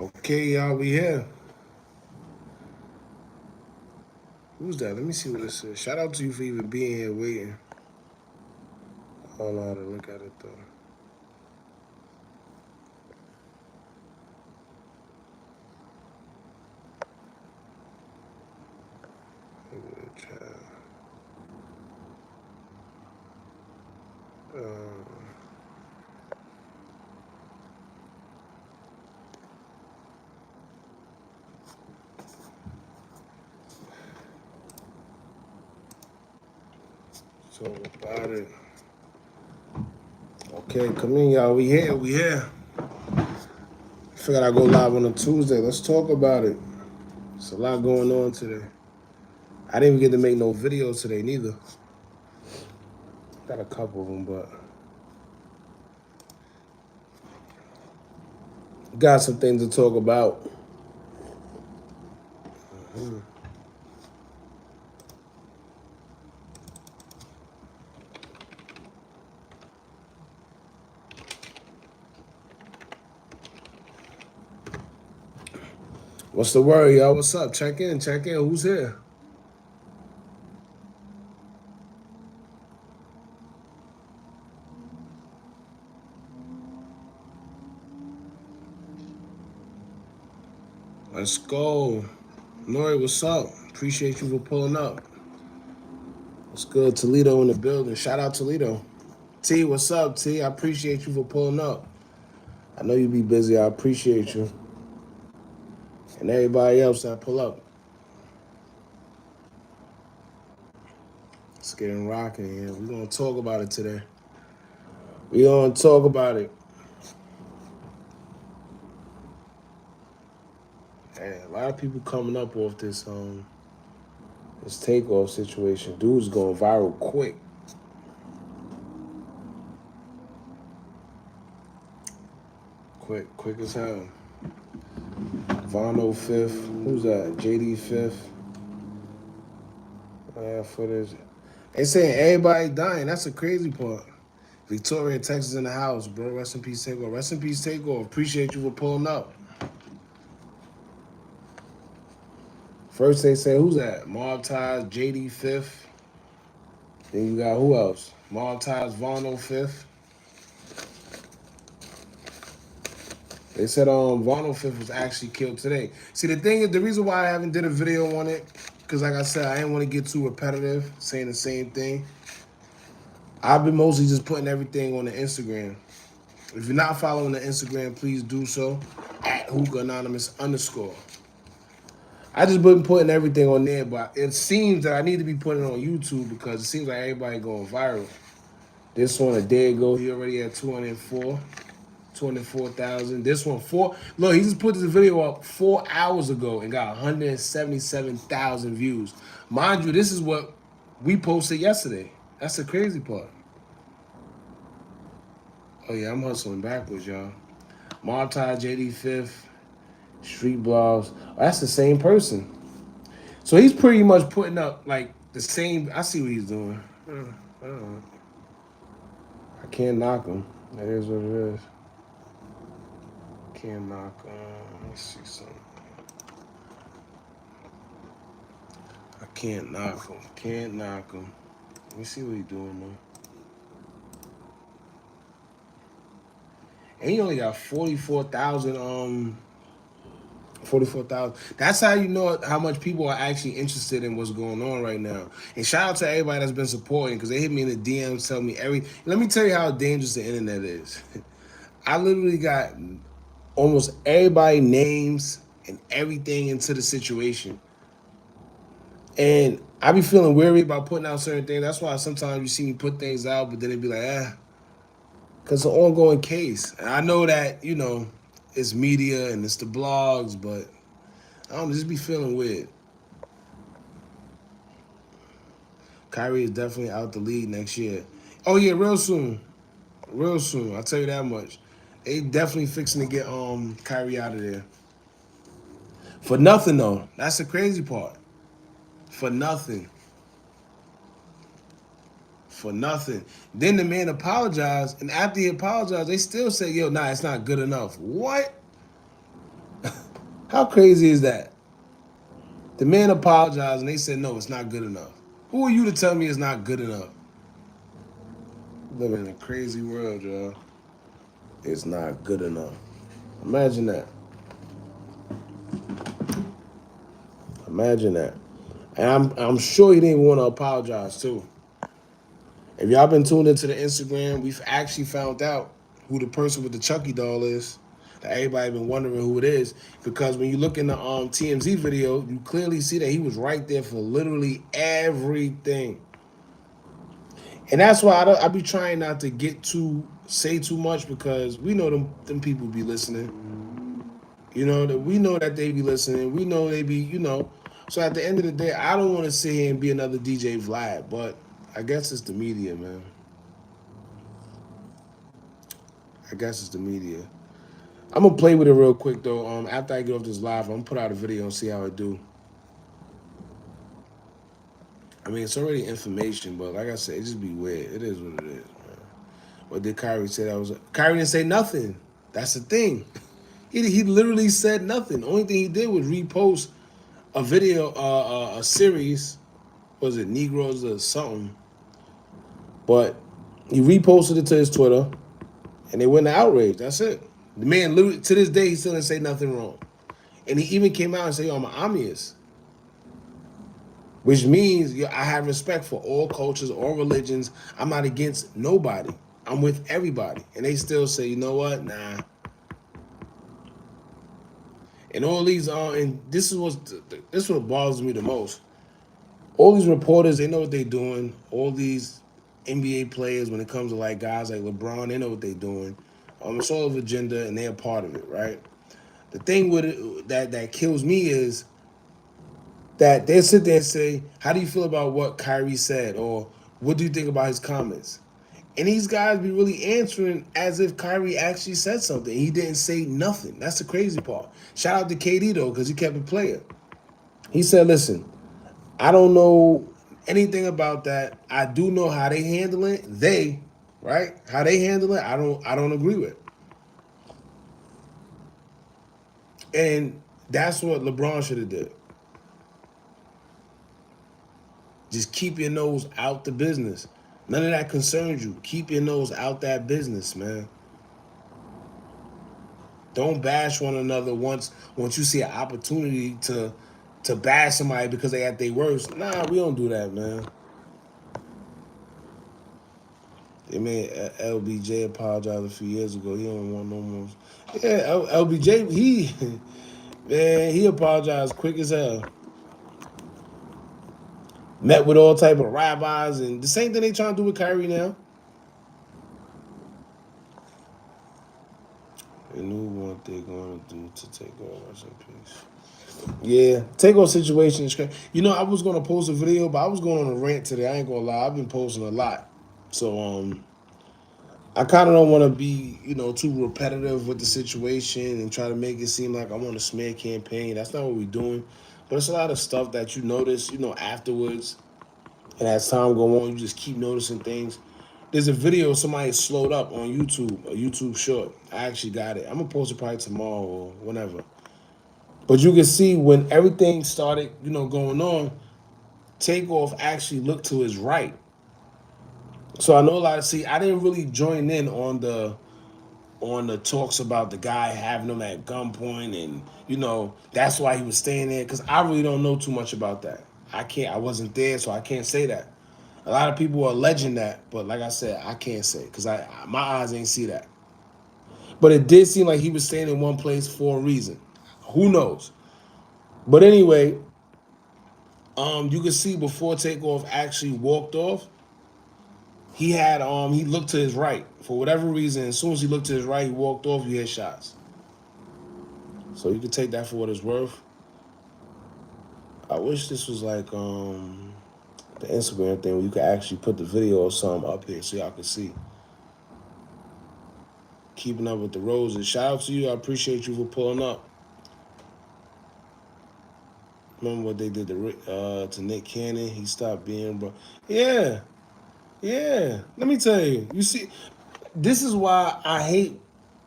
Okay, y'all, we here. Who's that? Let me see what this is. Shout out to you for even being here waiting. I don't know how to look at it though. So about it. Okay, come in, y'all. We here. We here. Figured I'd go live on a Tuesday. Let's talk about it. There's a lot going on today. I didn't even get to make no videos today, neither. Got a couple of them, but got some things to talk about. What's the word, y'all? What's up? Check in. Check in. Who's here? Let's go. Nori, what's up? Appreciate you for pulling up. What's good? Toledo in the building. Shout out Toledo. T, what's up, T? I appreciate you for pulling up. I know you be busy. I appreciate you. And everybody else that pull up. It's getting rocking here. We're going to talk about it today. We're going to talk about it. Man, a lot of people coming up off this TakeOff situation. Dude's going viral quick. Quick as hell. Vono fifth. Who's that? JD fifth. Footage. They saying everybody dying. That's the crazy part. Victoria, Texas in the house, bro. Rest in peace, TakeOff. Rest in peace, TakeOff. Appreciate you for pulling up. First they say, who's that? Mob Ties, JD fifth. Then you got who else? Mob Ties, Vono fifth. They said Vono fifth was actually killed today. See, the thing is, the reason why I haven't did a video on it, because like I said, I didn't want to get too repetitive, saying the same thing. I've been mostly just putting everything on the Instagram. If you're not following the Instagram, please do so. At Hookah Anonymous _. I just been putting everything on there, but it seems that I need to be putting it on YouTube because it seems like everybody going viral. This one a day ago, he already had 204,000. This one, look, he just put this video up 4 hours ago and got 177,000 views. Mind you, this is what we posted yesterday. That's the crazy part. Oh yeah, I'm hustling backwards, y'all. Martai, JD Fifth, Street Blogs. Oh, that's the same person. So he's pretty much putting up like the same. I see what he's doing. I can't knock him. That is what it is. Can't knock him. Let me see something. I can't knock him. Can't knock him. Let me see what he's doing though. And he only got 44,000. 44,000. That's how you know how much people are actually interested in what's going on right now. And shout out to everybody that's been supporting because they hit me in the DMs, tell me everything. Let me tell you how dangerous the internet is. I literally got almost everybody names and everything into the situation. And I be feeling weary about putting out certain things. That's why sometimes you see me put things out, but then it be like, because it's an ongoing case. And I know that, you know, it's media and it's the blogs, but I don't just be feeling weird. Kyrie is definitely out the league next year. Oh yeah, real soon. Real soon. I'll tell you that much. They definitely fixing to get Kyrie out of there. For nothing though. That's the crazy part. For nothing. For nothing. Then the man apologized, and after he apologized, they still say, yo, nah, it's not good enough. What? How crazy is that? The man apologized and they said, no, it's not good enough. Who are you to tell me it's not good enough? Living in a crazy world, y'all. It's not good enough. Imagine that. Imagine that. And I'm sure he didn't want to apologize too. If y'all been tuned into the Instagram, we've actually found out who the person with the Chucky doll is. That everybody been wondering who it is, because when you look in the TMZ video, you clearly see that he was right there for literally everything. And that's why I be trying not to say too much, because we know them people be listening. You know that we know that they be listening. We know they be, So at the end of the day, I don't want to sit here and be another DJ Vlad, but I guess it's the media, man. I guess it's the media. I'm gonna play with it real quick though. After I get off this live, I'm gonna put out a video and see how it do. I mean, it's already information, but like I said, it just be weird. It is what it is, man. What did Kyrie say? Kyrie didn't say nothing. That's the thing. He literally said nothing. The only thing he did was repost a video, a series. Was it Negroes or something? But he reposted it to his Twitter, and they went to outrage. That's it. The man literally to this day he still didn't say nothing wrong, and he even came out and said, "Yo, I'm an Amius," which means I have respect for all cultures, all religions. I'm not against nobody. I'm with everybody, and they still say, "You know what? Nah." And all these and this is what bothers me the most. All these reporters, they know what they're doing. All these NBA players, when it comes to like guys like LeBron, they know what they're doing. It's all of agenda, and they're a part of it, right? The thing with it that kills me is that they sit there and say, "How do you feel about what Kyrie said?" or "What do you think about his comments?" And these guys be really answering as if Kyrie actually said something. He didn't say nothing. That's the crazy part. Shout out to KD though, because he kept it playing. He said, "Listen, I don't know anything about that. I do know how they handle it. Right? How they handle it, I don't agree with." And that's what LeBron should have did. Just keep your nose out the business. None of that concerns you. Keep your nose out that business, man. Don't bash one another once you see an opportunity to bash somebody because they at their worst. Nah, we don't do that, man. They made LBJ apologize a few years ago. He don't want no more. Yeah, LBJ, man, he apologized quick as hell. Met with all type of rabbis, and the same thing they trying to do with Kyrie now. They knew what they're going to do to take over. Rest in peace. Yeah, TakeOff situation is crazy. I was gonna post a video, but I was going on a rant today. I ain't gonna lie, I've been posting a lot, so I kind of don't want to be too repetitive with the situation and try to make it seem like I'm on a smear campaign. That's not what we're doing, but it's a lot of stuff that you notice, afterwards, and as time go on, you just keep noticing things. There's a video somebody slowed up on YouTube, a YouTube short. I actually got it. I'm gonna post it probably tomorrow or whenever. But you can see when everything started, going on, TakeOff actually looked to his right. So I know a lot of I didn't really join in on the talks about the guy having him at gunpoint, and that's why he was staying there, because I really don't know too much about that. I wasn't there, so I can't say that. A lot of people are alleging that, but like I said, I can't say because my eyes ain't see that. But it did seem like he was staying in one place for a reason. Who knows? But anyway, you can see before TakeOff actually walked off, he looked to his right for whatever reason. As soon as he looked to his right, he walked off. You hear shots, so you can take that for what it's worth. I wish this was like the Instagram thing where you could actually put the video or something up here so y'all can see. Keeping up with the roses. Shout out to you. I appreciate you for pulling up. Remember what they did to Nick Cannon? He stopped being bro. Yeah, yeah. Let me tell you. You see, this is why I hate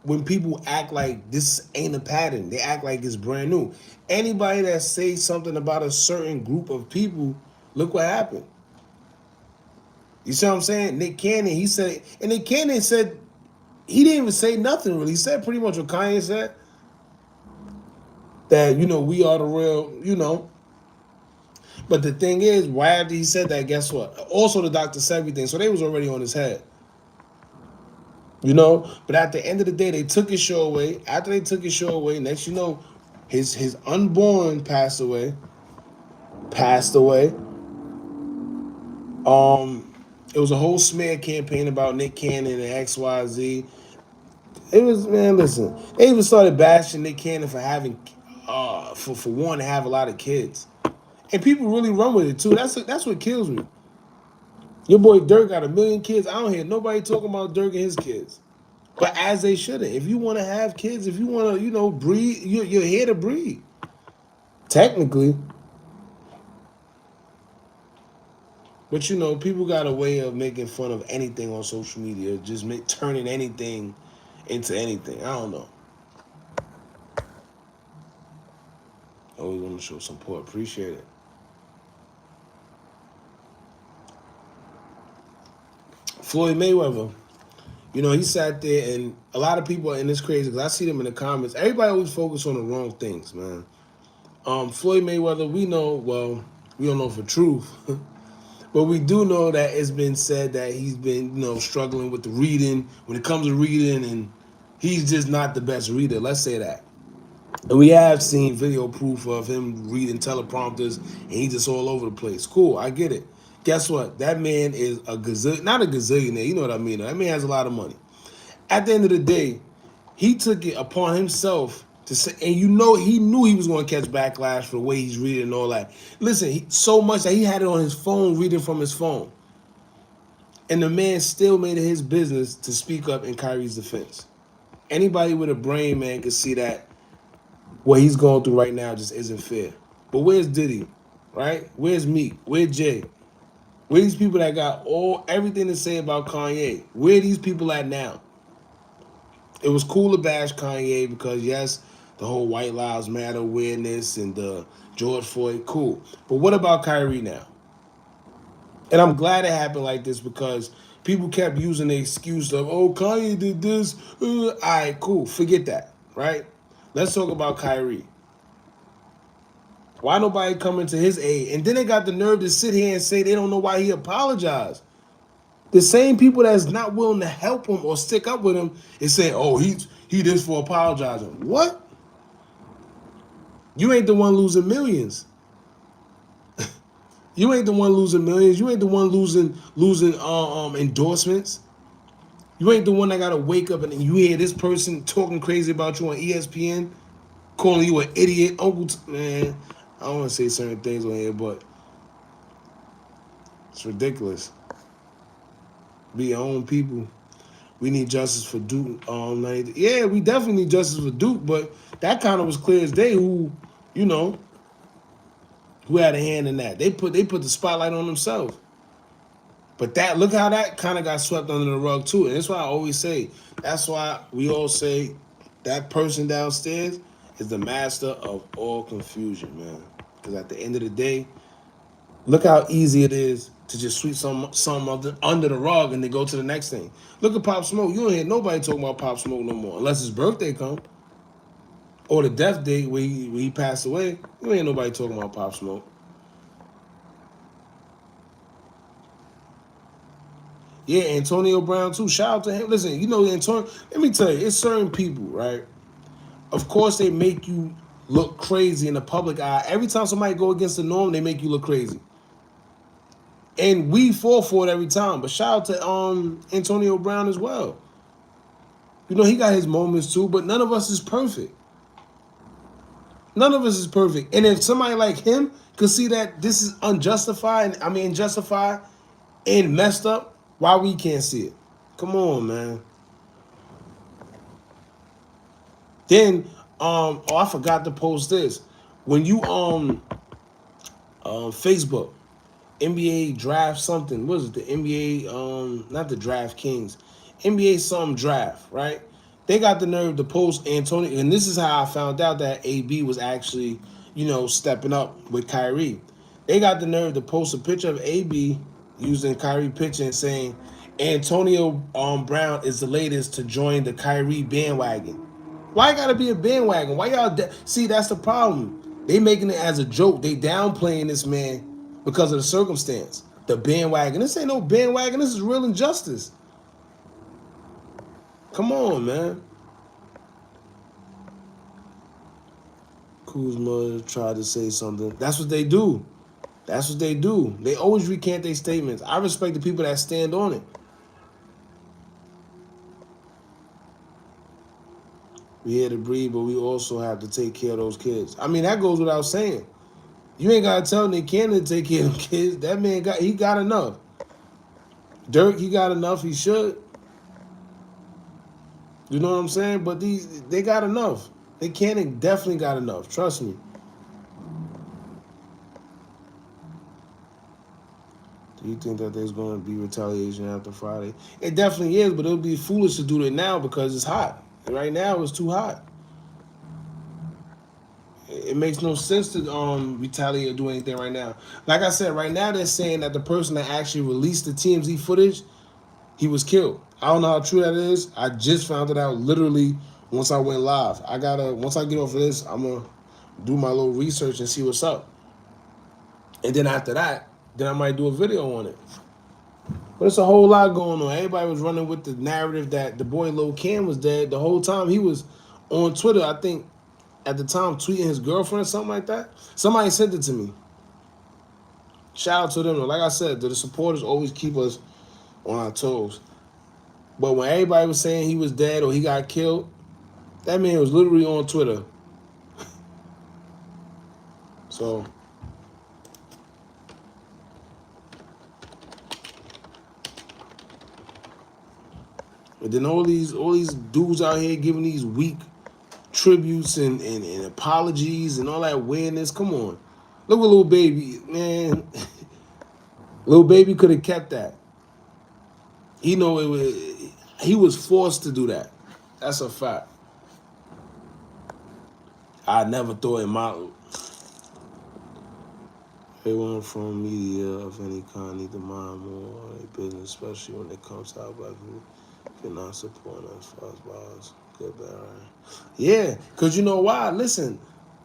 when people act like this ain't a pattern, they act like it's brand new. Anybody that says something about a certain group of people, look what happened. You see what I'm saying? Nick Cannon, he said, and Nick Cannon said he didn't even say nothing really. He said pretty much what Kanye said, that we are the real, But the thing is, why after he said that, guess what? Also, the Dr. Sebi thing, so they was already on his head. But at the end of the day, they took his show away. After they took his show away, next his unborn passed away. Passed away. It was a whole smear campaign about Nick Cannon and XYZ. It was, man, listen. They even started bashing Nick Cannon for having for wanting to have a lot of kids. And people really run with it too. That's what kills me. Your boy Dirk got 1,000,000 kids. I don't hear nobody talking about Dirk and his kids. But as they shouldn't. If you want to have kids, if you want to, breed, you're here to breed. Technically. But people got a way of making fun of anything on social media, just turning anything into anything. I don't know. Always want to show support. Appreciate it. Floyd Mayweather. He sat there, and a lot of people, and it's crazy because I see them in the comments. Everybody always focus on the wrong things, man. Floyd Mayweather, we don't know for truth, but we do know that it's been said that he's been, struggling with the reading when it comes to reading, and he's just not the best reader. Let's say that. And we have seen video proof of him reading teleprompters, and he's just all over the place. Cool, I get it. Guess what? That man is not a gazillionaire. You know what I mean? That man has a lot of money. At the end of the day, he took it upon himself to say, and he knew he was going to catch backlash for the way he's reading and all that. Listen, so much that he had it on his phone, reading from his phone. And the man still made it his business to speak up in Kyrie's defense. Anybody with a brain, man, could see that what he's going through right now just isn't fair. But where's Diddy, right? Where's Meek? Where's Jay? Where these people that got everything to say about Kanye? Where are these people at now? It was cool to bash Kanye because, yes, the whole White Lives Matter awareness and the George Floyd, cool. But what about Kyrie now? And I'm glad it happened like this because people kept using the excuse of, oh, Kanye did this. All right, cool. Forget that, right? Let's talk about Kyrie. Why nobody coming to his aid? And then they got the nerve to sit here and say they don't know why he apologized. The same people that's not willing to help him or stick up with him is saying, oh, he this for apologizing. What? You ain't the one losing millions. You ain't the one losing millions. You ain't the one losing endorsements. You ain't the one that gotta wake up and you hear this person talking crazy about you on ESPN, calling you an idiot. Man, I don't want to say certain things on here, but it's ridiculous. Be your own people. We need justice for Duke. Yeah, we definitely need justice for Duke, but that kind of was clear as day. Who had a hand in that? They put the spotlight on themselves. But look how that kind of got swept under the rug too. And that's why I always say. That's why we all say that person downstairs is the master of all confusion, man. Because at the end of the day, look how easy it is to just sweep some under the rug and then go to the next thing. Look at Pop Smoke. You don't hear nobody talking about Pop Smoke no more. Unless his birthday come. Or the death date where he passed away. You ain't nobody talking about Pop Smoke. Yeah, Antonio Brown too. Shout out to him. Listen, Antonio, let me tell you, it's certain people, right? Of course they make you look crazy in the public eye. Every time somebody go against the norm, they make you look crazy. And we fall for it every time. But shout out to Antonio Brown as well. He got his moments too, but none of us is perfect. None of us is perfect. And if somebody like him could see that this is injustified and messed up, why we can't see it? Come on, man. Then, I forgot to post this. When you Facebook, NBA draft something. What is it? The NBA, not the Draft Kings, NBA some draft, right? They got the nerve to post Antonio, and this is how I found out that AB was actually, stepping up with Kyrie. They got the nerve to post a picture of AB using Kyrie picture and saying Antonio Brown is the latest to join the Kyrie bandwagon. Why gotta be a bandwagon? Why y'all? See, that's the problem. They making it as a joke. They downplaying this man because of the circumstance. The bandwagon. This ain't no bandwagon. This is real injustice. Come on, man. Kuzma tried to say something. That's what they do. That's what they do. They always recant their statements. I respect the people that stand on it. We here to breathe, but we also have to take care of those kids. I mean, that goes without saying. You ain't gotta tell Nick Cannon to take care of them kids. That man got enough. Dirk, he got enough. He should. You know what I'm saying? But they got enough. Nick Cannon definitely got enough. Trust me. Do you think that there's going to be retaliation after Friday? It definitely is, but it would be foolish to do it now because it's hot. And right now, it's too hot. It makes no sense to retaliate or do anything right now. Like I said, right now they're saying that the person that actually released the TMZ footage, he was killed. I don't know how true that is. I just found it out literally once I went live. Once I get off of this, I'm gonna do my little research and see what's up. And then after that, then I might do a video on it. But it's a whole lot going on. Everybody was running with the narrative that the boy Lil Cam was dead. The whole time he was on Twitter, I think, at the time, tweeting his girlfriend or something like that. Somebody sent it to me. Shout out to them. Like I said, the supporters always keep us on our toes. But when everybody was saying he was dead or he got killed, that man was literally on Twitter. So, but then all these dudes out here giving these weak tributes and apologies and all that weirdness. Come on. Look at Lil Baby, man. Lil Baby could have kept that. He was forced to do that. That's a fact. I never thought in my everyone from media of any kind need to mind more their business, especially when it comes to our black people. Cannot support us, false bars. Good, bad, right? Yeah, because you know why? Listen,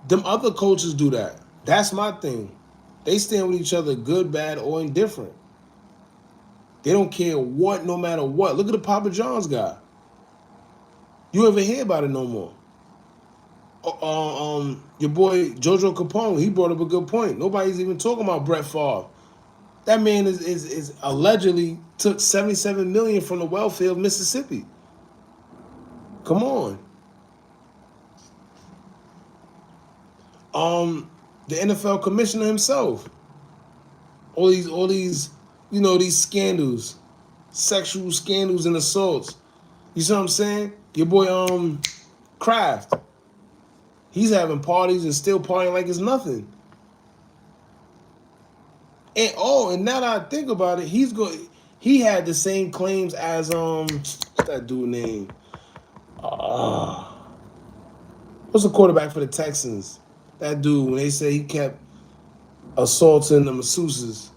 them other coaches do that. That's my thing. They stand with each other, good, bad, or indifferent. They don't care what, no matter what. Look at the Papa John's guy. You ever hear about it no more? Your boy Jojo Capone, he brought up a good point. Nobody's even talking about Brett Favre. That man is allegedly took $77 million from the welfare of Mississippi. Come on. The NFL commissioner himself. All these, these scandals, sexual scandals and assaults. You see what I'm saying? Your boy Kraft. He's having parties and still partying like it's nothing. And now that I think about it, he had the same claims as what's that dude name? What's the quarterback for the Texans? That dude, when they say he kept assaulting the masseuses.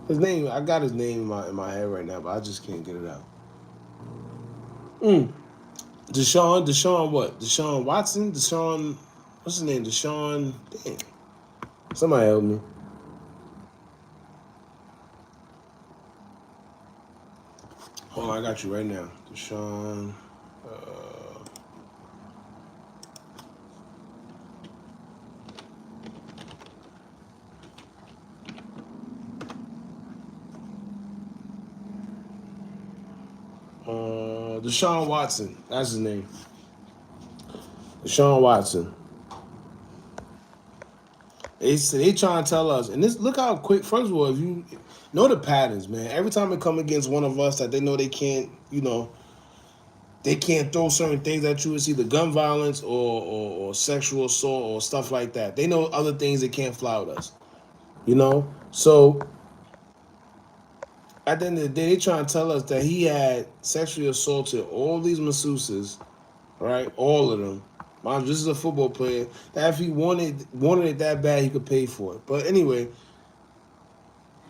His name, I got his name in my head right now, but I just can't get it out. Deshaun what? Deshaun Watson? What's his name? Damn. Somebody help me. Hold on, I got you right now. Deshaun. Deshaun Watson. That's his name. Deshaun Watson. They trying to tell us, and look how quick. First of all, if you know the patterns, man. Every time it come against one of us that they know they can't, they can't throw certain things at you. It's either gun violence or sexual assault or stuff like that. They know other things that can't fly with us. So at the end of the day, they trying to tell us that he had sexually assaulted all these masseuses, right? All of them. Mind you, this is a football player. That if he wanted it that bad, he could pay for it. But anyway,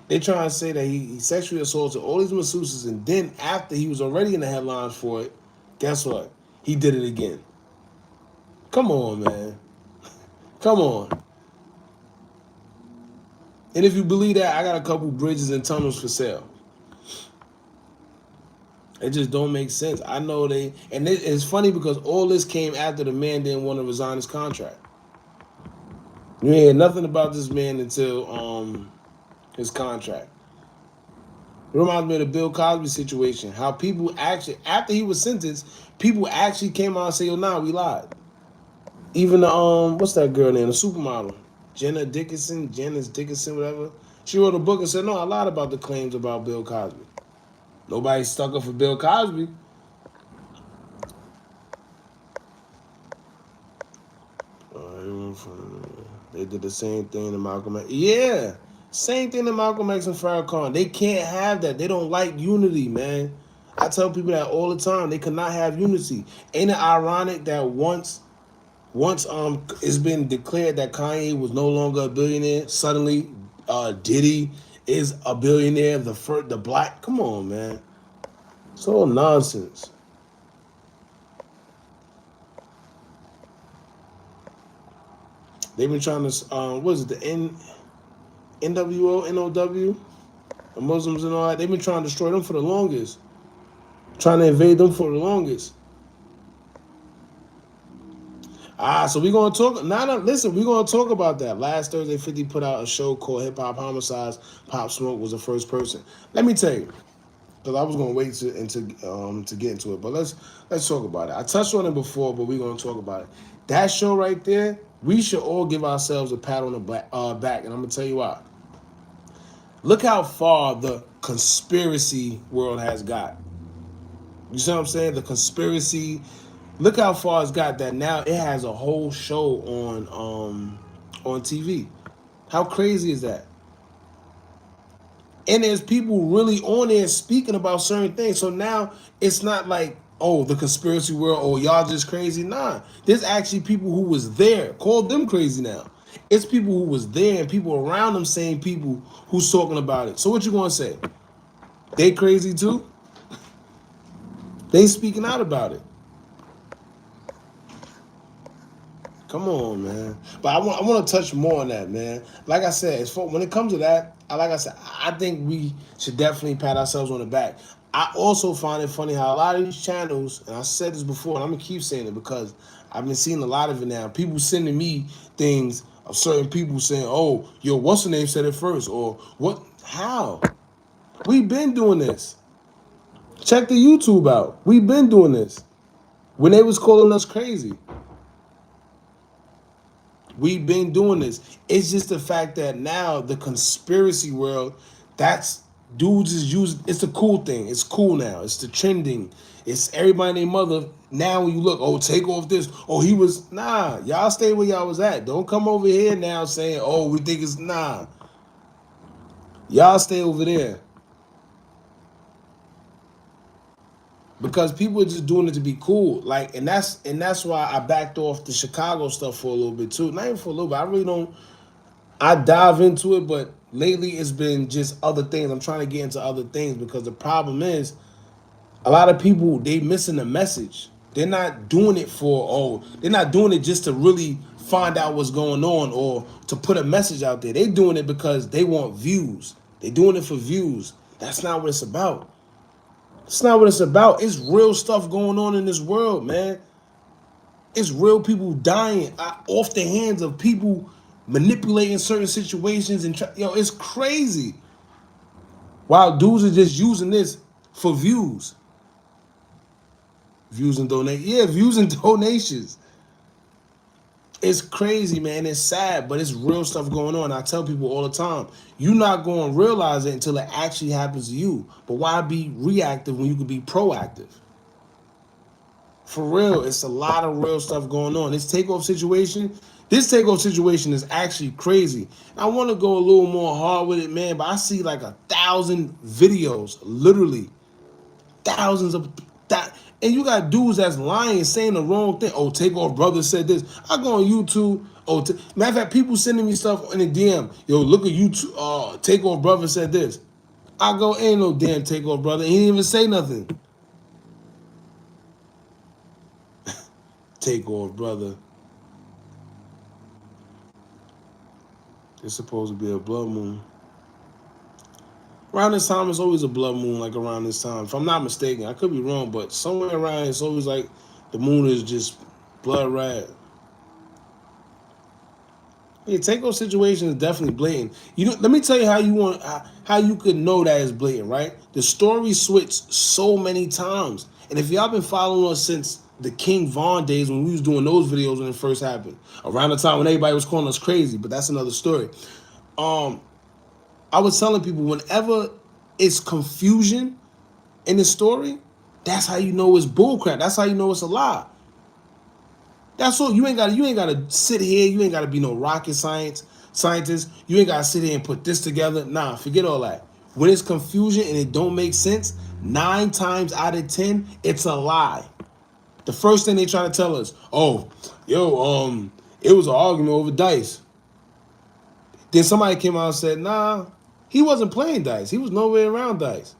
they trying to say that he sexually assaulted all these masseuses, and then after he was already in the headlines for it, guess what? He did it again. Come on, man. Come on. And if you believe that, I got a couple bridges and tunnels for sale. It just don't make sense. I know it's funny because all this came after the man didn't want to resign his contract. You ain't hear nothing about this man until his contract. It reminds me of the Bill Cosby situation. How people actually, after he was sentenced, people actually came out and said, "Yo, nah, we lied." Even the what's that girl name? The supermodel, Janice Dickinson, whatever. She wrote a book and said, "No, I lied about the claims about Bill Cosby." Nobody stuck up for Bill Cosby. They did the same thing to Malcolm X. Yeah, same thing to Malcolm X and Farrakhan. They can't have that. They don't like unity, man. I tell people that all the time. They cannot have unity. Ain't it ironic that once it's been declared that Kanye was no longer a billionaire, suddenly Diddy is a billionaire. The black. Come on, man. It's all nonsense. They've been trying to what is it, the NWO, NOW, the Muslims and all that. They've been trying to destroy them for the longest. Trying to invade them for the longest. So we're gonna talk. Listen, we're gonna talk about that. Last Thursday, 50 put out a show called Hip Hop Homicides. Pop Smoke was the first person. Let me tell you, because I was gonna wait to get into it, but let's talk about it. I touched on it before, but we're gonna talk about it. That show right there, we should all give ourselves a pat on the back, and I'm gonna tell you why. Look how far the conspiracy world has got. You see what I'm saying? The conspiracy. Look how far it's got that now it has a whole show on TV. How crazy is that? And there's people really on there speaking about certain things. So now it's not like, oh, the conspiracy world, oh, y'all just crazy. Nah, there's actually people who was there. Called them crazy now. It's people who was there and people around them saying people who's talking about it. So what you gonna say? They crazy too? They speaking out about it. Come on, man. But I want to touch more on that, man. Like I said, when it comes to that, I think we should definitely pat ourselves on the back. I also find it funny how a lot of these channels, and I said this before, and I'm gonna keep saying it because I've been seeing a lot of it now. People sending me things of certain people saying, "Oh, yo, what's the name said it first?" Or what? How? We've been doing this. Check the YouTube out. We've been doing this. When they was calling us crazy. We've been doing this. It's just the fact that now the conspiracy world, that's dudes is using. It's the cool thing. It's cool now. It's the trending. It's everybody and their mother. Now when you look, oh, take off this. Oh, he was nah. Y'all stay where y'all was at. Don't come over here now saying, oh, we think it's nah. Y'all stay over there. Because people are just doing it to be cool, like, and that's why I backed off the Chicago stuff for a little bit too. Not even for a little bit. I really don't. I dive into it, but lately it's been just other things. I'm trying to get into other things because the problem is a lot of people, they missing the message. They're not doing it they're not doing it just to really find out what's going on or to put a message out there. They're doing it because they want views. They're doing it for views. That's not what it's about. It's not what it's about. It's real stuff going on in this world, man. It's real people dying off the hands of people manipulating certain situations and it's crazy. While dudes are just using this for views, views and donations. It's crazy, man. It's sad, but it's real stuff going on. I tell people all the time, you're not going to realize it until it actually happens to you. But why be reactive when you can be proactive? For real, it's a lot of real stuff going on. This TakeOff situation, This takeoff situation is actually crazy. I want to go a little more hard with it, man, but I see like 1,000 videos, literally thousands of that, and you got dudes that's lying, saying the wrong thing. Oh, Takeoff brother said this. I go on YouTube. Oh, matter of fact, people sending me stuff in the DM. Yo, look at YouTube. Takeoff brother said this. I go, ain't no damn Takeoff brother. He didn't even say nothing. Takeoff brother. It's supposed to be a blood moon. Around this time, it's always a blood moon, like around this time. If I'm not mistaken, I could be wrong, but somewhere around, it's always like the moon is just blood red. Yeah, takeoff situation is definitely blatant. You know, let me tell you how you could know that it's blatant, right? The story switched so many times, and if y'all been following us since the King Von days when we was doing those videos when it first happened, around the time when everybody was calling us crazy, but that's another story. I was telling people whenever it's confusion in the story, that's how you know it's bullcrap. That's how you know it's a lie. That's all. You ain't gotta sit here. You ain't gotta be no rocket scientist. You ain't gotta sit here and put this together. Nah, forget all that. When it's confusion and it don't make sense, 9 times out of 10, it's a lie. The first thing they try to tell us, oh, yo, it was an argument over dice. Then somebody came out and said, nah, he wasn't playing dice. He was nowhere around dice.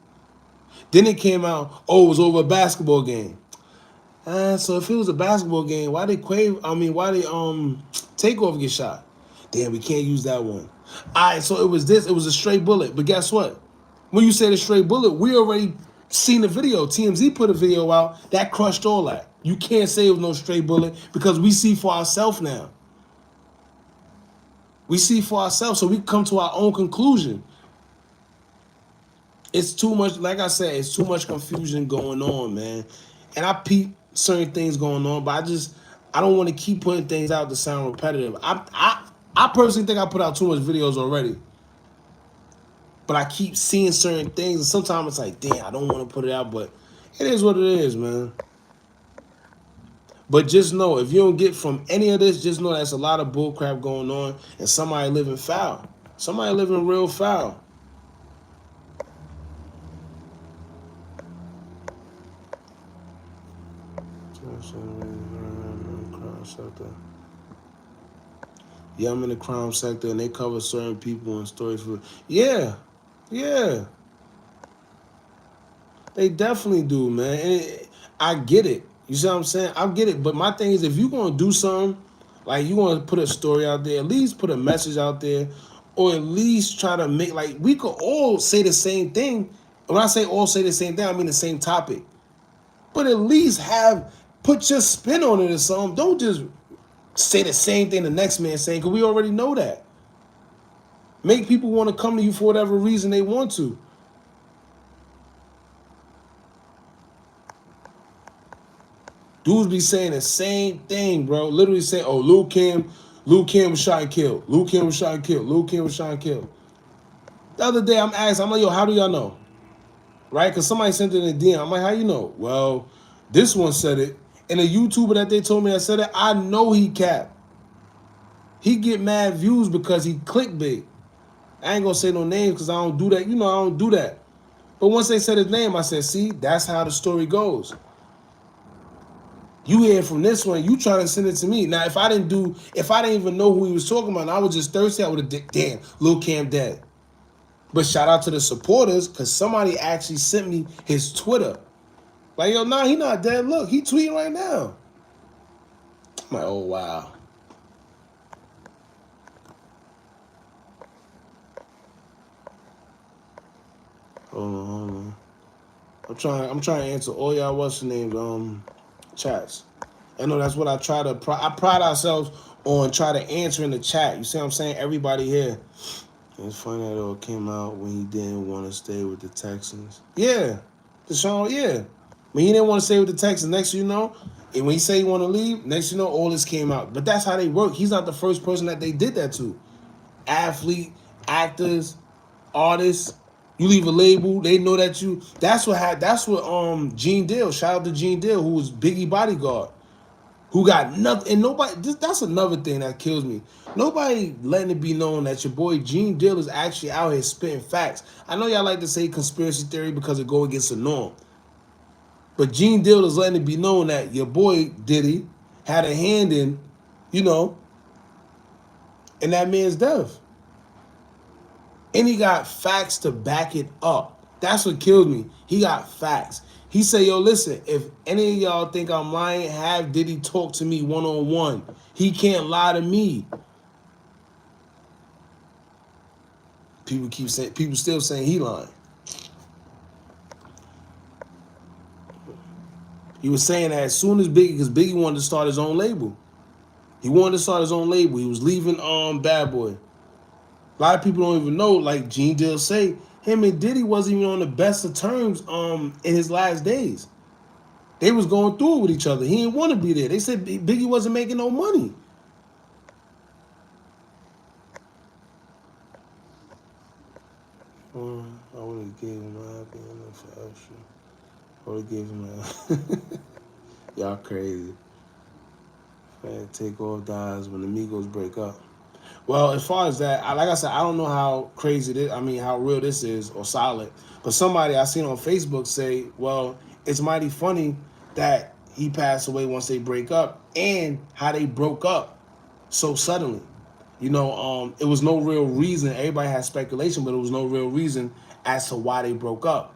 Then it came out, oh, it was over a basketball game. So if it was a basketball game, why did Takeoff get shot? Damn, we can't use that one. All right, so it was a straight bullet. But guess what? When you say the straight bullet, we already seen the video. TMZ put a video out that crushed all that. You can't say it was no straight bullet because we see for ourselves now. We see for ourselves, so we come to our own conclusion. It's too much, like I said, it's too much confusion going on, man. And I peep certain things going on, but I don't want to keep putting things out to sound repetitive. I personally think I put out too much videos already. But I keep seeing certain things, and sometimes it's like, damn, I don't want to put it out, but it is what it is, man. But just know, if you don't get from any of this, just know that's a lot of bullcrap going on, and somebody living foul. Somebody living real foul. Yeah, I'm in the crime sector, and they cover certain people and stories for. Yeah. They definitely do, man. And I get it. You see what I'm saying? I get it. But my thing is, if you're gonna do something, like you want to put a story out there, at least put a message out there, or at least try to make, like, we could all say the same thing. When I say all say the same thing, I mean the same topic. But at least put your spin on it or something. Don't just say the same thing the next man's saying, because we already know that. Make people want to come to you for whatever reason they want to. Dudes be saying the same thing, bro. Literally say, oh, Lil Kim was shot and killed. Lil Kim was shot and killed. Lil Kim was shot and killed. The other day, I'm like, yo, how do y'all know? Right? Because somebody sent it in the DM. I'm like, how you know? Well, this one said it. And a YouTuber that they told me that said it, I know he capped. He get mad views because he clickbait. I ain't gonna say no names because I don't do that. You know, I don't do that. But once they said his name, I said, see, that's how the story goes. You hear from this one, you trying to send it to me. Now, if I didn't even know who he was talking about, and I was just thirsty, I would have, damn, Lil Cam dead. But shout out to the supporters, because somebody actually sent me his Twitter. Like, yo, nah, he not dead. Look, he tweeting right now. I'm like, oh, wow. Hold on. I'm trying to answer all y'all what's the name chats. I know that's what I try to. I pride ourselves on try to answer in the chat. You see what I'm saying? Everybody here. It's funny that it all came out when he didn't want to stay with the Texans. Yeah, Deshaun. Yeah, when he didn't want to stay with the Texans. Next, you know, and when he said he want to leave, next, you know, all this came out. But that's how they work. He's not the first person that they did that to. Athlete, actors, artists. You leave a label, they know that you. That's what Gene Deal. Shout out to Gene Deal, who was Biggie bodyguard. who got nothing, and nobody. That's another thing that kills me. Nobody letting it be known that your boy Gene Deal is actually out here spitting facts. I know y'all like to say conspiracy theory because it go against the norm, but Gene Deal is letting it be known that your boy Diddy had a hand in, you know, in that man's death, and he got facts to back it up. That's what killed me. He got facts. He said, yo, listen, if any of y'all think I'm lying, have Diddy talk to me one-on-one. He can't lie to me. People still saying he lying. He was saying that as soon as Biggie, because Biggie wanted to start his own label. He wanted to start his own label. He was leaving Bad Boy. A lot of people don't even know, like Gene Deal say, him and Diddy wasn't even on the best of terms in his last days. They was going through it with each other. He didn't want to be there. They said Biggie wasn't making no money. I would have gave him my happy ending for extra. I would have gave him a... Y'all crazy. Man, TakeOff dies when the Migos break up. Well, as far as that, like I said, I don't know how crazy this, how real this is or solid. But somebody I seen on Facebook say, well, it's mighty funny that he passed away once they break up and how they broke up so suddenly. You know, it was no real reason. Everybody had speculation, but it was no real reason as to why they broke up.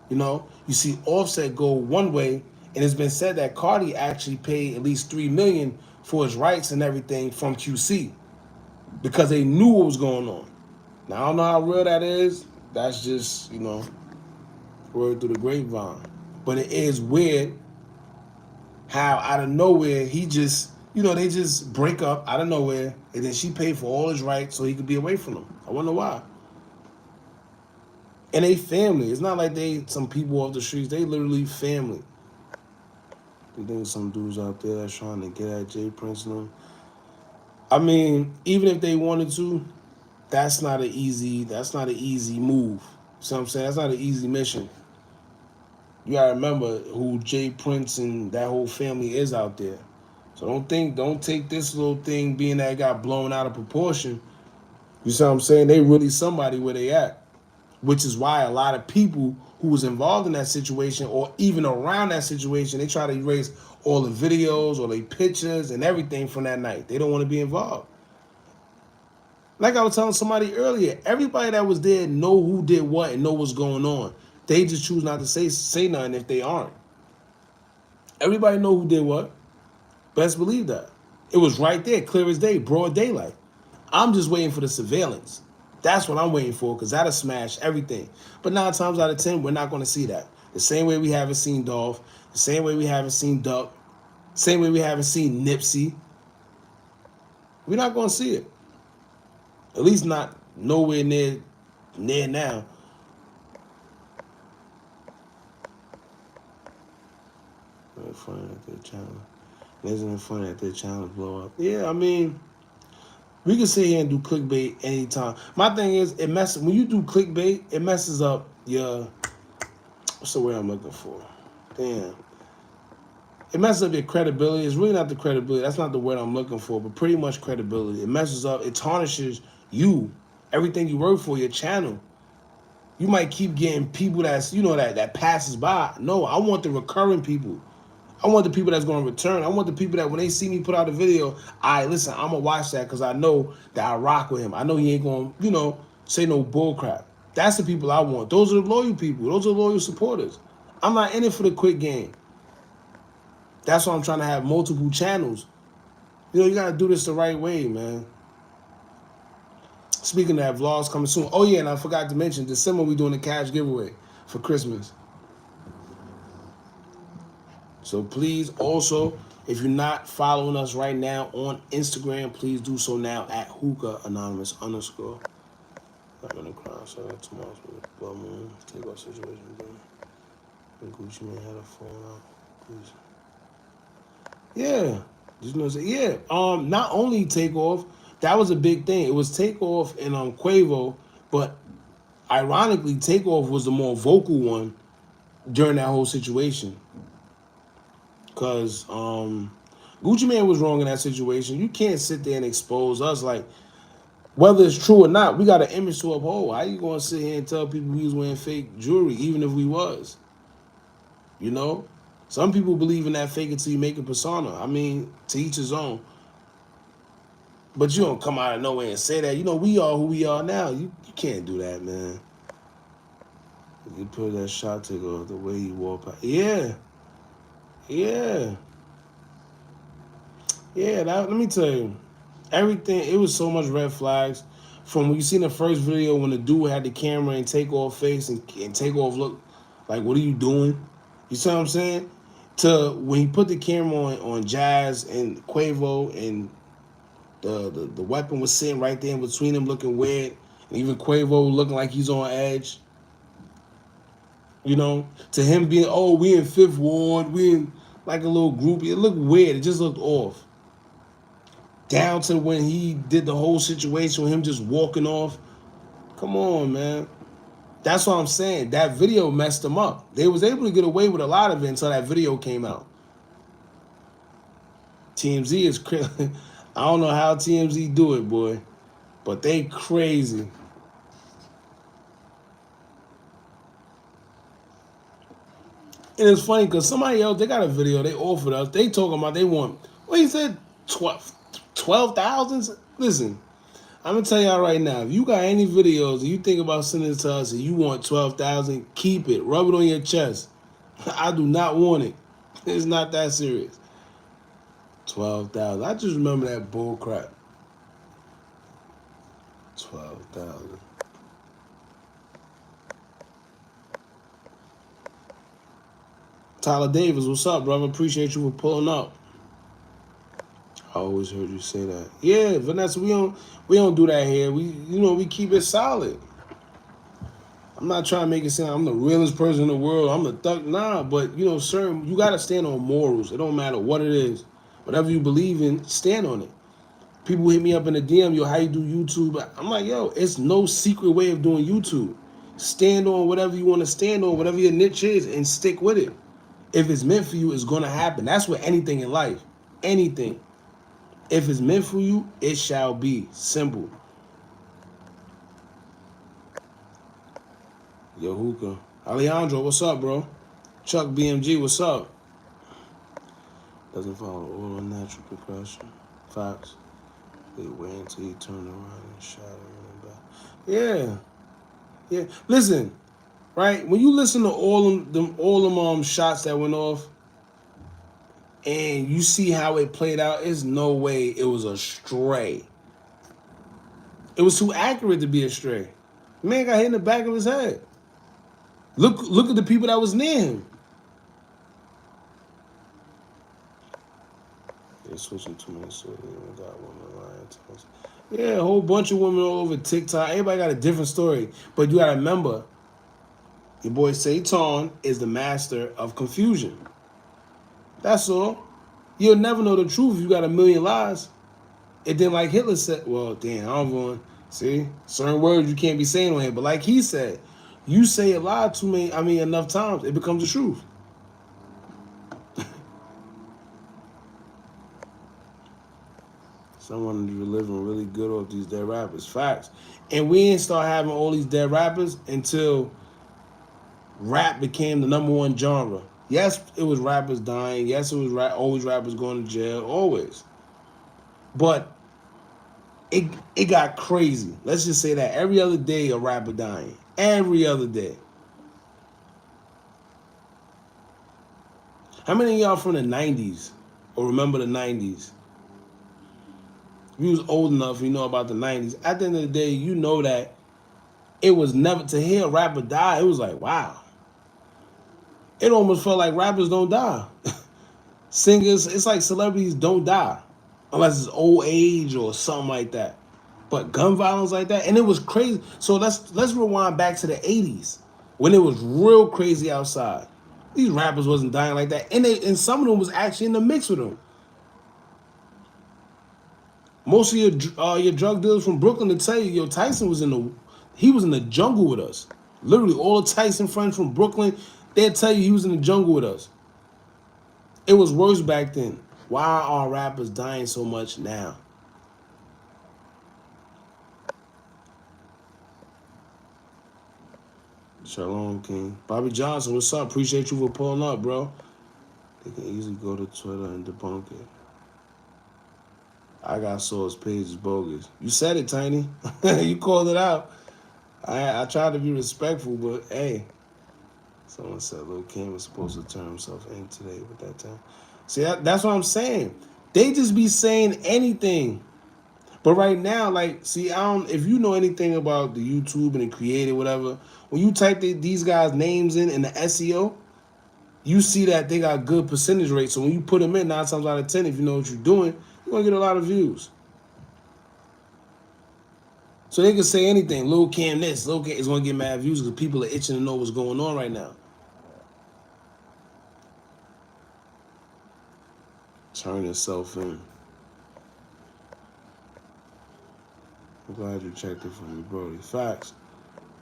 You know, you see Offset go one way, and it's been said that Cardi actually paid at least $3 million for his rights and everything from QC because they knew what was going on. Now, I don't know how real that is. That's just, you know, word through the grapevine. But it is weird how out of nowhere he just, you know, they just break up out of nowhere, and then she paid for all his rights so he could be away from him. I wonder why. And they family. It's not like they some people off the streets. They literally family. You think some dudes out there that's trying to get at Jay Prince and them? I mean, even if they wanted to, that's not an easy move. See what I'm saying? That's not an easy mission. You gotta remember who Jay Prince and that whole family is out there. So don't take this little thing being that it got blown out of proportion. You see what I'm saying? They really somebody where they at. Which is why a lot of people who was involved in that situation or even around that situation, they try to erase all the videos or the pictures and everything from that night. They don't want to be involved. Like I was telling somebody earlier, everybody that was there know who did what and know what's going on. They just choose not to say nothing if they aren't. Everybody know who did what. Best believe that. It was right there, clear as day, broad daylight. I'm just waiting for the surveillance. That's what I'm waiting for, because that'll smash everything. But 9 times out of 10, we're not going to see that. The same way we haven't seen Dolph, the same way we haven't seen Duck, same way we haven't seen Nipsey. We're not going to see it. At least not nowhere near now. Very funny that their channel. Isn't it funny that their channels blow up? Yeah, I mean, we can sit here and do clickbait anytime. My thing is, when you do clickbait, it messes up your, what's the word I'm looking for? Damn. It messes up your credibility. It's really not the credibility. That's not the word I'm looking for, but pretty much credibility. It messes up, it tarnishes you, everything you work for, your channel. You might keep getting people that's, you know, that passes by. No, I want the recurring people. I want the people that's going to return. I want the people that when they see me put out a video, listen, I'm going to watch that because I know that I rock with him. I know he ain't going to, you know, say no bull crap. That's the people I want. Those are the loyal people. Those are loyal supporters. I'm not in it for the quick game. That's why I'm trying to have multiple channels. You know, you got to do this the right way, man. Speaking of that, vlogs coming soon. Oh, yeah, and I forgot to mention, December we doing a cash giveaway for Christmas. So please also, if you're not following us right now on Instagram, please do so now at Hookah Anonymous _ I'm in a crowd, so that's tomorrow's blood moon. Take off situation again. And Gucci Mane had a phone out. Please. Yeah. Just know, yeah. Not only TakeOff, that was a big thing. It was TakeOff and Quavo, but ironically, TakeOff was the more vocal one during that whole situation. Because Gucci Man was wrong in that situation. You can't sit there and expose us like whether it's true or not. We got an image to uphold. How you gonna sit here and tell people we was wearing fake jewelry, even if we was? You know, some people believe in that fake it till you make a persona. I mean, to each his own. But you don't come out of nowhere and say that. You know, we are who we are now. You can't do that, man. You put that shot takeoff the way you walk by. Yeah. Yeah. Yeah, let me tell you. Everything, it was so much red flags. From when you seen the first video when the dude had the camera and TakeOff face and TakeOff look like, what are you doing? You see what I'm saying? To when he put the camera on Jazz and Quavo and the weapon was sitting right there in between them looking weird. And even Quavo looking like he's on edge. You know, to him being, oh, we in Fifth Ward, we in like a little group. It looked weird. It just looked off. Down to when he did the whole situation with him just walking off. Come on, man. That's what I'm saying. That video messed them up. They was able to get away with a lot of it until that video came out. TMZ is crazy. I don't know how TMZ do it, boy, but they crazy. And it's funny because somebody else, they got a video, they offered us, they talking about they want, what he said, 12,000? Listen, I'm going to tell y'all right now, if you got any videos and you think about sending it to us and you want 12,000, keep it. Rub it on your chest. I do not want it. It's not that serious. 12,000. I just remember that bull crap. 12,000. Tyler Davis, what's up, brother? Appreciate you for pulling up. I always heard you say that. Yeah, Vanessa, we don't do that here. We keep it solid. I'm not trying to make it sound I'm the realest person in the world. I'm the thug. Nah, but certain you gotta stand on morals. It don't matter what it is. Whatever you believe in, stand on it. People hit me up in the DM, yo, how you do YouTube? I'm like, yo, it's no secret way of doing YouTube. Stand on whatever you want to stand on, whatever your niche is, and stick with it. If it's meant for you, it's gonna happen. That's with anything in life. Anything. If it's meant for you, it shall be. Simple. Yo, Hookah. Alejandro, what's up, bro? Chuck BMG, what's up? Doesn't follow all unnatural compression. Facts. They wait until you turn around and shot him in the back. Yeah. Yeah. Listen, right? When you listen to all them shots that went off, and you see how it played out, there's no way it was a stray. It was too accurate to be a stray. Man got hit in the back of his head. Look at the people that was near him. They're switching too many so they got women lying to us. Yeah, a whole bunch of women all over TikTok. Everybody got a different story. But you gotta remember, your boy Satan is the master of confusion. That's all. You'll never know the truth if you got a million lies. And then like Hitler said, well, damn, I'm going, see? Certain words you can't be saying on here. But like he said, you say a lie enough times, it becomes the truth. Someone is living really good off these dead rappers. Facts. And we didn't start having all these dead rappers until rap became the #1 genre. Yes, it was rappers dying. Yes, it was always rappers going to jail. Always. But it got crazy. Let's just say that every other day a rapper dying. Every other day. How many of y'all from the 90s or remember the 90s? If you was old enough, you know about the 90s. At the end of the day, you know that it was never, to hear a rapper die, it was like, wow. It almost felt like rappers don't die. Singers, it's like celebrities don't die. Unless it's old age or something like that. But gun violence like that, and it was crazy. So let's rewind back to the 80s when it was real crazy outside. These rappers wasn't dying like that. And some of them was actually in the mix with them. Most of your drug dealers from Brooklyn to tell you, Tyson was in the jungle with us. Literally, all the Tyson friends from Brooklyn, they'll tell you he was in the jungle with us. It was worse back then. Why are rappers dying so much now? Shalom King. Bobby Johnson, what's up? Appreciate you for pulling up, bro. They can easily go to Twitter and debunk it. I got source page is bogus. You said it, Tiny. You called it out. I tried to be respectful, but hey. Someone said Lil Kim was supposed to turn himself in today with that time. See, that's what I'm saying. They just be saying anything. But right now, like, see, I don't. If you know anything about the YouTube and the creator, whatever, when you type these guys' names in the SEO, you see that they got good percentage rates. So when you put them in, 9 times out of 10, if you know what you're doing, you're gonna get a lot of views. So they can say anything. Lil Cam this, Lil Cam is gonna get mad views because people are itching to know what's going on right now. Turn yourself in. I'm glad you checked it for me, Brody. Facts.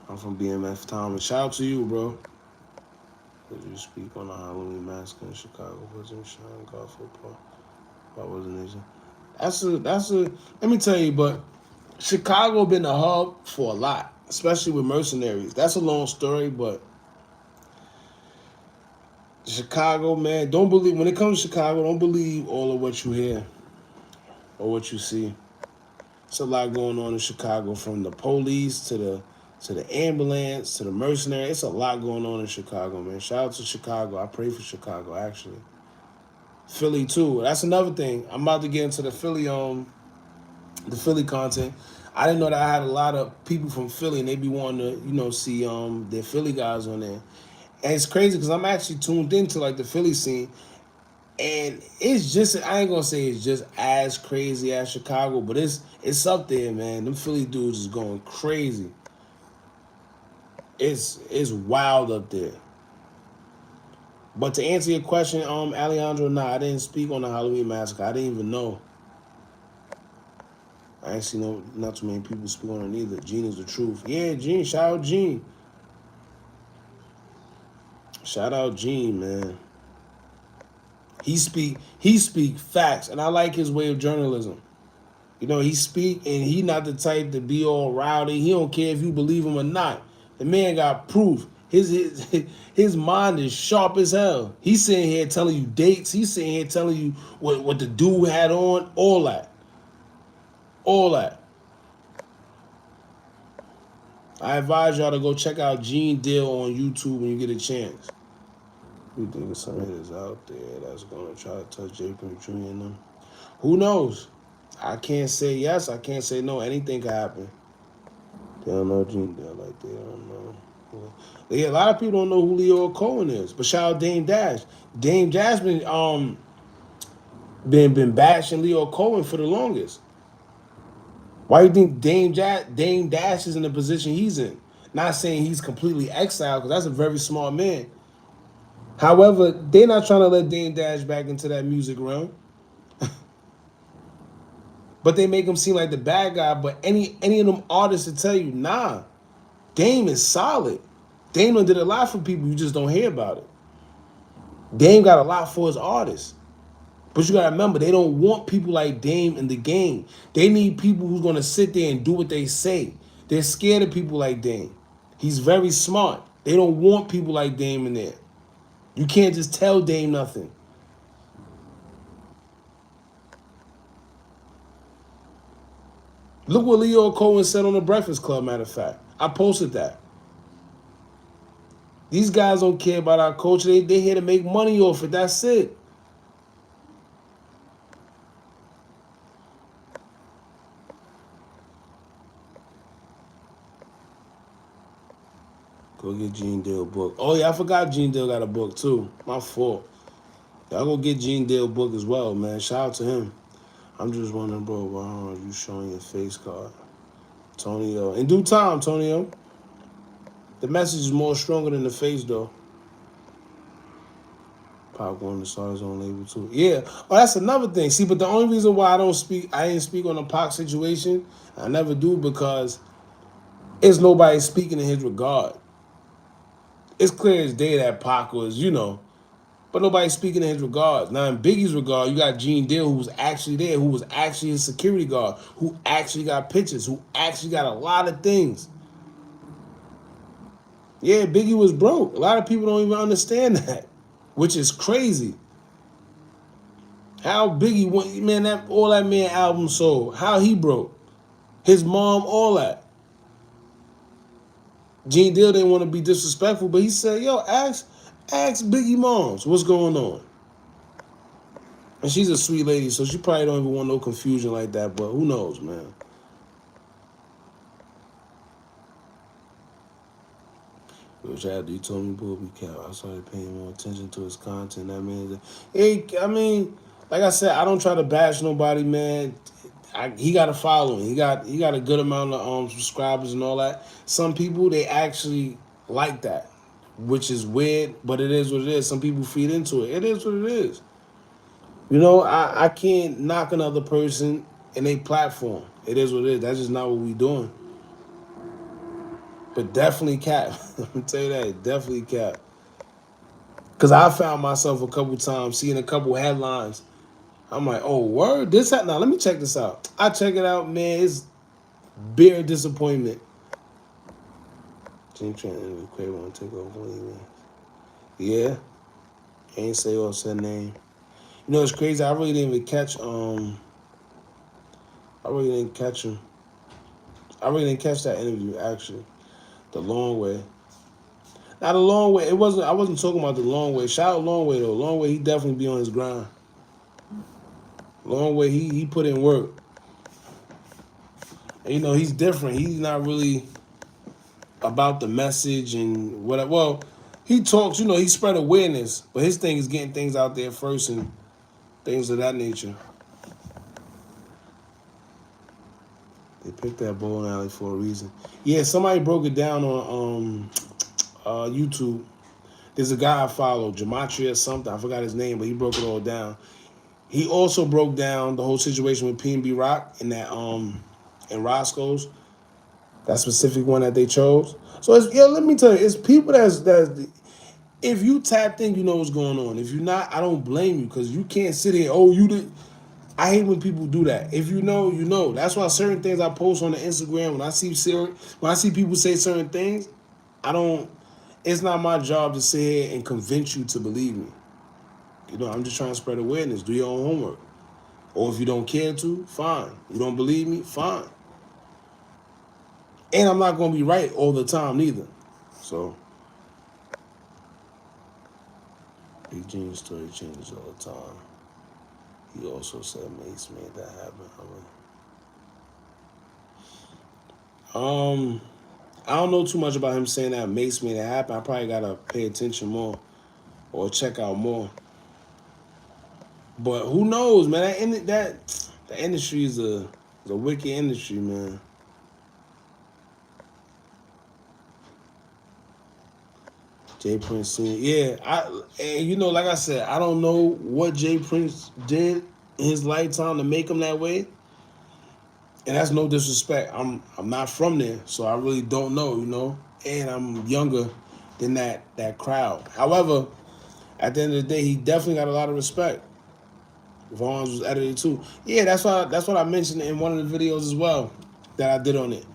I'm from BMF Thomas. Shout out to you, bro. Did you speak on the Halloween massacre in Chicago? Wasn't Sean God football? What was the nation? That's a. Let me tell you, but Chicago been a hub for a lot, especially with mercenaries. That's a long story, but Chicago, man, don't believe when it comes to Chicago. Don't believe all of what you hear or what you see. It's a lot going on in Chicago, from the police to the ambulance to the mercenary. It's a lot going on in Chicago, man. Shout out to Chicago. I pray for Chicago, actually. Philly too. That's another thing. I'm about to get into the Philly content. I didn't know that I had a lot of people from Philly and they be wanting to, see their Philly guys on there. And it's crazy because I'm actually tuned into like the Philly scene. And it's just, I ain't gonna say it's just as crazy as Chicago, but it's up there, man. Them Philly dudes is going crazy. It's wild up there. But to answer your question, Alejandro, nah, I didn't speak on the Halloween massacre. I didn't even know. I actually know not too many people speak on it either. Gene is the truth. Yeah, Gene. Shout out Gene. Shout out Gene, man. He speak facts, and I like his way of journalism. He speak, and he not the type to be all rowdy. He don't care if you believe him or not. The man got proof. His mind is sharp as hell. He's sitting here telling you dates. He's sitting here telling you what the dude had on. All that. All that. I advise y'all to go check out Gene Deal on YouTube when you get a chance. You think somebody is out there that's gonna try to touch J. Prince Jr. and them? Who knows? I can't say yes. I can't say no. Anything can happen. They don't know Gene Deal like they don't know. Yeah, a lot of people don't know who Leo Cohen is. But shout out Dame Dash. Dame Dash been bashing Leo Cohen for the longest. Why do you think Dame Dash is in the position he's in? Not saying he's completely exiled, because that's a very smart man. However, they're not trying to let Dame Dash back into that music realm. But they make him seem like the bad guy. But any of them artists to tell you, nah, Dame is solid. Dame did a lot for people, you just don't hear about it. Dame got a lot for his artists. But you gotta remember, they don't want people like Dame in the game. They need people who's gonna sit there and do what they say. They're scared of people like Dame. He's very smart. They don't want people like Dame in there. You can't just tell Dame nothing. Look what Leo Cohen said on the Breakfast Club, matter of fact. I posted that. These guys don't care about our culture. They here to make money off it. That's it. Go get Gene Dale book. Oh yeah, I forgot Gene Dale got a book too. My fault. Y'all go get Gene Dale book as well, man. Shout out to him. I'm just wondering, bro, why aren't you showing your face card? Tonio. In due time, Tonio. The message is more stronger than the face, though. Pop wanted to start his own label too. Yeah. Oh, that's another thing. See, but the only reason why I didn't speak on the Pac situation, I never do, because it's nobody speaking in his regard. It's clear as day that Pac was, But nobody's speaking in his regards. Now in Biggie's regard, you got Gene Deal, who was actually there, who was actually his security guard, who actually got pictures, who actually got a lot of things. Yeah, Biggie was broke. A lot of people don't even understand that, which is crazy. How Biggie went, man, that all that man album sold. How he broke. His mom, all that. Gene Deal didn't want to be disrespectful, but he said, yo, ask Biggie moms what's going on. And she's a sweet lady, so she probably don't even want no confusion like that, but who knows, man. Which you told me, boy, be careful. I started paying more attention to his content. That man, I mean, like I said, I don't try to bash nobody, man. He got a following. He got a good amount of subscribers and all that. Some people they actually like that, which is weird, but it is what it is. Some people feed into it. It is what it is. You know, I can't knock another person in a platform. It is what it is. That's just not what we doing. But definitely cap. Let me tell you that. Definitely cap. Because I found myself a couple times seeing a couple headlines. I'm like, oh, word? Now, let me check this out. I check it out, man. It's bare disappointment. James Trent and Quavo want to take over man. Yeah. Ain't say or said name. You know, it's crazy. I really didn't even catch, I really didn't catch him. I really didn't catch that interview, actually. The Long Way. Now, the Long Way, I wasn't talking about the Long Way. Shout out Long Way, though. Long Way, he definitely be on his grind. Long Way, he put in work. And, you know, he's different. He's not really about the message and whatever. Well, he talks, you know, he spread awareness, but his thing is getting things out there first and things of that nature. They picked that bowling alley for a reason. Yeah, somebody broke it down on YouTube. There's a guy I follow, Gematria or something. I forgot his name, but he broke it all down. He also broke down the whole situation with P&B Rock and that in Roscoe's, that specific one that they chose. So let me tell you, it's people that's if you tapped in, you know what's going on. If you're not, I don't blame you because you can't sit here. Oh, you did. I hate when people do that. If you know, you know. That's why certain things I post on the Instagram when I see people say certain things, I don't. It's not my job to sit here and convince you to believe me. You know, I'm just trying to spread awareness. Do your own homework. Or if you don't care to, fine. You don't believe me, fine. And I'm not going to be right all the time neither. So, Big Gene's story changes all the time. He also said Mace made that happen. I don't know too much about him saying that Mace made it happen. I probably gotta pay attention more or check out more. But who knows, man? The industry is a wicked industry, man. Jay Prince Sr. Yeah, and you know, like I said, I don't know what Jay Prince did in his lifetime to make him that way. And that's no disrespect. I'm not from there, so I really don't know, you know. And I'm younger than that crowd. However, at the end of the day, he definitely got a lot of respect. Vaughn's was edited too. Yeah, that's what I mentioned in one of the videos as well that I did on it.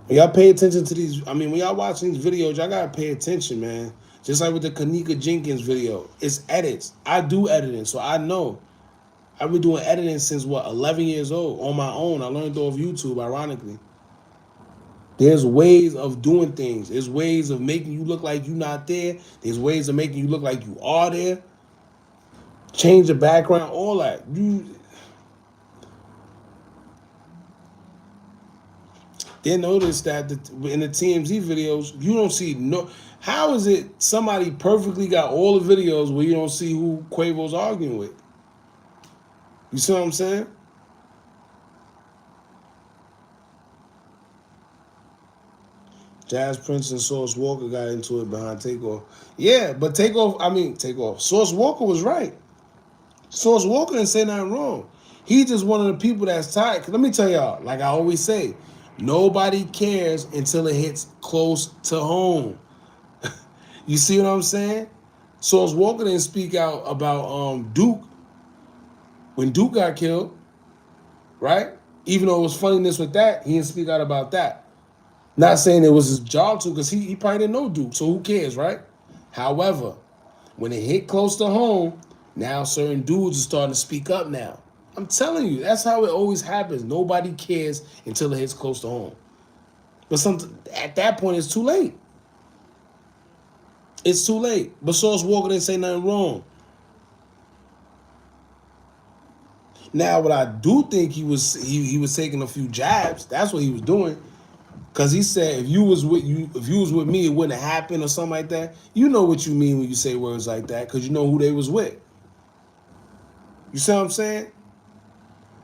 When y'all pay attention to these, I mean, when y'all watching these videos, y'all gotta pay attention, man. Just like with the Kanika Jenkins video, it's edits. I do editing, so I know. I've been doing editing since, 11 years old on my own. I learned off YouTube, ironically. There's ways of doing things. There's ways of making you look like you're not there. There's ways of making you look like you are there. Change the background, all that. They notice that in the TMZ videos, you don't see no. How is it somebody perfectly got all the videos where you don't see who Quavo's arguing with? You see what I'm saying? Jazz Prince and Source Walker got into it behind TakeOff. Yeah, but TakeOff. Source Walker was right. Source Walker didn't say nothing wrong. He just one of the people that's tired. Let me tell y'all, like I always say, nobody cares until it hits close to home. You see what I'm saying? Sauce Walker didn't speak out about Duke when Duke got killed, right? Even though it was funniness with that, he didn't speak out about that. Not saying it was his job to, because he probably didn't know Duke, so who cares, right? However, when it hit close to home, now certain dudes are starting to speak up now. I'm telling you, that's how it always happens. Nobody cares until it hits close to home. But at that point, it's too late. It's too late. But Sauce Walker didn't say nothing wrong. Now, what I do think he was taking a few jabs. That's what he was doing. Cause he said if you was with me, it wouldn't have happened or something like that. You know what you mean when you say words like that, cause you know who they was with. You see what I'm saying?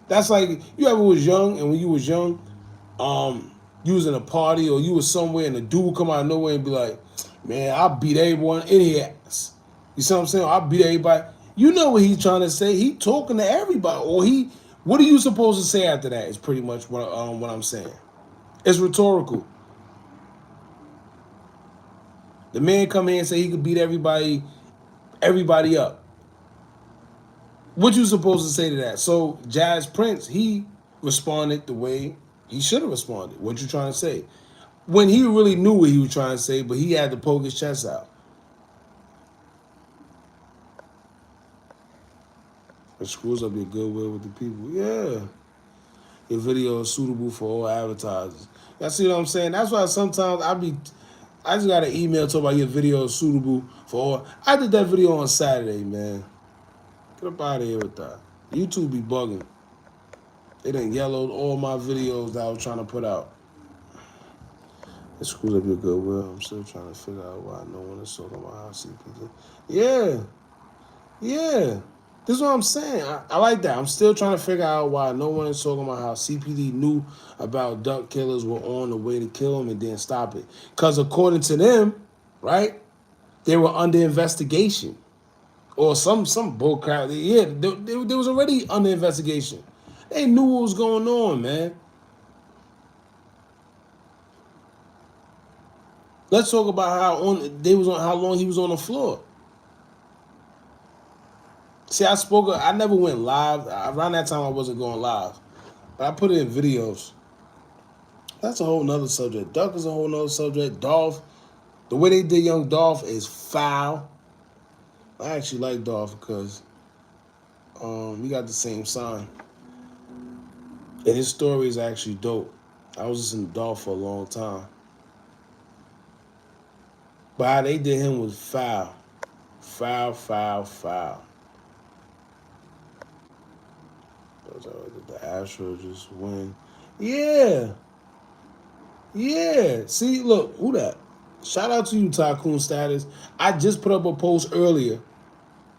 That's like you ever was young, and when you was young, you was in a party or you was somewhere and a dude would come out of nowhere and be like, man, I'll beat everyone in here ass. You see what I'm saying? I'll beat everybody. You know what he's trying to say. He talking to everybody. Or what are you supposed to say after that is pretty much what I'm saying. It's rhetorical. The man come in and say he could beat everybody up. What you supposed to say to that? So Jazz Prince, he responded the way he should have responded. What you trying to say? When he really knew what he was trying to say, but he had to poke his chest out. It screws up your goodwill with the people. Yeah. Your video is suitable for all advertisers. You see what I'm saying? That's why sometimes I just got an email talking about your video is suitable for all. I did that video on Saturday, man. Get up out of here with that. YouTube be bugging. They done yellowed all my videos that I was trying to put out. It screws up your goodwill. I'm still trying to figure out why no one is talking about how CPD. Yeah. Yeah. This is what I'm saying. I like that. I'm still trying to figure out why no one is talking about how CPD knew about duck killers were on the way to kill him and didn't stop it. Because according to them, right, they were under investigation. Or some bull crap. Yeah, they was already under investigation. They knew what was going on, man. Let's talk about how long he was on the floor. See, I never went live. Around that time I wasn't going live. But I put it in videos. That's a whole nother subject. Duck is a whole nother subject. Dolph, the way they did young Dolph is foul. I actually like Dolph because we got the same sign. And his story is actually dope. I was listening to Dolph for a long time. But how they did him was foul. Foul, foul, foul. The Astros just win. Yeah. Yeah. See, look, who that? Shout out to you, Tycoon Status. I just put up a post earlier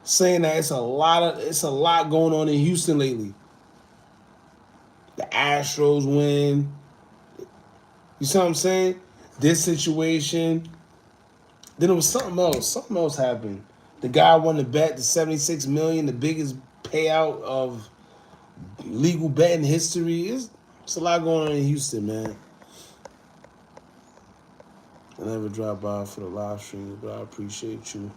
saying that it's a lot going on in Houston lately. The Astros win. You see what I'm saying? This situation. Then it was something else. Something else happened. The guy won the bet, the $76 million, the biggest payout of legal betting history. It's a lot going on in Houston, man. I never drop by for the live stream, but I appreciate you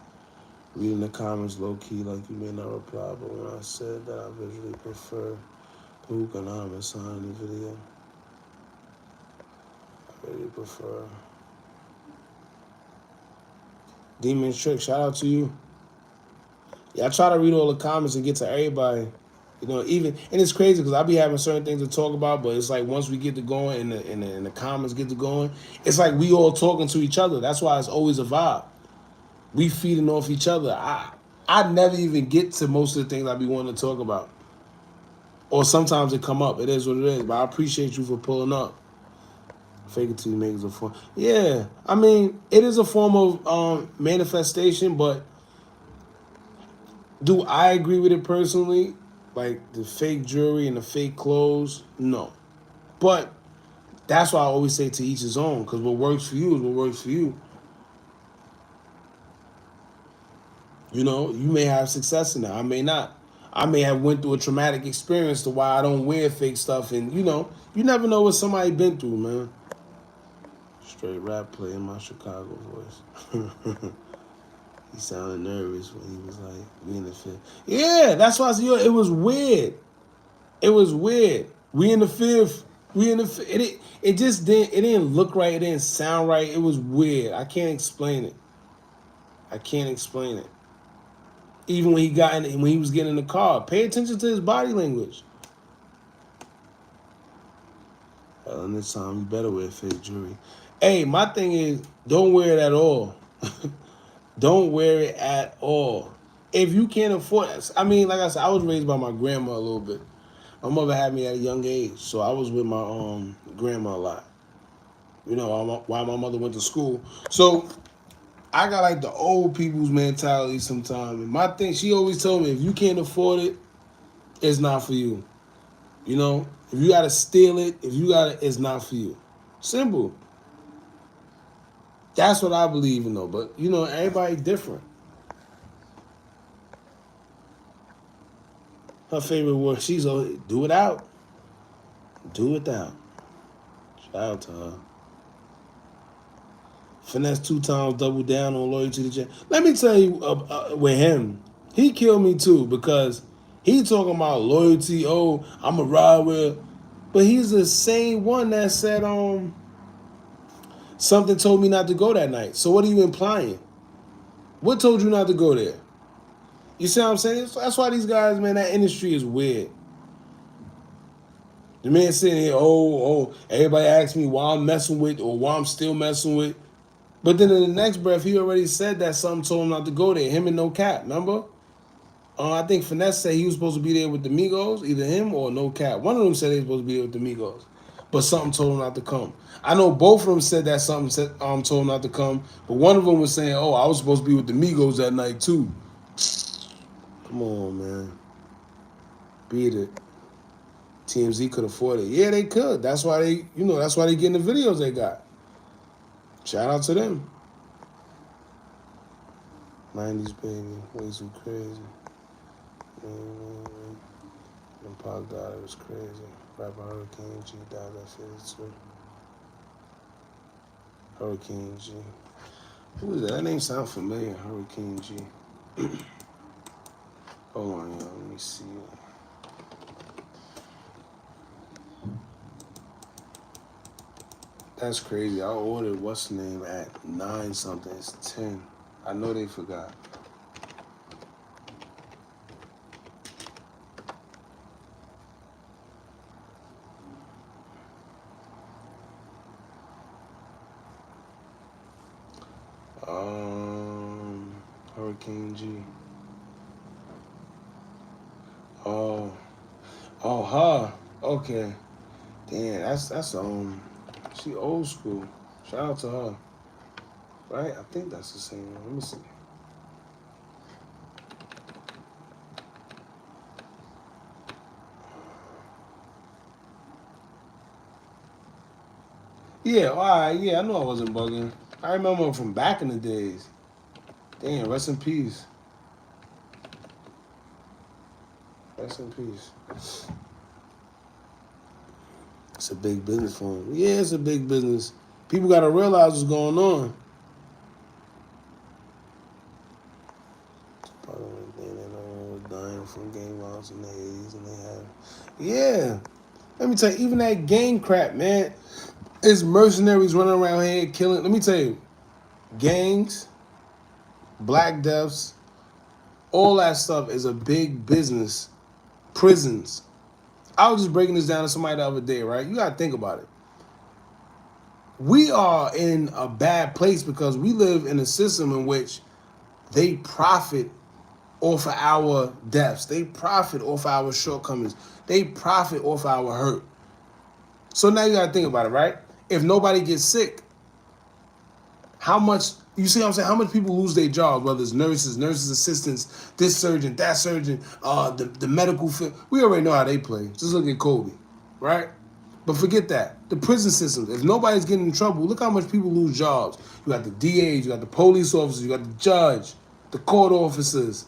reading the comments low key, like you may not reply. But when I said that I visually prefer the Hookah and I'm inside the video, I really prefer. Demon Trick, shout out to you. Yeah, I try to read all the comments and get to everybody. You know, and it's crazy because I be having certain things to talk about, but it's like once we get to going and the comments get to going, it's like we all talking to each other. That's why it's always a vibe. We feeding off each other. I never even get to most of the things I be wanting to talk about. Or sometimes it come up. It is what it is. But I appreciate you for pulling up. Fake it till you make it a form. Yeah. I mean, it is a form of manifestation, but do I agree with it personally? Like the fake jewelry and the fake clothes? No. But that's why I always say to each his own, because what works for you is what works for you. You know, you may have success in that. I may not. I may have went through a traumatic experience to why I don't wear fake stuff. And, you know, you never know what somebody been through, man. Straight rap play in my Chicago voice. He sounded nervous when he was like, we in the fifth. Yeah, that's why I said, yo, it was weird. It was weird. We in the fifth. We in the fifth. It just didn't, it didn't look right. It didn't sound right. It was weird. I can't explain it. I can't explain it. Even when he got in, when he was getting in the car, pay attention to his body language. And this time, you better wear fake jewelry. Hey, my thing is, don't wear it at all. Don't wear it at all. If you can't afford it, I mean, like I said, I was raised by my grandma a little bit. My mother had me at a young age, so I was with my grandma a lot. You know, while my mother went to school. So I got like the old people's mentality sometimes. And my thing, she always told me, if you can't afford it, it's not for you. You know, if you gotta steal it, if you gotta, it's not for you. Simple. That's what I believe in, though. But you know, everybody different. Her favorite word, she's always, do it out, do it out. Shout out to her. Finesse 2 times, double down on loyalty to the champ. Let me tell you, with him, he killed me too because he talking about loyalty. Oh, I'm a ride with, but he's the same one that said something told me not to go that night. So what are you implying? What told you not to go there? You see what I'm saying? So that's why these guys, man, that industry is weird. The man sitting here, everybody asks me why I'm messing with or why I'm still messing with. But then in the next breath, he already said that something told him not to go there. Him and No Cap, remember? I think Finesse said he was supposed to be there with the Migos, either him or No Cap. One of them said he was supposed to be there with the Migos, but something told him not to come. I know both of them said that something told him not to come, but one of them was saying, "Oh, I was supposed to be with the Migos that night too." Come on, man, beat it. TMZ could afford it. Yeah, they could. That's why that's why they getting the videos they got. Shout out to them. 90s baby, way too crazy. When Pac died, it was crazy. Rapper Hurricane G died at 52. Hurricane G. Who is that? That name sounds familiar. Hurricane G. Hold on, y'all. Let me see. That's crazy. I ordered what's the name at 9 something. It's 10. I know they forgot. Hurricane G. Her. Okay. Damn, that's she old school. Shout out to her. Right? I think that's the same one. Let me see. Yeah, all right, yeah, I know I wasn't bugging. I remember from back in the days. Damn, rest in peace. Rest in peace. It's a big business for him. Yeah, it's a big business. People got to realize what's going on. Dying from gang violence in the 80s, and they had. Yeah. Let me tell you, even that gang crap, man. It's mercenaries running around here killing. Let me tell you, gangs, black deaths, all that stuff is a big business. Prisons. I was just breaking this down to somebody the other day, right? You got to think about it. We are in a bad place because we live in a system in which they profit off of our deaths. They profit off of our shortcomings. They profit off of our hurt. So now you got to think about it, right? If nobody gets sick, how much, you see what I'm saying? How much people lose their jobs, whether it's nurses, assistants, this surgeon, that surgeon, the medical field. We already know how they play. Just look at Kobe, right? But forget that. The prison systems, if nobody's getting in trouble, look how much people lose jobs. You got the DAs, you got the police officers, you got the judge, the court officers.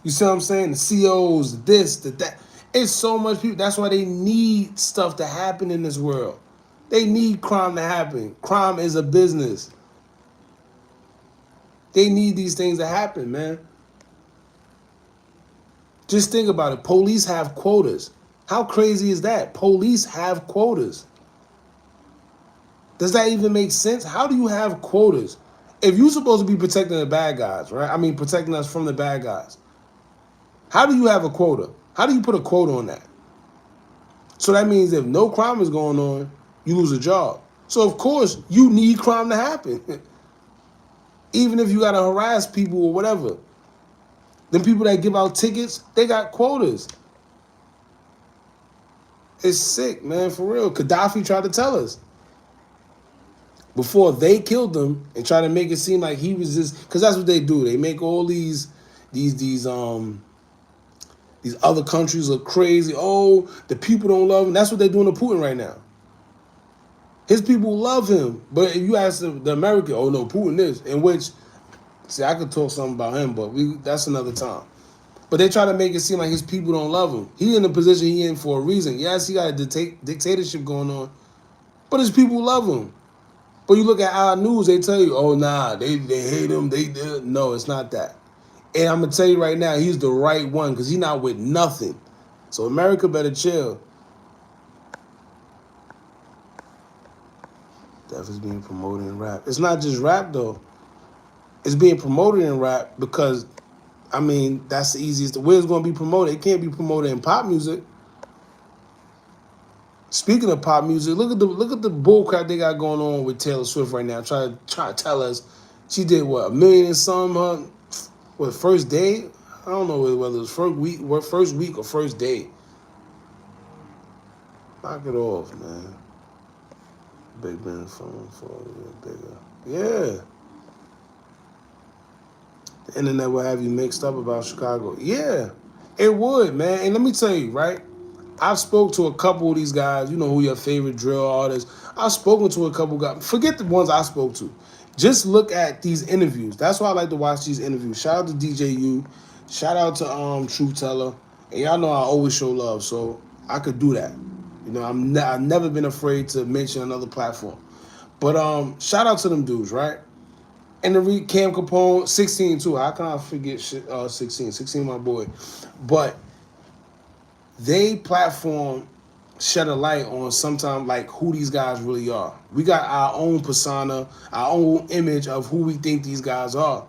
You see what I'm saying? The COs, this, that. It's so much people. That's why they need stuff to happen in this world. They need crime to happen. Crime is a business. They need these things to happen, man. Just think about it. Police have quotas. How crazy is that? Police have quotas. Does that even make sense? How do you have quotas? If you're supposed to be protecting the bad guys, right? I mean, protecting us from the bad guys. How do you have a quota? How do you put a quota on that? So that means if no crime is going on, you lose a job. So of course, you need crime to happen. Even if you got to harass people or whatever. Then people that give out tickets, they got quotas. It's sick, man, for real. Gaddafi tried to tell us. Before they killed him and tried to make it seem like he was just, because that's what they do. They make all these other countries look crazy. Oh, the people don't love him. That's what they're doing to Putin right now. His people love him. But if you ask the American, oh no, Putin is, in which, see, I could talk something about him, but that's another time. But they try to make it seem like his people don't love him. He in the position he in for a reason. Yes, he got a dictatorship going on, but his people love him. But you look at our news, they tell you, oh nah, they hate him. No, it's not that. And I'm gonna tell you right now, he's the right one because he's not with nothing. So America better chill. Death is being promoted in rap. It's not just rap though. It's being promoted in rap because, I mean, that's the easiest. Where it's going to be promoted? It can't be promoted in pop music. Speaking of pop music, look at the bullcrap they got going on with Taylor Swift right now. Try to tell us she did what, 1 million and some, what, first day? I don't know whether it was first week or first day. Knock it off, man. Big Ben phone for bigger. Yeah. The internet will have you mixed up about Chicago. Yeah, it would, man. And let me tell you, right? I've spoke to a couple of these guys. You know who your favorite drill artists. I've spoken to a couple guys. Forget the ones I spoke to. Just look at these interviews. That's why I like to watch these interviews. Shout out to DJU. Shout out to Truth Teller. And y'all know I always show love, so I could do that. You know, I've never been afraid to mention another platform. But shout out to them dudes, right? And the Cam Capone, 16 too. How can I forget 16? 16, my boy. But they platform shed a light on sometimes like who these guys really are. We got our own persona, our own image of who we think these guys are.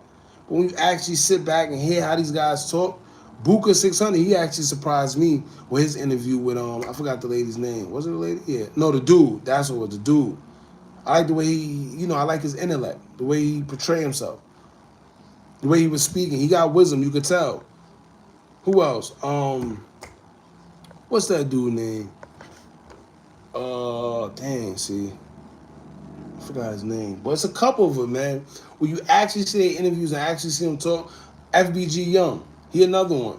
But when you actually sit back and hear how these guys talk, Buka 600, he actually surprised me with his interview with I forgot the lady's name. Was it a lady? Yeah. No, the dude. That's what it was, the dude. I like the way I like his intellect, the way he portrayed himself, the way he was speaking. He got wisdom, you could tell. Who else? What's that dude name? See. I forgot his name. But it's a couple of them, man. When you actually see their interviews and actually see them talk, FBG Young, he another one.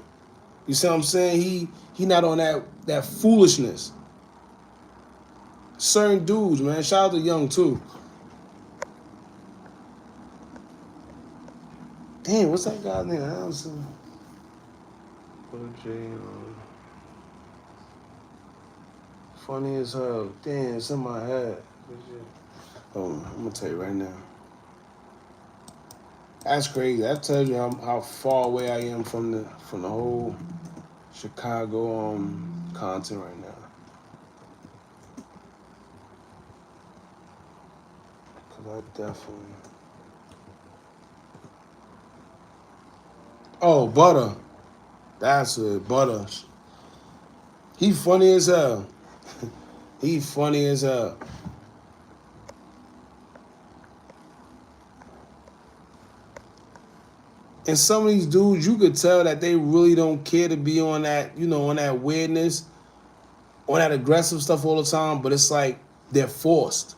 You see what I'm saying? He not on that foolishness. Certain dudes, man. Shout out to Young too. Damn, what's that guy's name? Funny as hell. Damn, it's in my head. Hold on, I'm gonna tell you right now. That's crazy. That tells you how far away I am from the whole Chicago content right now. I definitely. Oh, Butter. That's it, Butter. He funny as hell. He funny as hell. And some of these dudes, you could tell that they really don't care to be on that, on that weirdness, on that aggressive stuff all the time, but it's like they're forced.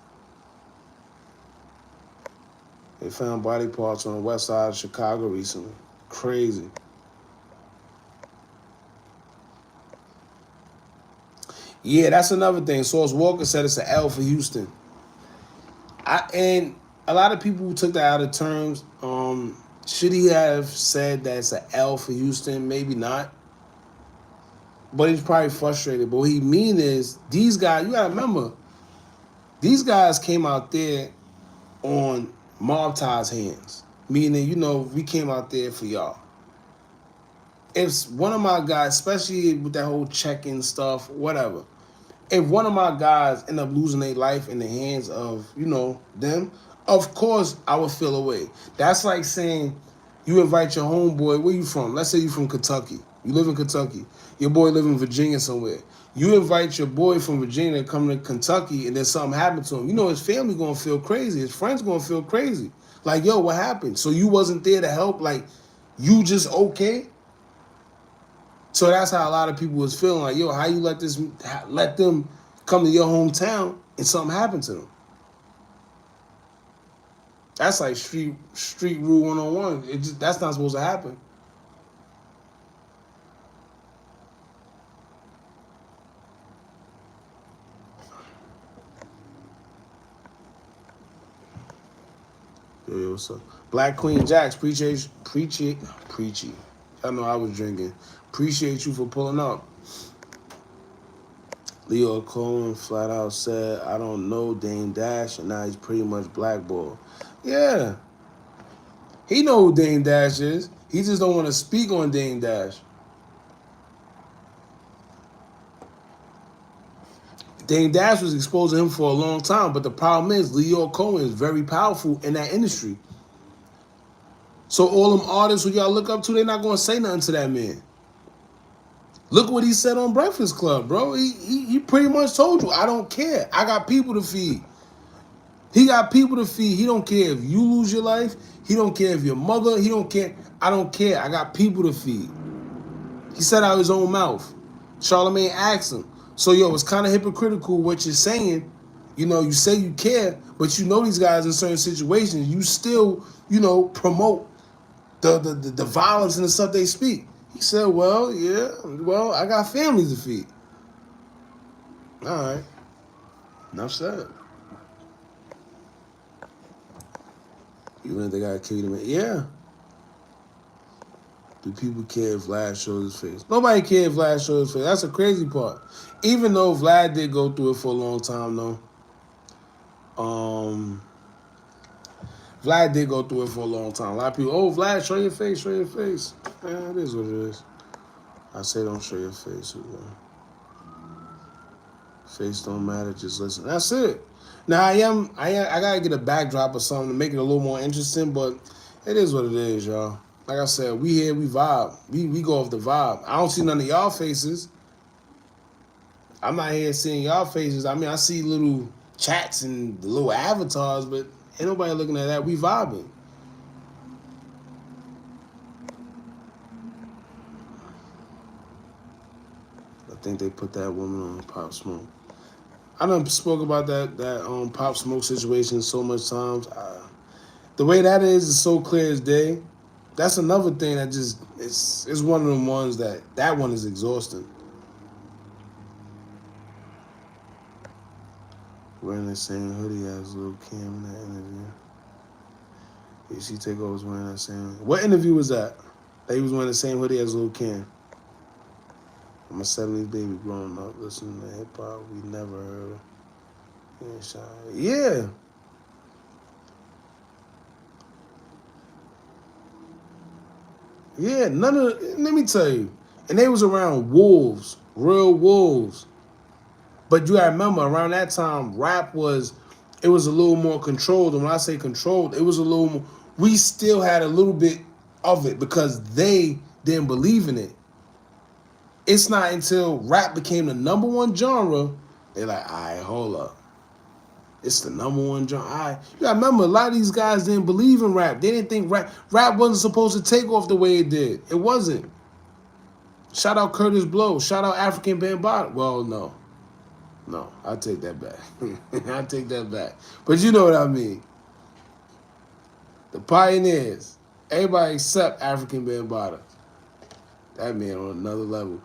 They found body parts on the west side of Chicago recently. Crazy. Yeah, that's another thing. Source Walker said it's an L for Houston. And a lot of people took that out of terms. Should he have said that it's an L for Houston? Maybe not. But he's probably frustrated. But what he mean is, these guys, you gotta remember, these guys came out there on Mob Tie's hands. Meaning, you know, we came out there for y'all. If one of my guys, especially with that whole check-in stuff, whatever, if one of my guys end up losing their life in the hands of, you know, them, of course I would feel away. That's like saying you invite your homeboy, where you from? Let's say you from Kentucky. You live in Kentucky. Your boy live in Virginia somewhere. You invite your boy from Virginia to come to Kentucky and then something happened to him. You know his family gonna feel crazy. His friends gonna feel crazy. Like, yo, what happened? So you wasn't there to help? Like, you just okay? So that's how a lot of people was feeling like, yo, how you let them come to your hometown and something happened to them? That's like street rule 101. That's not supposed to happen. Yo, what's up? Black Queen Jax, preachy. I know I was drinking. Appreciate you for pulling up. Leo Cohen flat out said, I don't know Dame Dash, and now he's pretty much blackballed. Yeah. He know who Dame Dash is. He just don't want to speak on Dame Dash. Dame Dash was exposed to him for a long time, but the problem is Leo Cohen is very powerful in that industry. So all them artists who y'all look up to, they're not going to say nothing to that man. Look what he said on Breakfast Club, bro. He pretty much told you, I don't care. I got people to feed. He got people to feed. He don't care if you lose your life. He don't care if your mother. He don't care. I don't care. I got people to feed. He said out of his own mouth. Charlamagne asked him. So, yo, it's kind of hypocritical what you're saying. You know, you say you care, but you know these guys in certain situations, you still, you know, promote the violence and the stuff they speak. He said, well, yeah, well, I got families to feed. All right. Enough said. Even if they got kicked him in. Yeah. Do people care if Vlad shows his face? Nobody cares if Vlad shows his face. That's the crazy part. Even though Vlad did go through it for a long time, though. Vlad did go through it for a long time. A lot of people, oh, Vlad, show your face, show your face. Man, it is what it is. I say don't show your face. Face don't matter, just listen. That's it. Now, I got to get a backdrop or something to make it a little more interesting, but it is what it is, y'all. Like I said, we here, we vibe. We go off the vibe. I don't see none of y'all faces. I'm not here seeing y'all faces. I mean, I see little chats and the little avatars, but ain't nobody looking at that. We vibing. I think they put that woman on Pop Smoke. I done spoke about that Pop Smoke situation so much times. The way that is so clear as day. That's another thing that just it's one of them ones that one is exhausting. Wearing the same hoodie as Lil Kim in that interview. Yeah, she TakeOff was wearing that same. What interview was that? That he was wearing the same hoodie as Lil Kim. I'm a 70s baby growing up listening to hip hop. We never heard. Yeah. Yeah, none of. Let me tell you, and they was around wolves, real wolves. But you gotta remember, around that time, rap it was a little more controlled. And when I say controlled, it was a little more. We still had a little bit of it because they didn't believe in it. It's not until rap became the number one genre, they're like, all right, hold up. It's the number one genre. All right. You gotta remember, a lot of these guys didn't believe in rap. They didn't think rap wasn't supposed to take off the way it did. It wasn't. Shout out Curtis Blow. Shout out African Bambaataa. Well, no. No, I'll take that back. I'll take that back. But you know what I mean. The pioneers. Everybody except African Bambaataa. That man on another level.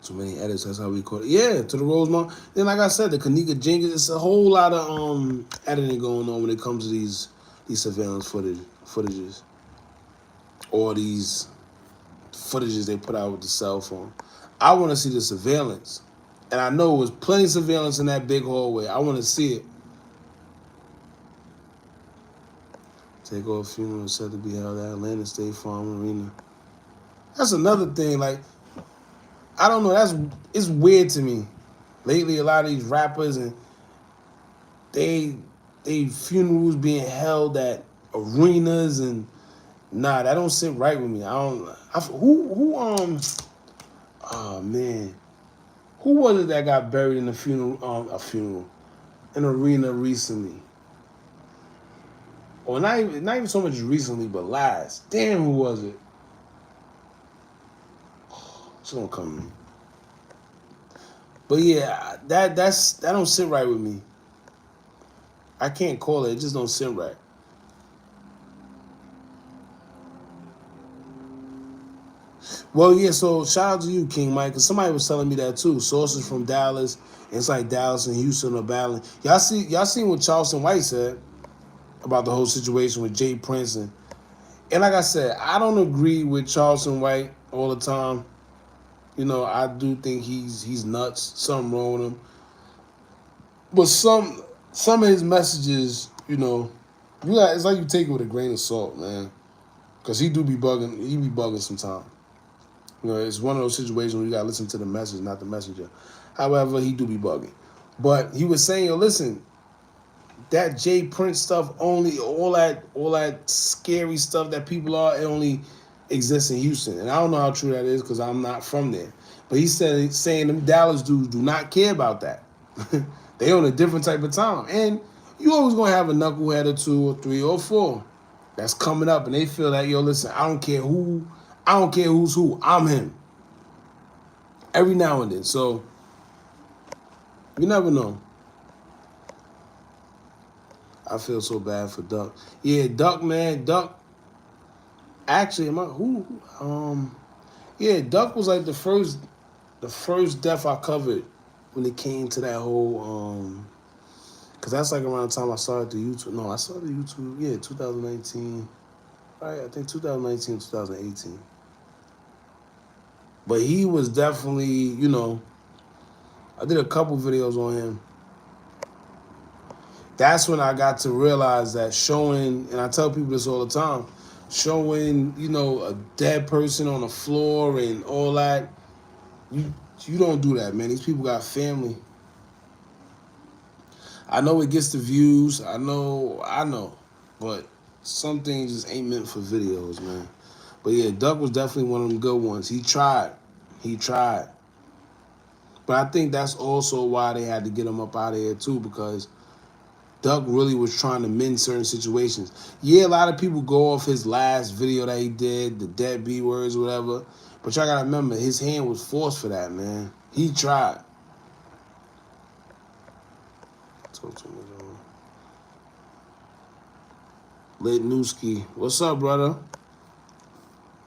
Too many edits, that's how we call it. Yeah, to the Rosemont. Then like I said, the Kanika Jenkins, it's a whole lot of editing going on when it comes to these surveillance footages. all these footages they put out with the cell phone. I want to see the surveillance. And I know it was plenty of surveillance in that big hallway. I want to see it. TakeOff funeral is said to be held at Atlanta State Farm Arena. That's another thing. Like, I don't know. It's weird to me. Lately, a lot of these rappers and they funerals being held at arenas and nah, that don't sit right with me. Oh man, who was it that got buried in a funeral, an arena recently? Or not even so much recently, but last. Damn, who was it? It's gonna come to me. But yeah, that don't sit right with me. I can't call it. It just don't sit right. Well, yeah. So shout out to you, King Mike, because somebody was telling me that too. Sources from Dallas. It's like Dallas and Houston are battling. Y'all seen what Charleston White said about the whole situation with Jay Prince and like I said, I don't agree with Charleston White all the time. You know, I do think he's nuts. Something wrong with him. But some of his messages, you know, it's like you take it with a grain of salt, man. Because he do be bugging. He be bugging sometimes. You know, it's one of those situations where you gotta listen to the message, not the messenger. However, he do be bugging. But he was saying, yo, listen, that Jay Prince stuff only all that scary stuff that people are, it only exists in Houston. And I don't know how true that is because I'm not from there. But he said saying them Dallas dudes do not care about that. They on a different type of time. And you always gonna have a knucklehead or two or three or four that's coming up and they feel like, yo, listen, I don't care who's who, I'm him. Every now and then. So you never know. I feel so bad for Duck. Yeah, Duck, man, Duck. Actually, yeah, Duck was like the first death I covered when it came to that whole because that's like around the time I started the YouTube. No, I started YouTube. Yeah, 2019. Right, I think 2019, 2018. But he was definitely, you know, I did a couple videos on him. That's when I got to realize that showing, and I tell people this all the time, showing, you know, a dead person on the floor and all that, you don't do that, man. These people got family. I know it gets the views. I know. But some things just ain't meant for videos, man. But yeah, Duck was definitely one of them good ones. He tried. But I think that's also why they had to get him up out of here too, because Duck really was trying to mend certain situations. Yeah, a lot of people go off his last video that he did, the dead B words, whatever. But y'all gotta remember, his hand was forced for that, man. He tried. Litnewski. What's up, brother?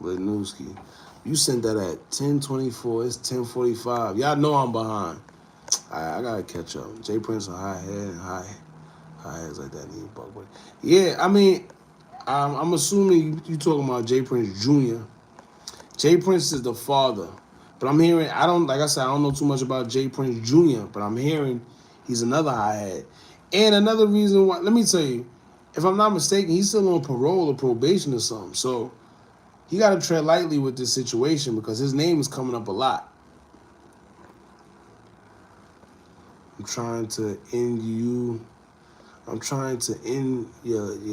Litnewski. You sent that at 10:24. It's 10:45. Y'all know I'm behind. I gotta catch up. Jay Prince a high heads like that. Yeah, I mean, I'm assuming you talking about Jay Prince Jr. Jay Prince is the father. But I'm hearing, I don't know too much about Jay Prince Jr., but I'm hearing he's another high-head. And another reason why, let me tell you, if I'm not mistaken, he's still on parole or probation or something. So he got to tread lightly with this situation because his name is coming up a lot. I'm trying to end your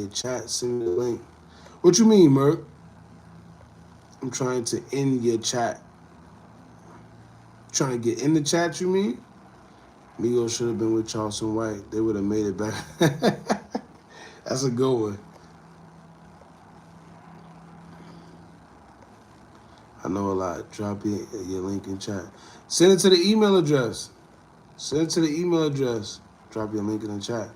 chat. Send me the link. What you mean, Merc? I'm trying to end your chat. Trying to get in the chat, you mean? Migos should have been with Charleston White. They would have made it back. That's a good one. I know a lot. Drop your link in chat. Send it to the email address. Drop your link in the chat.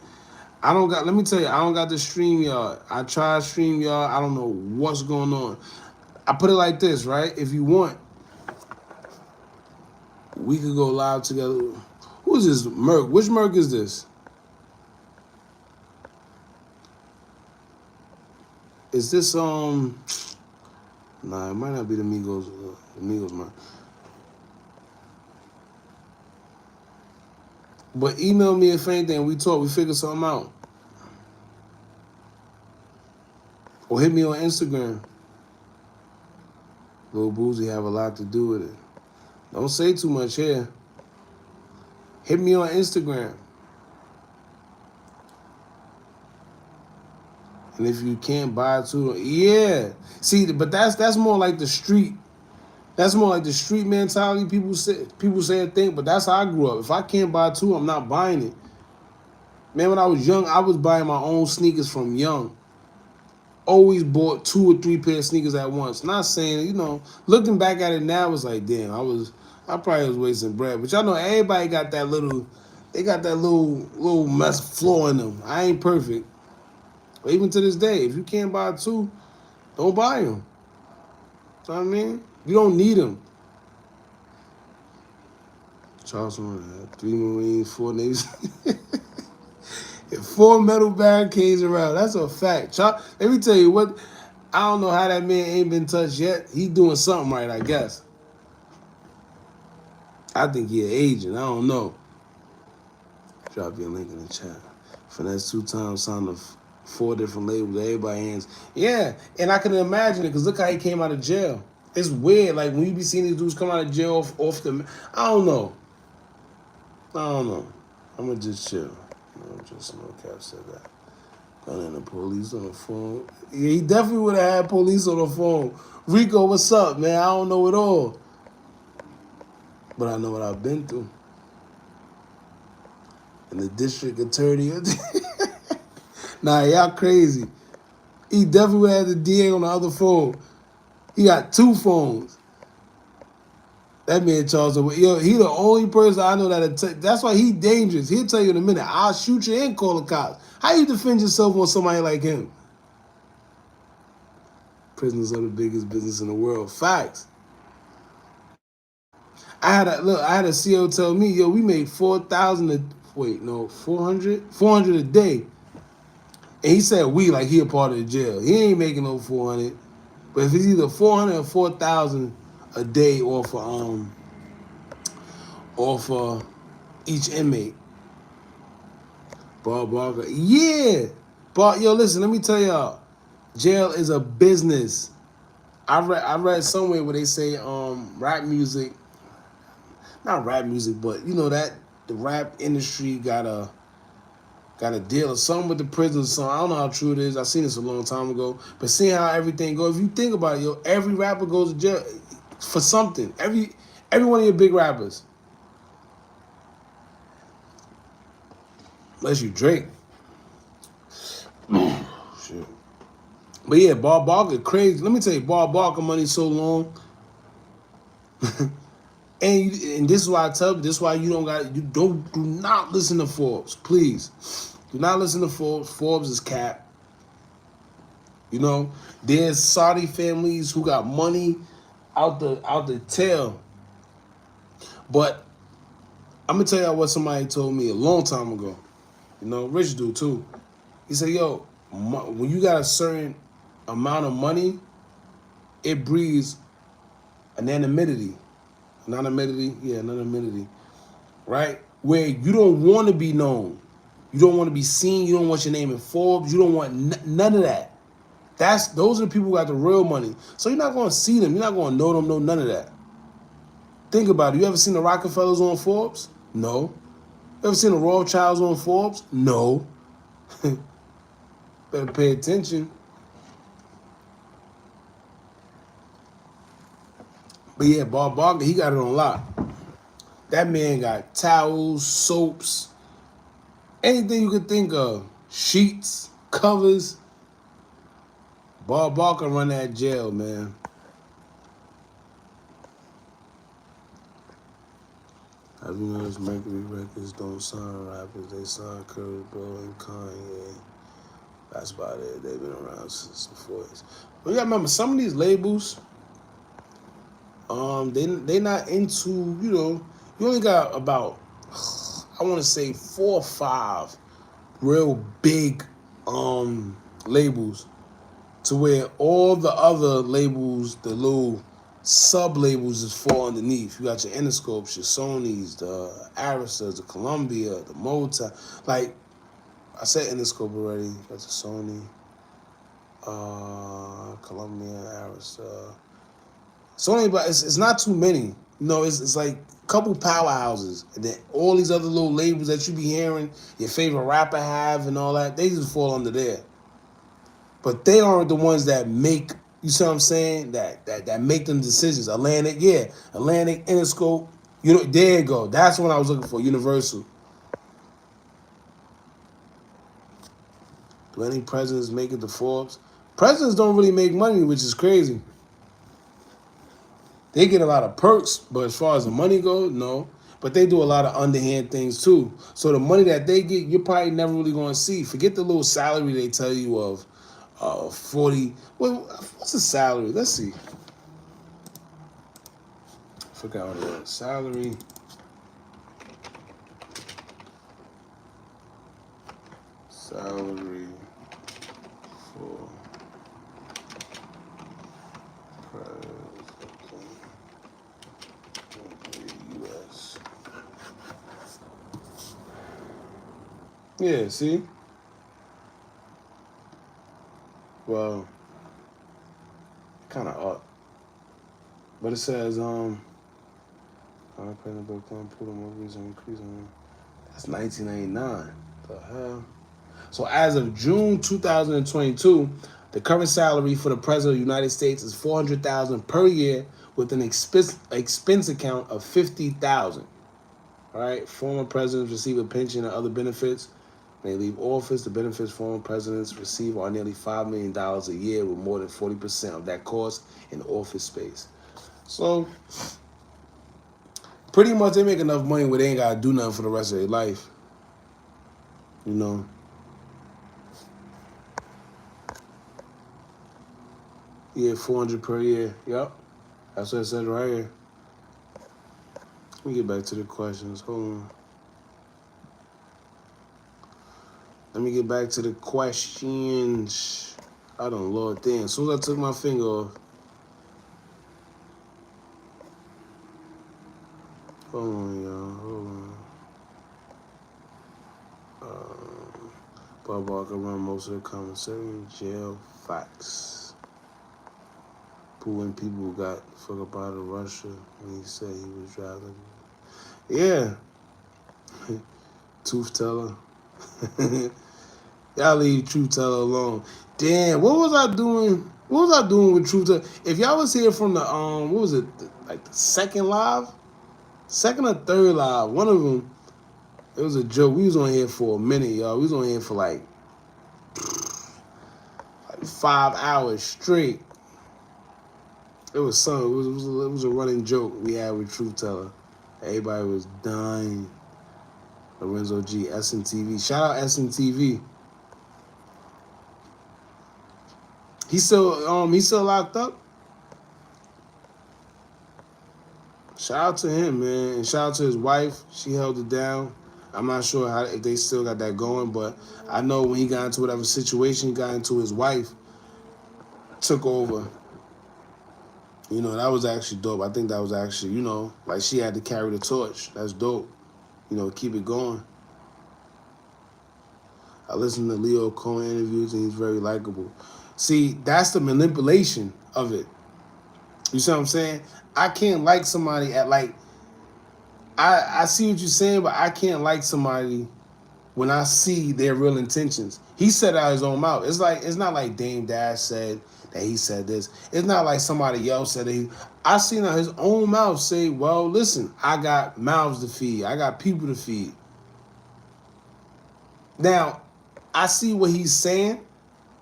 Let me tell you, I don't got the StreamYard. I tried StreamYard. I don't know what's going on. I put it like this, right? If you want, we could go live together. Who is this Merc? Which Merc is this? Is this Nah, it might not be the Migos. The Migos, man. But email me if anything. We talk. We figure something out. Or hit me on Instagram. Lil Boozy have a lot to do with it. Don't say too much here. Hit me on Instagram. And if you can't buy two, yeah. See, but that's more like the street. That's more like the street mentality people say and think, but that's how I grew up. If I can't buy two, I'm not buying it. Man, when I was young, I was buying my own sneakers from young. Always bought 2 or 3 pair of sneakers at once. Not saying, looking back at it now, it's like, damn, I probably was wasting bread. But y'all know everybody got that little mess flaw in them. I ain't perfect. But even to this day, if you can't buy two, don't buy them. You know what I mean? You don't need them. Charleston, 3 Marines, 4 Navies. 4 metal barricades around. That's a fact. Let me tell you what. I don't know how that man ain't been touched yet. He doing something right, I guess. I think he an agent. I don't know. Drop your link in the chat. Finesse 2 times, signed of 4 different labels. Everybody hands. Yeah, and I can imagine it because look how he came out of jail. It's weird. Like when you be seeing these dudes come out of jail off the. I don't know. I'm gonna just chill. No, just no cap said that. And the police on the phone. Yeah, he definitely would have had police on the phone. Rico, what's up, man? I don't know it all. But I know what I've been through. And the district attorney. Nah, y'all crazy. He definitely would have had the DA on the other phone. He got 2 phones. That man Charles, yo, he the only person I know that's why he dangerous. He'll tell you in a minute, I'll shoot you and call the cops. How you defend yourself on somebody like him? Prisons are the biggest business in the world. Facts. I had a CO tell me, yo, we made 400 a day. And he said we like he a part of the jail. He ain't making no 400. But if it's either 400 or 4,000 a day off each inmate. Bob Barker. Yeah. But yo, listen, let me tell y'all. Jail is a business. I read somewhere where they say rap music, not rap music, but that the rap industry got a deal or something with the prisons. So I don't know how true it is. I seen this a long time ago. But seeing how everything goes, if you think about it, yo, every rapper goes to jail for something. Every one of your big rappers. Unless you Drake. Shit. But yeah, Bob Barker crazy. Let me tell you, Bob Barker money so long. And this is why I tell you, this is why you do not listen to Forbes, please. Do not listen to Forbes. Forbes is cap. There's Saudi families who got money out the tail. But I'm gonna tell y'all what somebody told me a long time ago. Rich dude too. He said, yo, when you got a certain amount of money, it breeds anonymity. Anonymity, right? Where you don't want to be known. You don't want to be seen. You don't want your name in Forbes. You don't want none of that. Those are the people who got the real money. So you're not going to see them. You're not going to know them, know none of that. Think about it. You ever seen the Rockefellers on Forbes? No. You ever seen the Rothschilds on Forbes? No. Better pay attention. But yeah, Bob Barker, he got it on lock. That man got towels, soaps, anything you could think of. Sheets, covers. Bob Barker run that jail, man. Have you noticed Mercury Records don't sign rappers? They sign Curry, Bro, and Kanye. That's about it. They've been around since the 40s. But you gotta remember, some of these labels, they not into, you only got about, I want to say 4 or 5 real big labels to where all the other labels, the little sub-labels just fall underneath. You got your Interscopes, your Sonys, the Aristas, the Columbia, the Motown. Like, I said Interscope already. You got the Sony, Columbia, Arista. Sony, but it's not too many. You know, it's like a couple powerhouses. And then all these other little labels that you be hearing, your favorite rapper have and all that, they just fall under there. But they aren't the ones that make, you see what I'm saying? That make them decisions. Atlantic, Interscope. You know, there you go. That's what I was looking for. Universal. Do any presidents make it to Forbes? Presidents don't really make money, which is crazy. They get a lot of perks, but as far as the money goes, no. But they do a lot of underhand things too. So the money that they get, you're probably never really going to see. Forget the little salary they tell you of 40. What's the salary? Let's see. Forgot what it was. Salary. Salary for US. Yeah, see? Well, kind of up. But it says, that's 1999. The hell? So as of June 2022, the current salary for the President of the United States is $400,000 per year with an expense account of $50,000. All right, former presidents receive a pension and other benefits. When they leave office, the benefits former presidents receive are nearly $5 million a year, with more than 40% of that cost in office space. So, pretty much they make enough money where they ain't got to do nothing for the rest of their life. You know? Yeah, $400 per year. Yep. That's what it says right here. Let me get back to the questions. Hold on. Let me get back to the questions. I don't, Lord, damn. As soon as I took my finger off. Hold on, y'all. Hold on. Bob Barker run most of the commissary. Jail facts. When people got fuck up out of Russia when he said he was driving. Yeah. Truth teller. Y'all leave Truth Teller alone. Damn, what was I doing? What was I doing with Truth Teller? If y'all was here from the what was it, like the second or third live, one of them, it was a joke. We was on here for a minute, y'all. We was on here for like 5 hours straight. It was something. It was a running joke we had with Truth Teller. Everybody was dying. Lorenzo G, SNTV. Shout out SNTV. He's still locked up. Shout out to him, man, and shout out to his wife. She held it down. I'm not sure if they still got that going, but I know when he got into whatever situation he got into, his wife took over. You know, that was actually dope. I think that was actually, you know, like she had to carry the torch. That's dope. You know, keep it going. I listened to Leo Cohen interviews and he's very likable. See, that's the manipulation of it. You see what I'm saying? I can't like somebody at like, I see what you're saying, but I can't like somebody when I see their real intentions. He said out his own mouth. It's not like Dame Dash said that he said this. It's not like somebody else said that I seen out his own mouth say, well, listen, I got mouths to feed. I got people to feed. Now, I see what he's saying,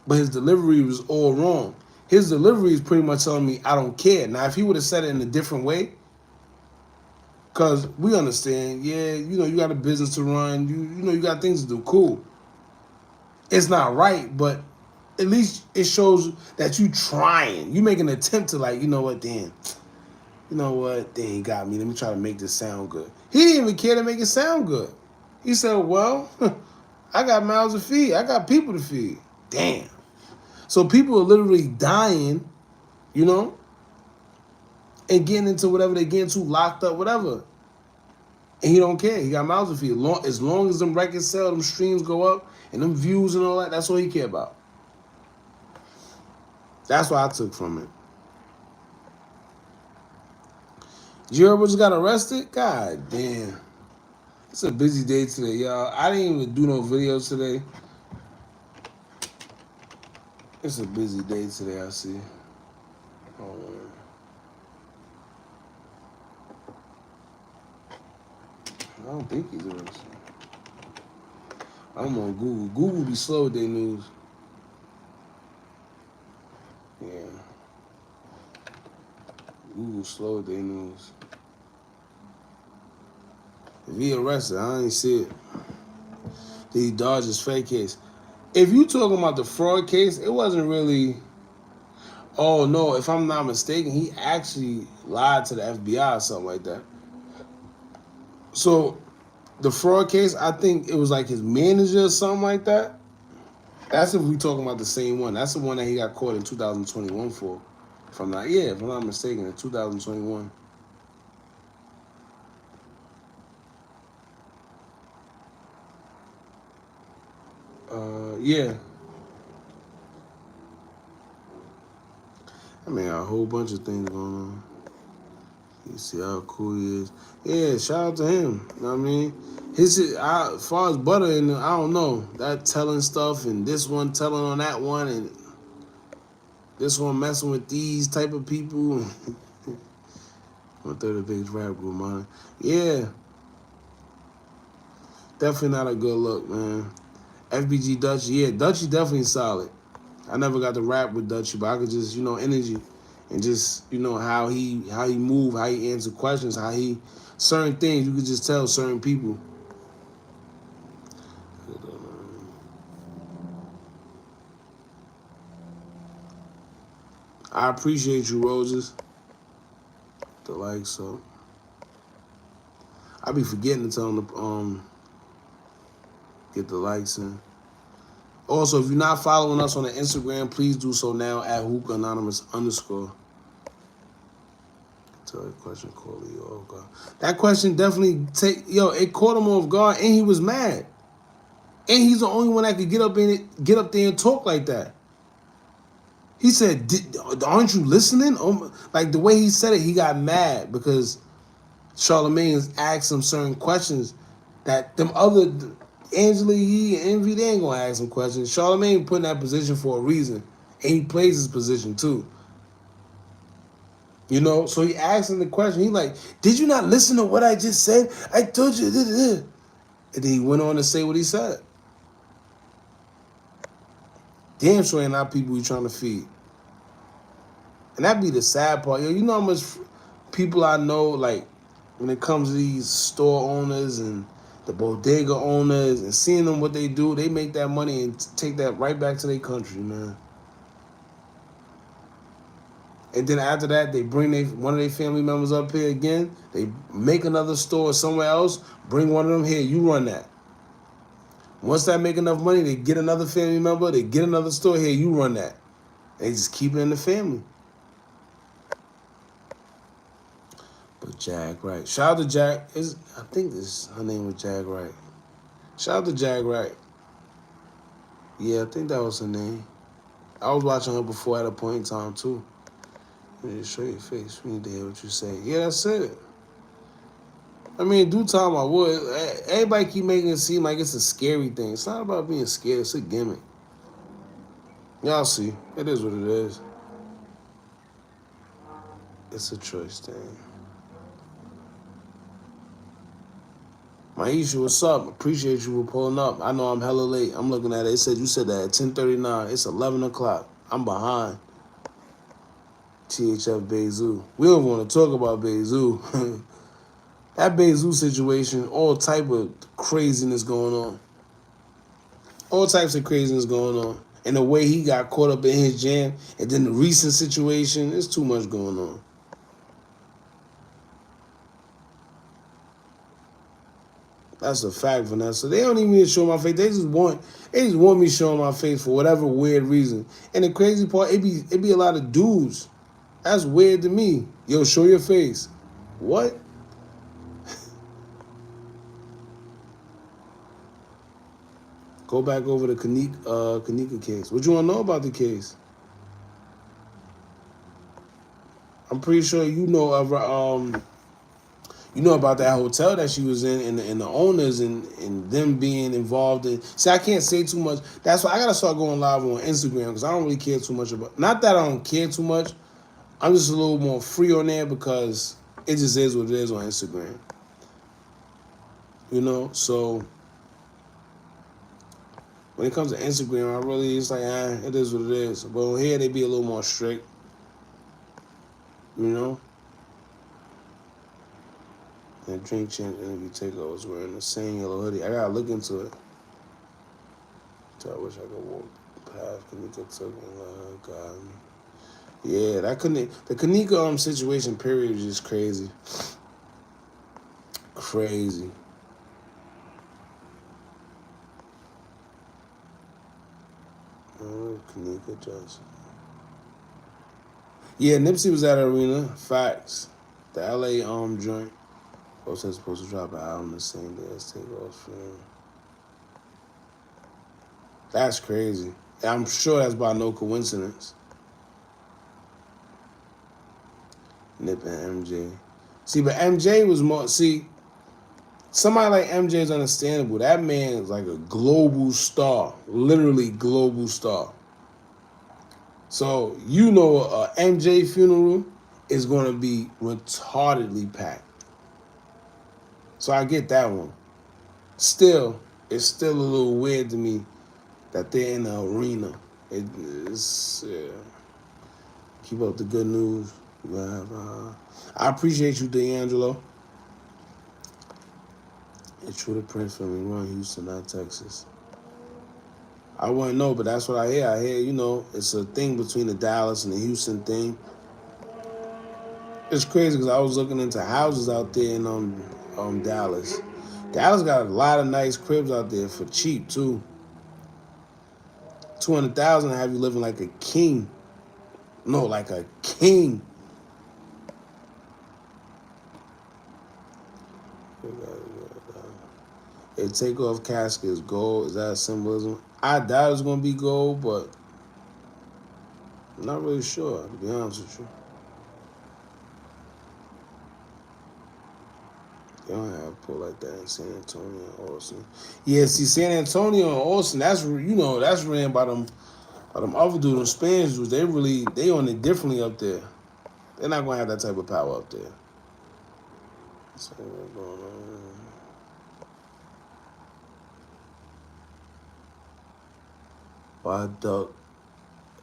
but his delivery was all wrong. His delivery is pretty much telling me I don't care. Now, if he would have said it in a different way, because we understand, yeah, you know, you got a business to run, you know, you got things to do, cool. It's not right, but at least it shows that you trying. You make an attempt to like, you know what, damn. You know what, damn, he got me. Let me try to make this sound good. He didn't even care to make it sound good. He said, well, I got mouths to feed. I got people to feed. Damn. So people are literally dying, you know, and getting into whatever they get into, locked up, whatever. And he don't care. He got mouths to feed. As long as them records sell, them streams go up, and them views and all that, that's all he care about. That's what I took from it. Gerald just got arrested? God damn. It's a busy day today, y'all. I didn't even do no videos today. It's a busy day today, I see. Oh, I don't think he's arrested. I'm on Google. Google be slow with their news. Yeah. Google slow with their news. If he arrested, I ain't see it. He dodged his fake case. If you talking about the fraud case, it wasn't really. Oh no, if I'm not mistaken, he actually lied to the FBI or something like that. So the fraud case, I think it was like his manager or something like that. That's if we talking about the same one. That's the one that he got caught in 2021 for. If I'm not mistaken, in 2021. Yeah. I mean, a whole bunch of things going on. You see how cool he is. Yeah, shout out to him. You know what I mean? As far as Butter, and I don't know, that telling stuff and this one telling on that one and this one messing with these type of people. One third of the biggest rap group, man. Yeah. Definitely not a good look, man. FBG Dutchy, yeah, Dutchy definitely solid. I never got to rap with Dutchy, but I could just, energy and just, how he move, how he answer questions, how he certain things you could just tell certain people. I appreciate you, Roses. The likes, so I be forgetting to tell them to get the likes in. Also, if you're not following us on the Instagram, please do so now at Hookah Anonymous _. Tell that question, Corley. Oh God, that question definitely it caught him off guard, and he was mad, and he's the only one that could get up there and talk like that. He said, "Aren't you listening?" Like the way he said it, he got mad because Charlemagne's asked him certain questions that them other Angela Yee and Envy, they ain't gonna ask him questions. Charlemagne put in that position for a reason, and he plays his position too. So he asked him the question. He like, "Did you not listen to what I just said? I told you." And then he went on to say what he said. Damn sure ain't not people you trying to feed. And that be the sad part. You know how much people I know, like, when it comes to these store owners and the bodega owners and seeing them what they do, they make that money and take that right back to their country, man. And then after that, they bring one of their family members up here again. They make another store somewhere else, bring one of them here, you run that. Once that make enough money, they get another family member, they get another store here, you run that. They just keep it in the family. But Jag Wright. Shout out to Jag. I think her name was Jag Wright. Shout out to Jag Wright. Yeah, I think that was her name. I was watching her before at a point in time, too. You need to show your face. We need to hear what you say. Yeah, that's it. I mean, due time I would. Everybody keep making it seem like it's a scary thing. It's not about being scared. It's a gimmick. Y'all see. It is what it is. It's a choice thing. Maisha, what's up? Appreciate you for pulling up. I know I'm hella late. I'm looking at it. It said you said that at 10:39. It's 11 o'clock. I'm behind. THF Beizou. We don't want to talk about Beizou. That Beizou situation, all type of craziness going on. All types of craziness going on. And the way he got caught up in his jam, and then the recent situation, there's too much going on. That's a fact, Vanessa. They don't even need to show my face. They just want me showing my face for whatever weird reason. And the crazy part, it be a lot of dudes. That's weird to me. Yo, show your face. What? Go back over the Kanika case. What you want to know about the case? I'm pretty sure you know about that hotel that she was in, and the owners and them being involved in. See, I can't say too much. That's why I gotta start going live on Instagram because I don't really care too much about. Not that I don't care too much. I'm just a little more free on there because it just is what it is on Instagram. You know, so when it comes to Instagram, I really it's like it is what it is. But on here they be a little more strict. You know. And drink change interview takeoff was wearing the same yellow hoodie. I gotta look into it. So I wish I could walk past Kanika took me. Oh God. Yeah, the Kanika situation period is just crazy. Crazy. Kanika Johnson. Yeah, Nipsey was at the arena. Facts. The LA joint. Both said supposed to drop an album the same day as TakeOff. That's crazy. I'm sure that's by no coincidence. Nip and MJ. See, but MJ was more. See, somebody like MJ is understandable. That man is like a global star, literally global star. So you know, a MJ funeral is going to be retardedly packed. So I get that one. Still, it's still a little weird to me that they're in the arena. It's keep up the good news. I appreciate you, D'Angelo. It's true the Prince family run Houston, not Texas. I wouldn't know, but that's what I hear. I hear, it's a thing between the Dallas and the Houston thing. It's crazy because I was looking into houses out there in Dallas. Dallas got a lot of nice cribs out there for cheap too. 200,000 have you living like a king. No, like a king. A TakeOff casket is gold. Is that a symbolism? I doubt it's gonna be gold, but I'm not really sure, to be honest with you. They don't have a pool like that in San Antonio and Austin. Yeah, see, San Antonio and Austin, that's ran by them other dudes, them Spanish dudes. They on it differently up there. They're not gonna have that type of power up there. So what's going on? Why Duck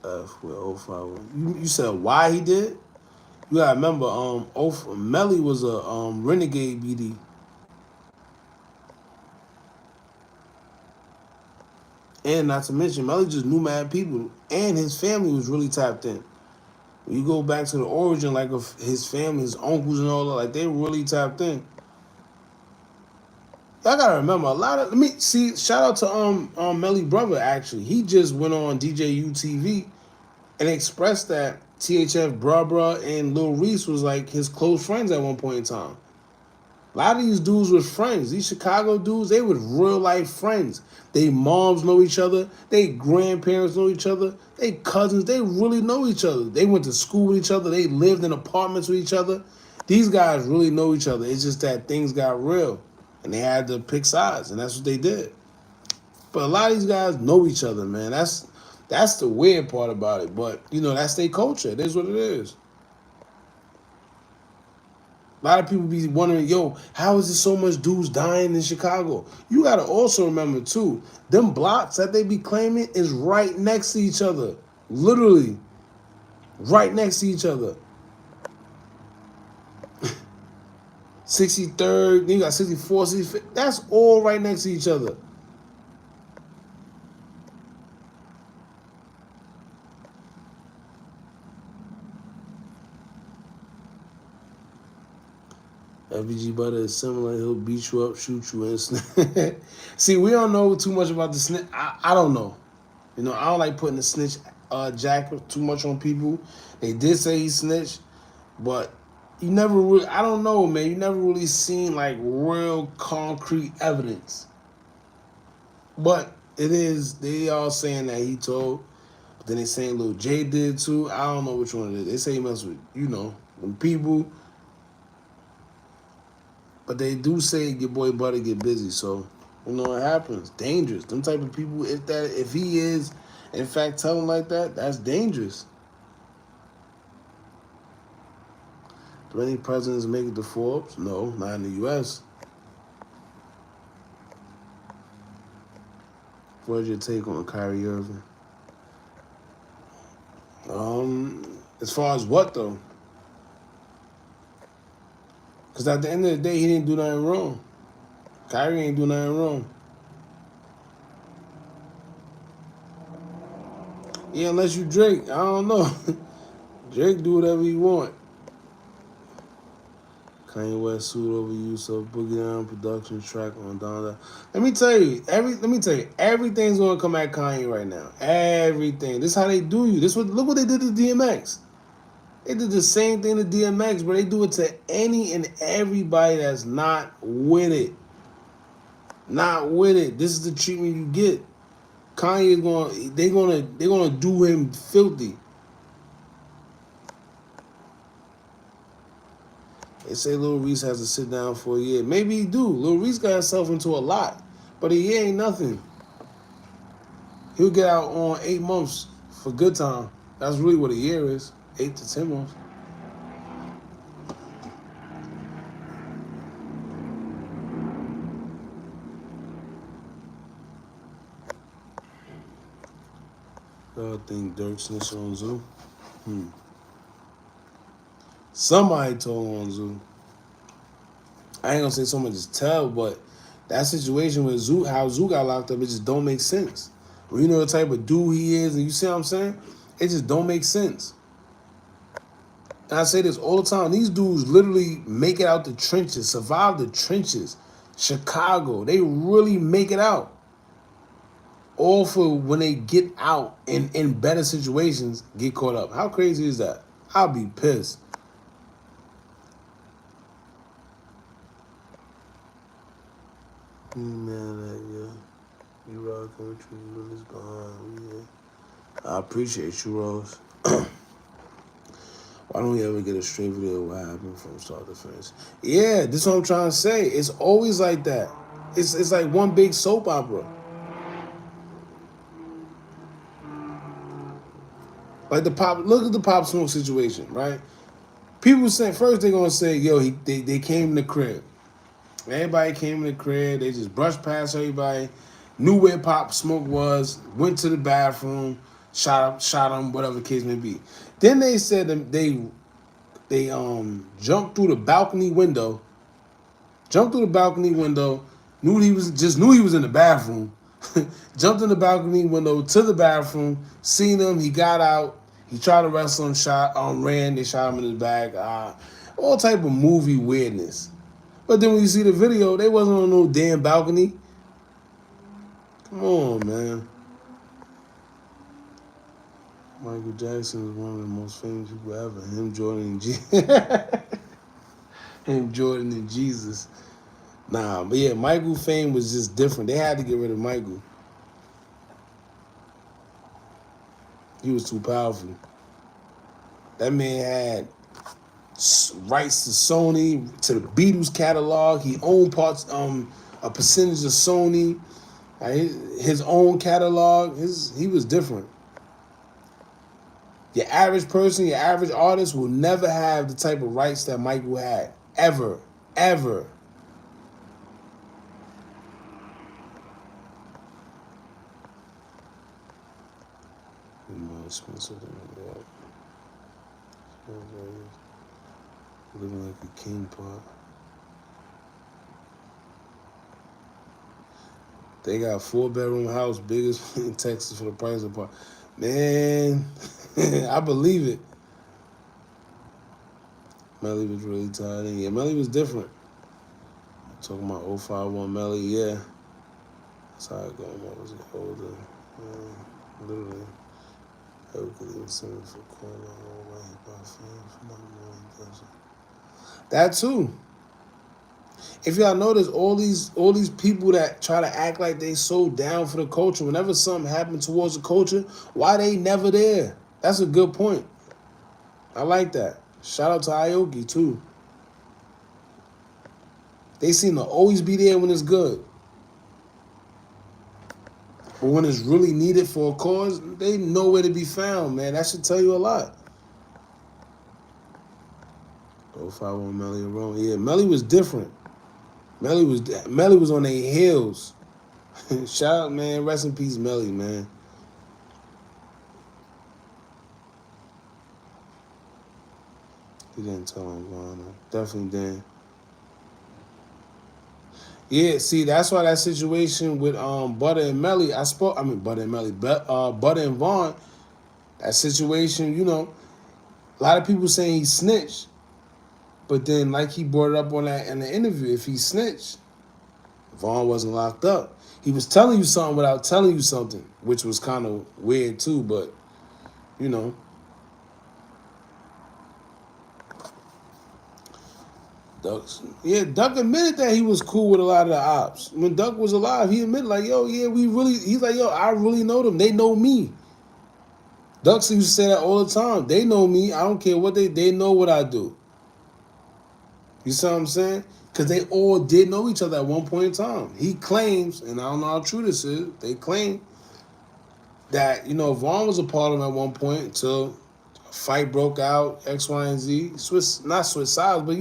F with 05? You said why he did? You gotta remember, Melly was a renegade BD. And not to mention, Melly just knew mad people, and his family was really tapped in. When you go back to the origin, like of his family, his uncles and all that, like they really tapped in. Y'all gotta remember a lot of. Let me see. Shout out to Melly brother. Actually, he just went on DJU TV and expressed that THF Bruh and Lil Reese was like his close friends at one point in time. A lot of these dudes were friends. These Chicago dudes, they were real life friends. They moms know each other. They grandparents know each other. They cousins, they really know each other. They went to school with each other. They lived in apartments with each other. These guys really know each other. It's just that things got real. And they had to pick sides, and that's what they did. But a lot of these guys know each other, man. That's the weird part about it. But, that's their culture. It is what it is. A lot of people be wondering, yo, how is there so much dudes dying in Chicago? You got to also remember, too, them blocks that they be claiming is right next to each other. Literally. Right next to each other. 63rd, you got 64, 65th. That's all right next to each other. FBG Butter is similar. He'll beat you up, shoot you, and snitch. See, we don't know too much about the snitch. I don't know. You know, I don't like putting the snitch jacket too much on people. They did say he snitched, but you never really, I don't know, man. You never really seen like real concrete evidence. But it is, they all saying that he told. But then they saying Lil J did too. I don't know which one it is. They say he mess with, you know, them people. But they do say your boy Butter get busy, so you know what happens. Dangerous. Them type of people, if he is in fact telling like that, that's dangerous. Do any presidents make it to Forbes? No, not in the US. What's your take on Kyrie Irving? As far as what though? Because at the end of the day, he didn't do nothing wrong. Kyrie ain't do nothing wrong. Yeah, unless you Drake. I don't know. Drake do whatever he want. Kanye West sued over use of Boogie Down production track on Donda. Let me tell you, everything's gonna come at Kanye right now. Everything. This is how they do you. Look what they did to DMX. They did the same thing to DMX, but they do it to any and everybody that's not with it. Not with it. This is the treatment you get. Kanye is they're gonna do him filthy. They say Lil Reese has to sit down for a year. Maybe he do. Lil Reese got himself into a lot, but a year ain't nothing. He'll get out on 8 months for good time. That's really what a year is. 8 to 10 months. I think Dirk snitched on Zoo. Somebody told on Zoo. I ain't gonna say someone just tell, but that situation with Zoo, how Zoo got locked up, it just don't make sense. When you know the type of dude he is, and you see what I'm saying? It just don't make sense. And I say this all the time. These dudes literally make it out the trenches, survive the trenches. Chicago, they really make it out. All for when they get out in better situations, get caught up. How crazy is that? I'll be pissed. Man, you rockin' with you, Willis behind. Yeah. I appreciate you, Rose. Why don't we ever get a straight video of what happened from start to finish? Yeah, this is what I'm trying to say. It's always like that. It's like one big soap opera. Like look at the Pop Smoke situation, right? People saying first they're gonna say, yo, they came in the crib. Everybody came in the crib. They just brushed past everybody, knew where Pop Smoke was, went to the bathroom, shot him, whatever the case may be. Then they said they jumped through the balcony window. Knew he was in the bathroom. Jumped in the balcony window to the bathroom. Seen him. He got out. He tried to wrestle him. Ran. They shot him in his back. All type of movie weirdness. But then when you see the video, they wasn't on no damn balcony. Come on, man. Michael Jackson is one of the most famous people ever. Him, Jordan, and Jesus. Nah, but yeah, Michael fame was just different. They had to get rid of Michael. He was too powerful. That man had rights to Sony, to the Beatles catalog. He owned a percentage of Sony. His own catalog. He was different. Your average person, your average artist will never have the type of rights that Michael had. Ever. Ever. More expensive than that. Living like a king pot. They got a 4-bedroom house, biggest in Texas for the price of part. Man, I believe it. Melly was really tired. Yeah, Melly was different. Talking about 051 Melly, yeah. That's how it going. What was it? Older. Literally. Hercules singing for corner. All white hip hop fans. That too. If y'all notice, all these people that try to act like they so down for the culture, whenever something happens towards the culture, why they never there? That's a good point. I like that. Shout out to Aoki too. They seem to always be there when it's good. But when it's really needed for a cause, they nowhere to be found, man. That should tell you a lot. 051 Melly Rome. Yeah, Melly was different. Melly was on their heels. Shout out, man. Rest in peace, Melly, man. He didn't tell him, Vaughn. Definitely didn't. Yeah, see, that's why that situation with Butter and Melly, Butter and Melly, Butter and Vaughn, that situation, a lot of people saying he snitched, but then like he brought it up on that in the interview, if he snitched, Vaughn wasn't locked up. He was telling you something without telling you something, which was kind of weird too, but you know. Duck admitted that he was cool with a lot of the ops. When Duck was alive, he admitted, like, yo, yeah, he's like, yo, I really know them. They know me. Duck used to say that all the time. They know me. I don't care what they know what I do. You see what I'm saying? Because they all did know each other at one point in time. He claims, and I don't know how true this is, they claim that, Vaughn was a part of them at one point until a fight broke out, X, Y, and Z. Not switch sides, but,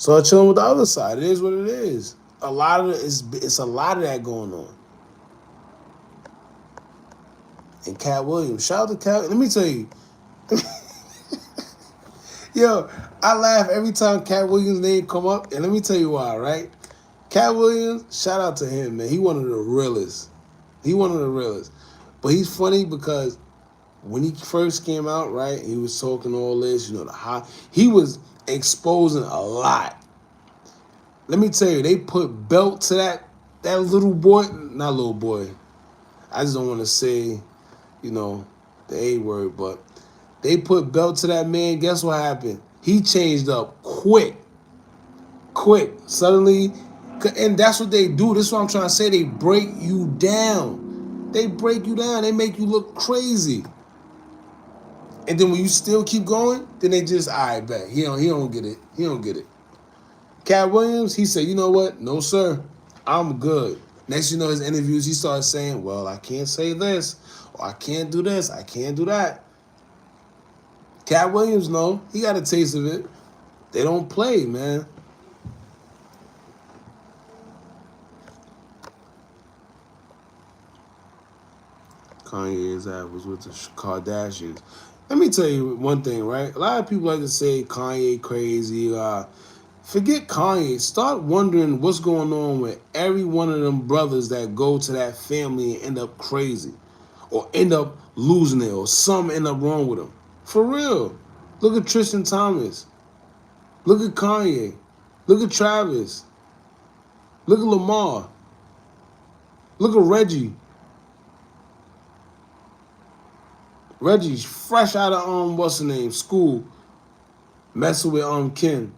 started chilling with the other side. It is what it is. It's a lot of that going on. And Cat Williams. Shout out to Cat. Let me tell you. Yo, I laugh every time Cat Williams' name come up, and let me tell you why, right? Cat Williams, shout out to him, man. He one of the realest. But he's funny because when he first came out, right, he was talking all this, he was exposing a lot. Let me tell you, they put belt to that little boy, not little boy. I just don't want to say, the A word, but they put belt to that man. Guess what happened? He changed up quick. Suddenly, and that's what they do. This is what I'm trying to say. They break you down. They make you look crazy. And then when you still keep going, then they just, all right, bet. He don't get it. Cat Williams, he said, you know what? No, sir. I'm good. Next, his interviews, he started saying, well, I can't say this, or I can't do this, I can't do that. Cat Williams, no. He got a taste of it. They don't play, man. Kanye's app was with the Kardashians. Let me tell you one thing, right? A lot of people like to say Kanye crazy. Forget Kanye. Start wondering what's going on with every one of them brothers that go to that family and end up crazy, or end up losing it, or something end up wrong with them. For real. Look at Tristan Thompson. Look at Kanye. Look at Travis. Look at Lamar. Look at Reggie. Reggie's fresh out of what's the name, school, messing with Kim.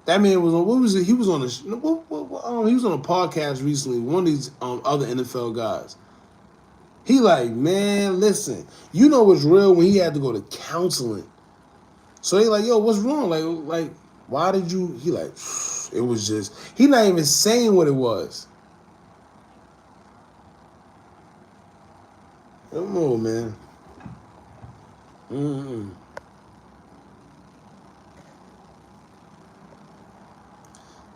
That man was on, what was it? He was on he was on a podcast recently. One of these other NFL guys. He like, man, listen, what's real when he had to go to counseling. So he like, yo, what's wrong? Like, why did you? He like, it was just, he not even saying what it was. I don't know, man.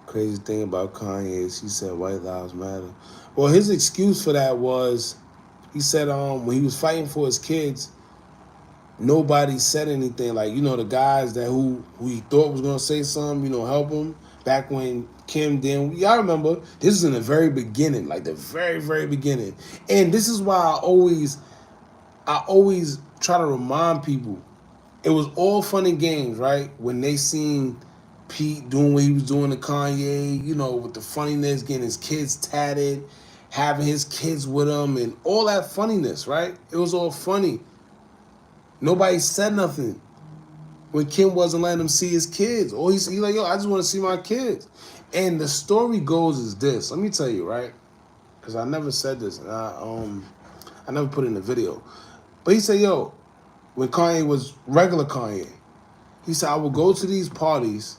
Crazy thing about Kanye is he said white lives matter. Well, his excuse for that was, he said when he was fighting for his kids, nobody said anything. Like, the guys that who he thought was gonna say something, help him. Back when Kim did, y'all remember, this is in the very beginning, like the very, very beginning. And this is why I always try to remind people, it was all fun and games, right? When they seen Pete doing what he was doing to Kanye, you know, with the funniness, getting his kids tatted, having his kids with him, and all that funniness, right? It was all funny. Nobody said nothing when Kim wasn't letting him see his kids. Or he's like, yo, I just want to see my kids. And the story goes is this. Let me tell you, right? Because I never said this, and I never put it in the video. But he said, yo, when Kanye was regular Kanye, he said, I would go to these parties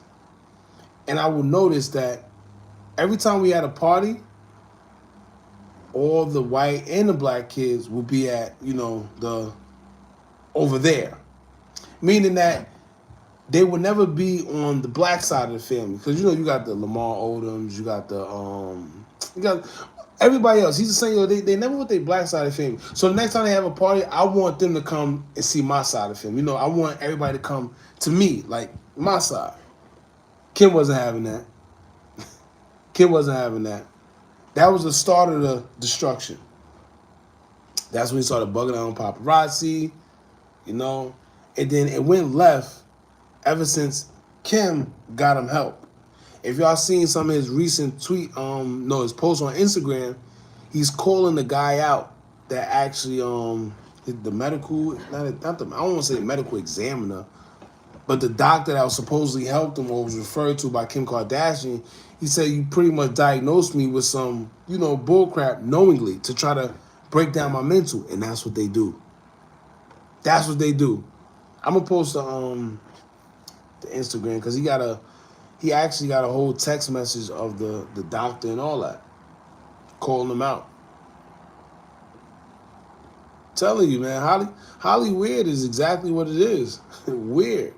and I would notice that every time we had a party, all the white and the black kids would be at, you know, the over there. Meaning that they would never be on the black side of the family. Because, you know, you got the Lamar Odoms, you got everybody else. He's just saying, you know, they never with their black side of the family. So the next time they have a party, I want them to come and see my side of the family. You know, I want everybody to come to me, like my side. Kim wasn't having that. Kim wasn't having that. That was the start of the destruction. That's when he started bugging out on paparazzi, you know. And then it went left ever since Kim got him help. If y'all seen some of his recent his post on Instagram, he's calling the guy out that actually the medical, I don't want to say medical examiner, but the doctor that was supposedly helped him or was referred to by Kim Kardashian, he said, you pretty much diagnosed me with some, you know, bullcrap knowingly to try to break down my mental. And that's what they do. That's what they do. I'm going to post the Instagram because he actually got a whole text message of the doctor and all that, calling him out. Telling you, man, Holly weird is exactly what it is. Weird.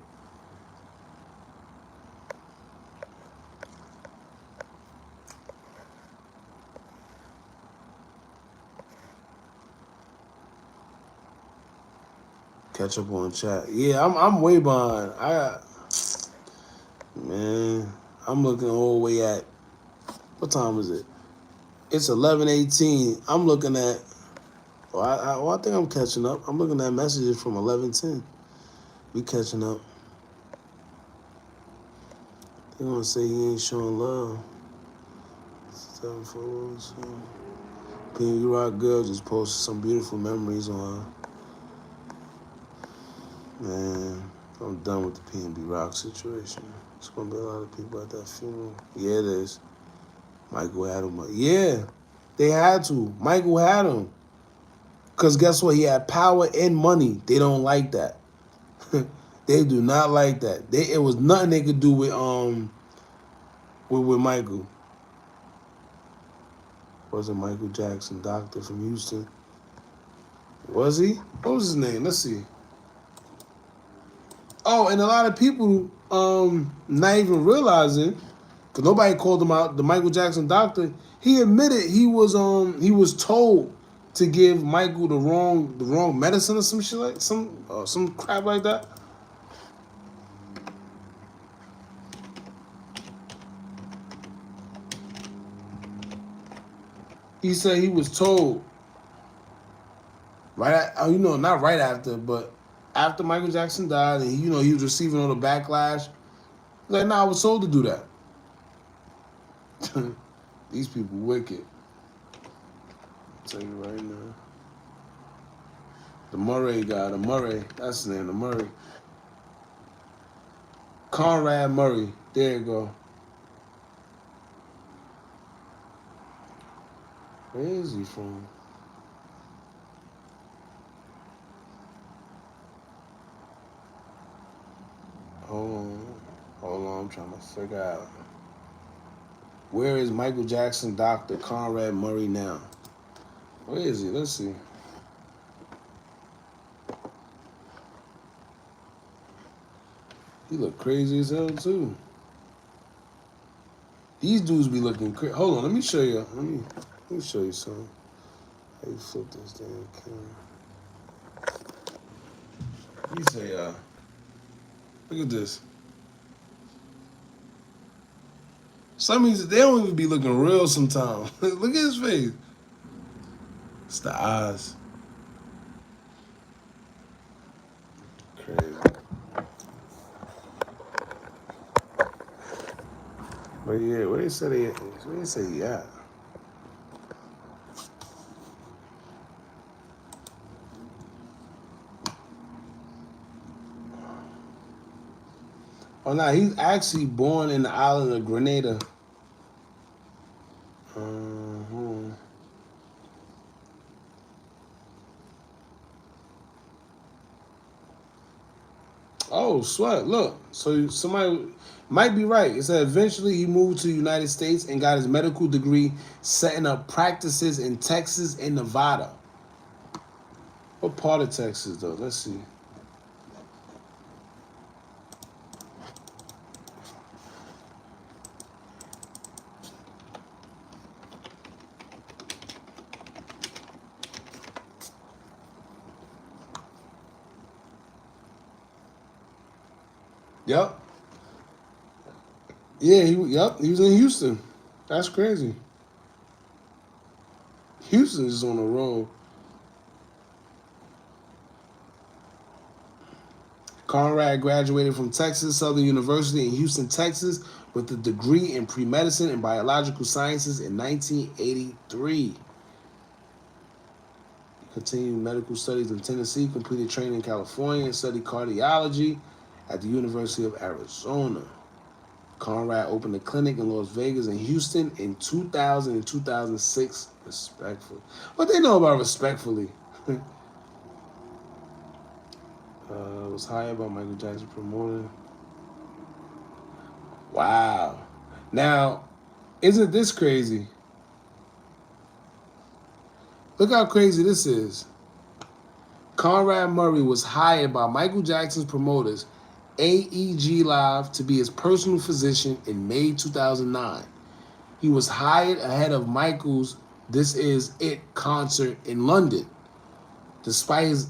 Catch up on chat. Yeah, I'm way behind. I'm looking all the way at, what time is it? It's 11:18. I'm looking at, I think I'm catching up. I'm looking at messages from 11:10. We catching up. They want to say he ain't showing love. 7 photos. P&B Rock girl just posted some beautiful memories on her. Man, I'm done with the P&B Rock situation. It's going to be a lot of people at that funeral. Yeah, it is. Michael had him. Yeah, they had to. Michael had him. Because guess what? He had power and money. They don't like that. They do not like that. It was nothing they could do with Michael. Wasn't Michael Jackson, doctor from Houston? Was he? What was his name? Let's see. Oh, and a lot of people not even realizing, because nobody called him out, the Michael Jackson doctor, he admitted he was told to give Michael the wrong medicine or some shit like some crap like that. He said he was told not right after, but after Michael Jackson died, and he was receiving all the backlash. He's like, nah, I was told to do that. These people wicked. I'll tell you right now. The Murray guy, that's his name, the Murray. Conrad Murray, there you go. Where is he from? Hold on, I'm trying to figure out. Where is Michael Jackson Dr. Conrad Murray now? Where is he? Let's see. He look crazy as hell too. These dudes be looking crazy. Hold on, let me show you. Let me show you something. How you flip this damn camera? Let me say, look at this. Some of these, they don't even be looking real sometimes. Look at his face. It's the eyes. Crazy. But yeah, where they say yeah. Oh no, he's actually born in the island of Grenada. Uh-huh. Oh, sweat. Look. So somebody might be right. It said eventually he moved to the United States and got his medical degree, setting up practices in Texas and Nevada. What part of Texas though? Let's see. Yep. Yeah, he was in Houston. That's crazy. Houston is on the road. Conrad graduated from Texas Southern University in Houston, Texas, with a degree in pre-medicine and biological sciences in 1983. Continued medical studies in Tennessee, completed training in California, and studied cardiology at the University of Arizona. Conrad opened a clinic in Las Vegas and Houston in 2000 and 2006, respectfully. What they know about respectfully? Was hired by Michael Jackson promoter. Wow. Now, isn't this crazy? Look how crazy this is. Conrad Murray was hired by Michael Jackson's promoters, AEG Live, to be his personal physician in May 2009. He was hired ahead of Michael's This Is It concert in London. Despite his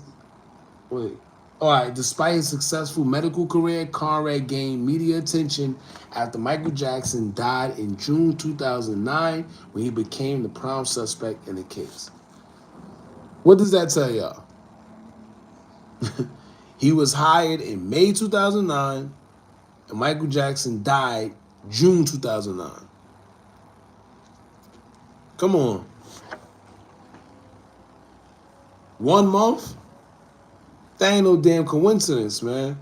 wait, all right, despite his successful medical career, Conrad gained media attention after Michael Jackson died in June 2009 when he became the prime suspect in the case. What does that tell y'all? He was hired in May 2009 and Michael Jackson died June 2009. Come on. 1 month? That ain't no damn coincidence, man.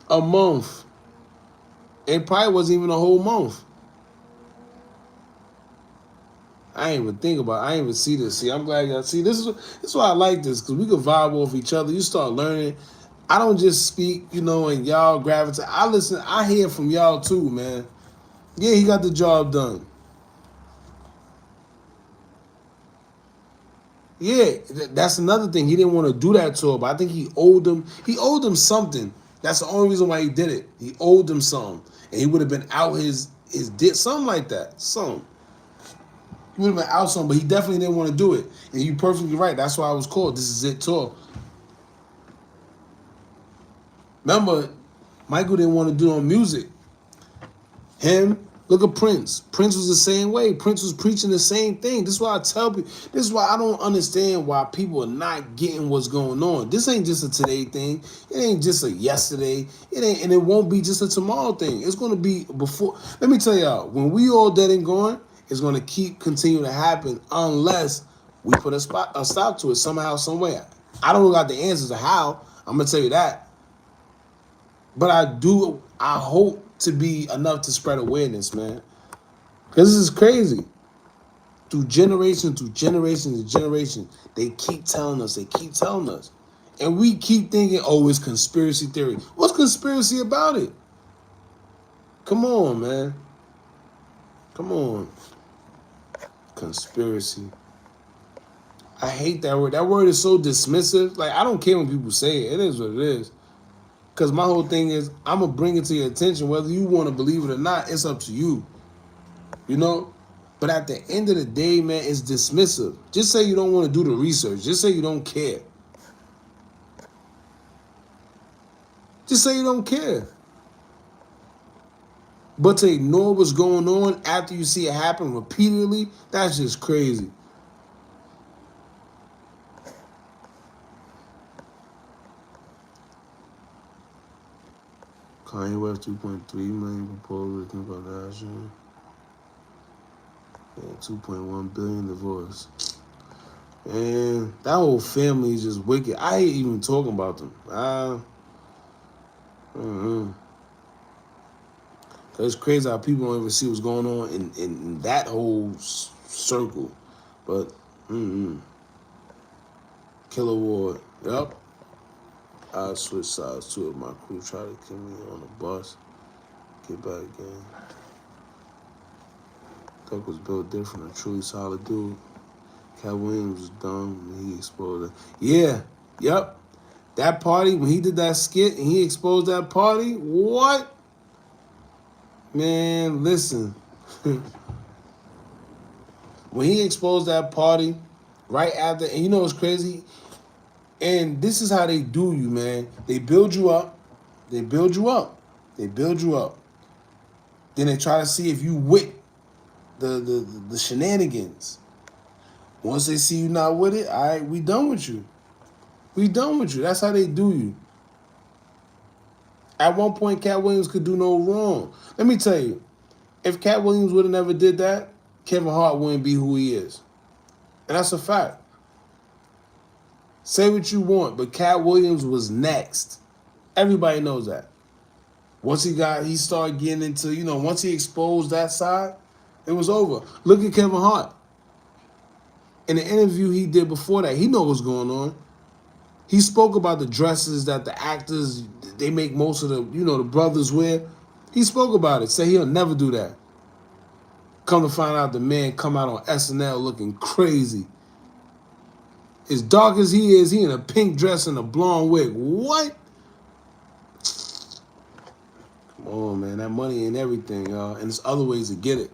A month. It probably wasn't even a whole month. I ain't even think about it. I ain't even see this. See, I'm glad y'all see. This is why I like this, because we can vibe off each other. You start learning. I don't just speak, and y'all gravitate. I listen. I hear from y'all too, man. Yeah, he got the job done. Yeah, that's another thing. He didn't want to do that to her, but I think he owed him. He owed him something. That's the only reason why he did it. He owed him something, and he would have been out his did something like that. Something. He would have been out something, but he definitely didn't want to do it. And you perfectly right. That's why I was called This Is It tour. Remember, Michael didn't want to do no music. Him, look at Prince. Prince was the same way. Prince was preaching the same thing. This is why I tell people. This is why I don't understand why people are not getting what's going on. This ain't just a today thing. It ain't just a yesterday. It ain't, and it won't be just a tomorrow thing. It's gonna be before. Let me tell y'all, when we all dead and gone, it's gonna continue to happen unless we put a stop to it somehow, some way. I don't got the answers to how. I'm gonna tell you that. But I hope to be enough to spread awareness, man. Because this is crazy. Through generation to generation, they keep telling us, And we keep thinking, oh, it's conspiracy theory. What's conspiracy about it? Come on, man. Come on. Conspiracy. I hate that word. That word is so dismissive. Like, I don't care when people say it. It is what it is. Because my whole thing is, I'm going to bring it to your attention. Whether you want to believe it or not, it's up to you. You know? But at the end of the day, man, it's dismissive. Just say you don't want to do the research. Just say you don't care. Just say you don't care. But to ignore what's going on after you see it happen repeatedly, that's just crazy. Kanye West 2.3 million proposed with Kim Kardashian. And 2.1 billion divorce. And that whole family is just wicked. I hate even talking about them. It's crazy how people don't even see what's going on in that whole circle. But, Killer Ward. Yep. I switch sides too if my crew try to kill me on the bus. Get back again. Duck was built different, a truly solid dude. Cat Williams was dumb when he exposed it. Yeah, yep. That party, when he did that skit and he exposed that party, what? Man, listen. When he exposed that party, right after, and you know what's crazy? And this is how they do you, man. They build you up. They build you up. They build you up. Then they try to see if you with the shenanigans. Once they see you not with it, all right, we done with you. We done with you. That's how they do you. At one point, Cat Williams could do no wrong. Let me tell you, if Cat Williams would have never did that, Kevin Hart wouldn't be who he is. And that's a fact. Say what you want, but Cat Williams was next. Everybody knows that. Once he started getting into, once he exposed that side, it was over. Look at Kevin Hart. In the interview he did before that, he know what's going on. He spoke about the dresses that the actors, they make most of the brothers wear. He spoke about it, said he'll never do that. Come to find out the man come out on SNL looking crazy. As dark as he is, he in a pink dress and a blonde wig. What? Come on, man. That money ain't everything, y'all. And there's other ways to get it.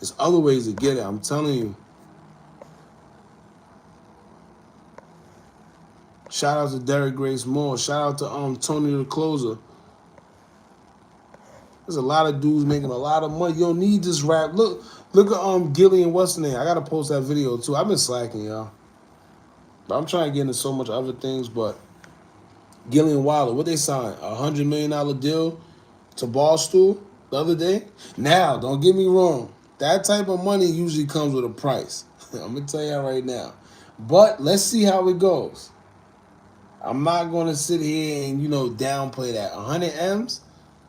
There's other ways to get it. I'm telling you. Shout out to Derek Grace Moore. Shout out to Tony the Closer. There's a lot of dudes making a lot of money. You don't need this rap. Look at Gillian, what's the name? I gotta post that video too. I've been slacking, y'all. But I'm trying to get into so much other things, but Gillian Wilder, what they signed? $100 million deal to Barstool the other day? Now, don't get me wrong. That type of money usually comes with a price. I'm gonna tell you right now. But let's see how it goes. I'm not gonna sit here and, downplay that. 100 M's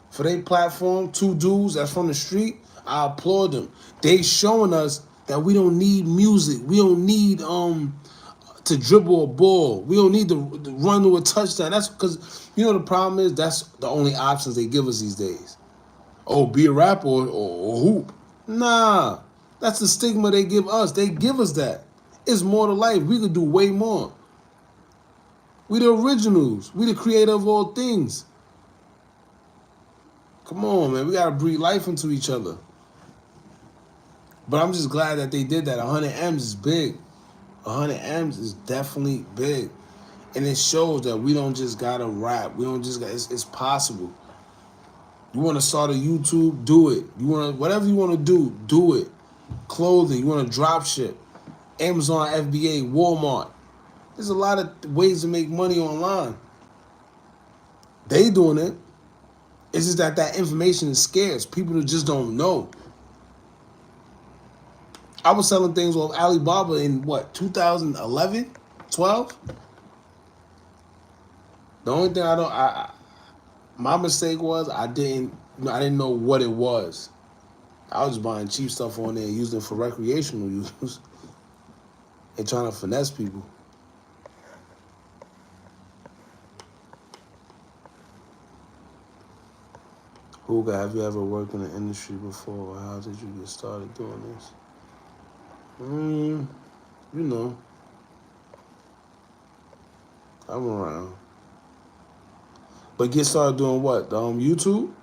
for their platform, two dudes that's from the street, I applaud them. They showing us that we don't need music. We don't need to dribble a ball. We don't need to run to a touchdown. That's because, the problem is that's the only options they give us these days. Oh, be a rapper or hoop. Nah, that's the stigma they give us. They give us that. It's more to life. We could do way more. We the originals. We the creator of all things. Come on, man. We got to breathe life into each other. But I'm just glad that they did that. 100 M's is big. 100 M's is definitely big. And it shows that we don't just got to rap. We don't just got it's possible. You want to start a YouTube? Do it. You want to, whatever you want to do it. Clothing, you want to drop ship. Amazon, FBA, Walmart. There's a lot of ways to make money online. They doing it. It's just that information is scarce. People just don't know. I was selling things on Alibaba in 2011, 12? The only thing my mistake was I didn't know what it was. I was just buying cheap stuff on there and using it for recreational use and trying to finesse people. Hookah, have you ever worked in the industry before? How did you get started doing this? I'm around. But get started doing what? YouTube?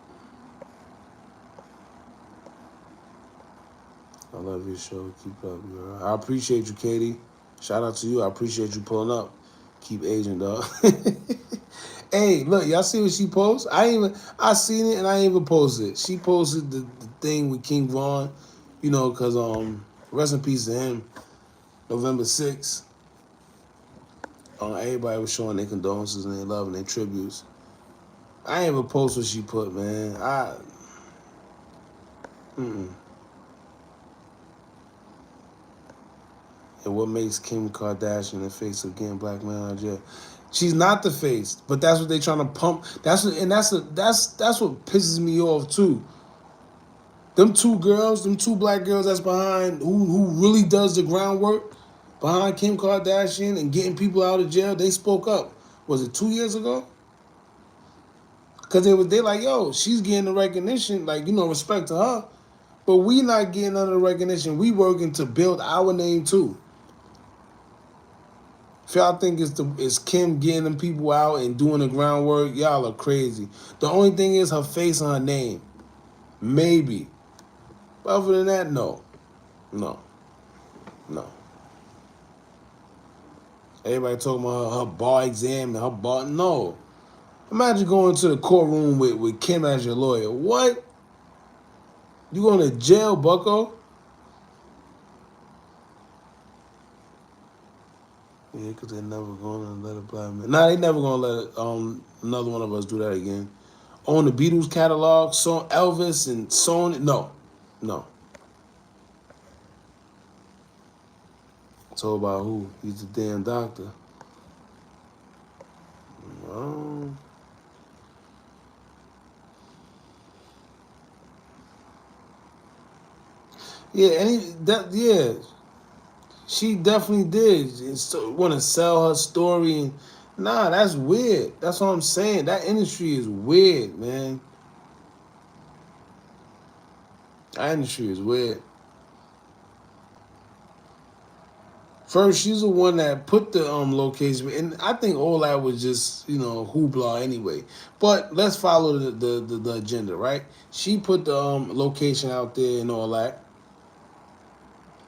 I love your show. Keep up, girl. I appreciate you, Katie. Shout out to you. I appreciate you pulling up. Keep aging, dog. Hey, look, y'all see what she posts? I seen it and I ain't even posted it. She posted the thing with King Von, because rest in peace to him. November 6th. Everybody was showing their condolences and their love and their tributes. I ain't even post what she put, man. And what makes Kim Kardashian the face of getting black men out of jail? She's not the face, but that's what they trying to pump. That's what pisses me off too. Them two girls, them two black girls that's behind who really does the groundwork behind Kim Kardashian and getting people out of jail. They spoke up. Was it 2 years ago? Because they like, yo, she's getting the recognition, like, respect to her. But we not getting none of the recognition. We working to build our name too. If y'all think it's Kim getting them people out and doing the groundwork, y'all are crazy. The only thing is her face and her name. Maybe. But other than that, no. No. No. Everybody talking about her bar exam and her bar. No. Imagine going to the courtroom with Kim as your lawyer. What? You going to jail, bucko? Yeah, because they're never going to let a black man. Nah, they never going to let another one of us do that again. Own the Beatles catalog, so Elvis and Sony. No. No. Told about who? He's a damn doctor. Um, yeah, yeah, she definitely did. Want to sell her story, and nah, that's weird. That's what I'm saying. That industry is weird, man. That industry is weird. First, she's the one that put the location, and I think all that was just hoopla anyway. But let's follow the agenda, right? She put the location out there and all that,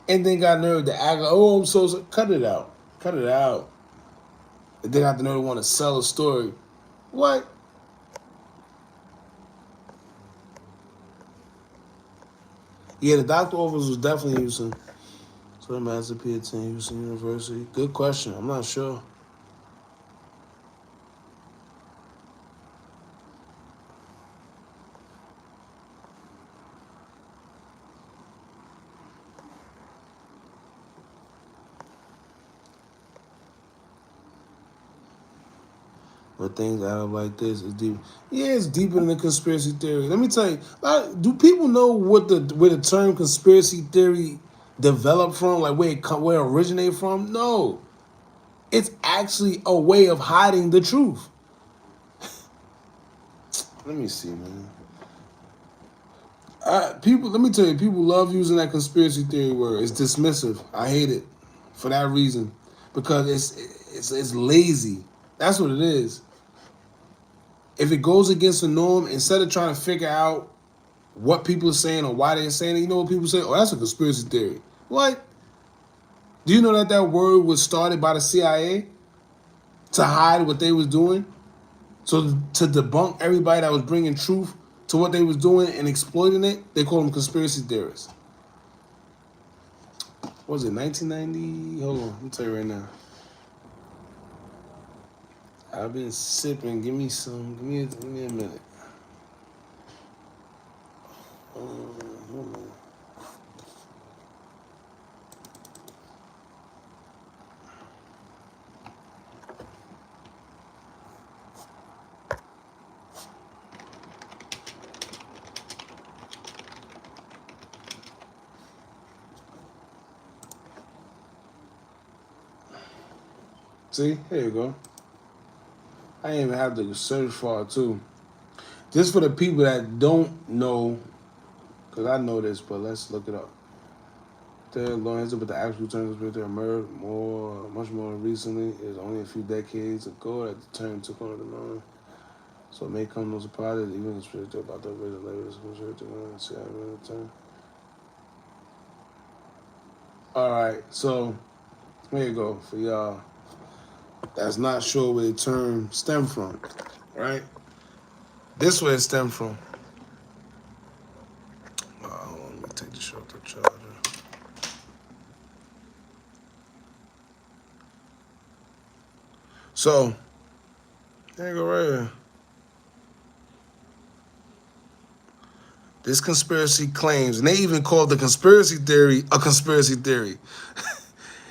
and then got nerve to act like, oh, I'm so sorry. Cut it out, cut it out. And then got the nerve to want to sell a story. What? Yeah, the doctor office was definitely Houston. So the master PhD in Houston University. Good question. I'm not sure. But things out of like this is deep. Yeah, it's deeper than the conspiracy theory. Let me tell you, do people know where the term conspiracy theory developed from? Like where it originated from? No, it's actually a way of hiding the truth. Let me see, man. Let me tell you, people love using that conspiracy theory word. It's dismissive. I hate it for that reason because it's lazy. That's what it is. If it goes against the norm, instead of trying to figure out what people are saying or why they're saying it, you know what people say? Oh, that's a conspiracy theory. What? Do you know that word was started by the CIA to hide what they was doing? So to debunk everybody that was bringing truth to what they was doing and exploiting it, they call them conspiracy theorists. What was it, 1990? Hold on, let me tell you right now. I've been sipping. Give me some. Give me a minute. Hold on. See, here you go. I didn't even have to search for it too. Just for the people that don't know, because I know this, but let's look it up. The Lawrence, but the actual term conspiracy emerged much more recently. It was only a few decades ago that the term took on the norm. So it may come no surprise that even conspiracy about the original labels conspiracy see the term. All right, so here you go for y'all. That's not sure where the term stemmed from, right? This where it stemmed from. Hold on, let me take the short to charger. So, there you go right here. This conspiracy claims, and they even called the conspiracy theory a conspiracy theory.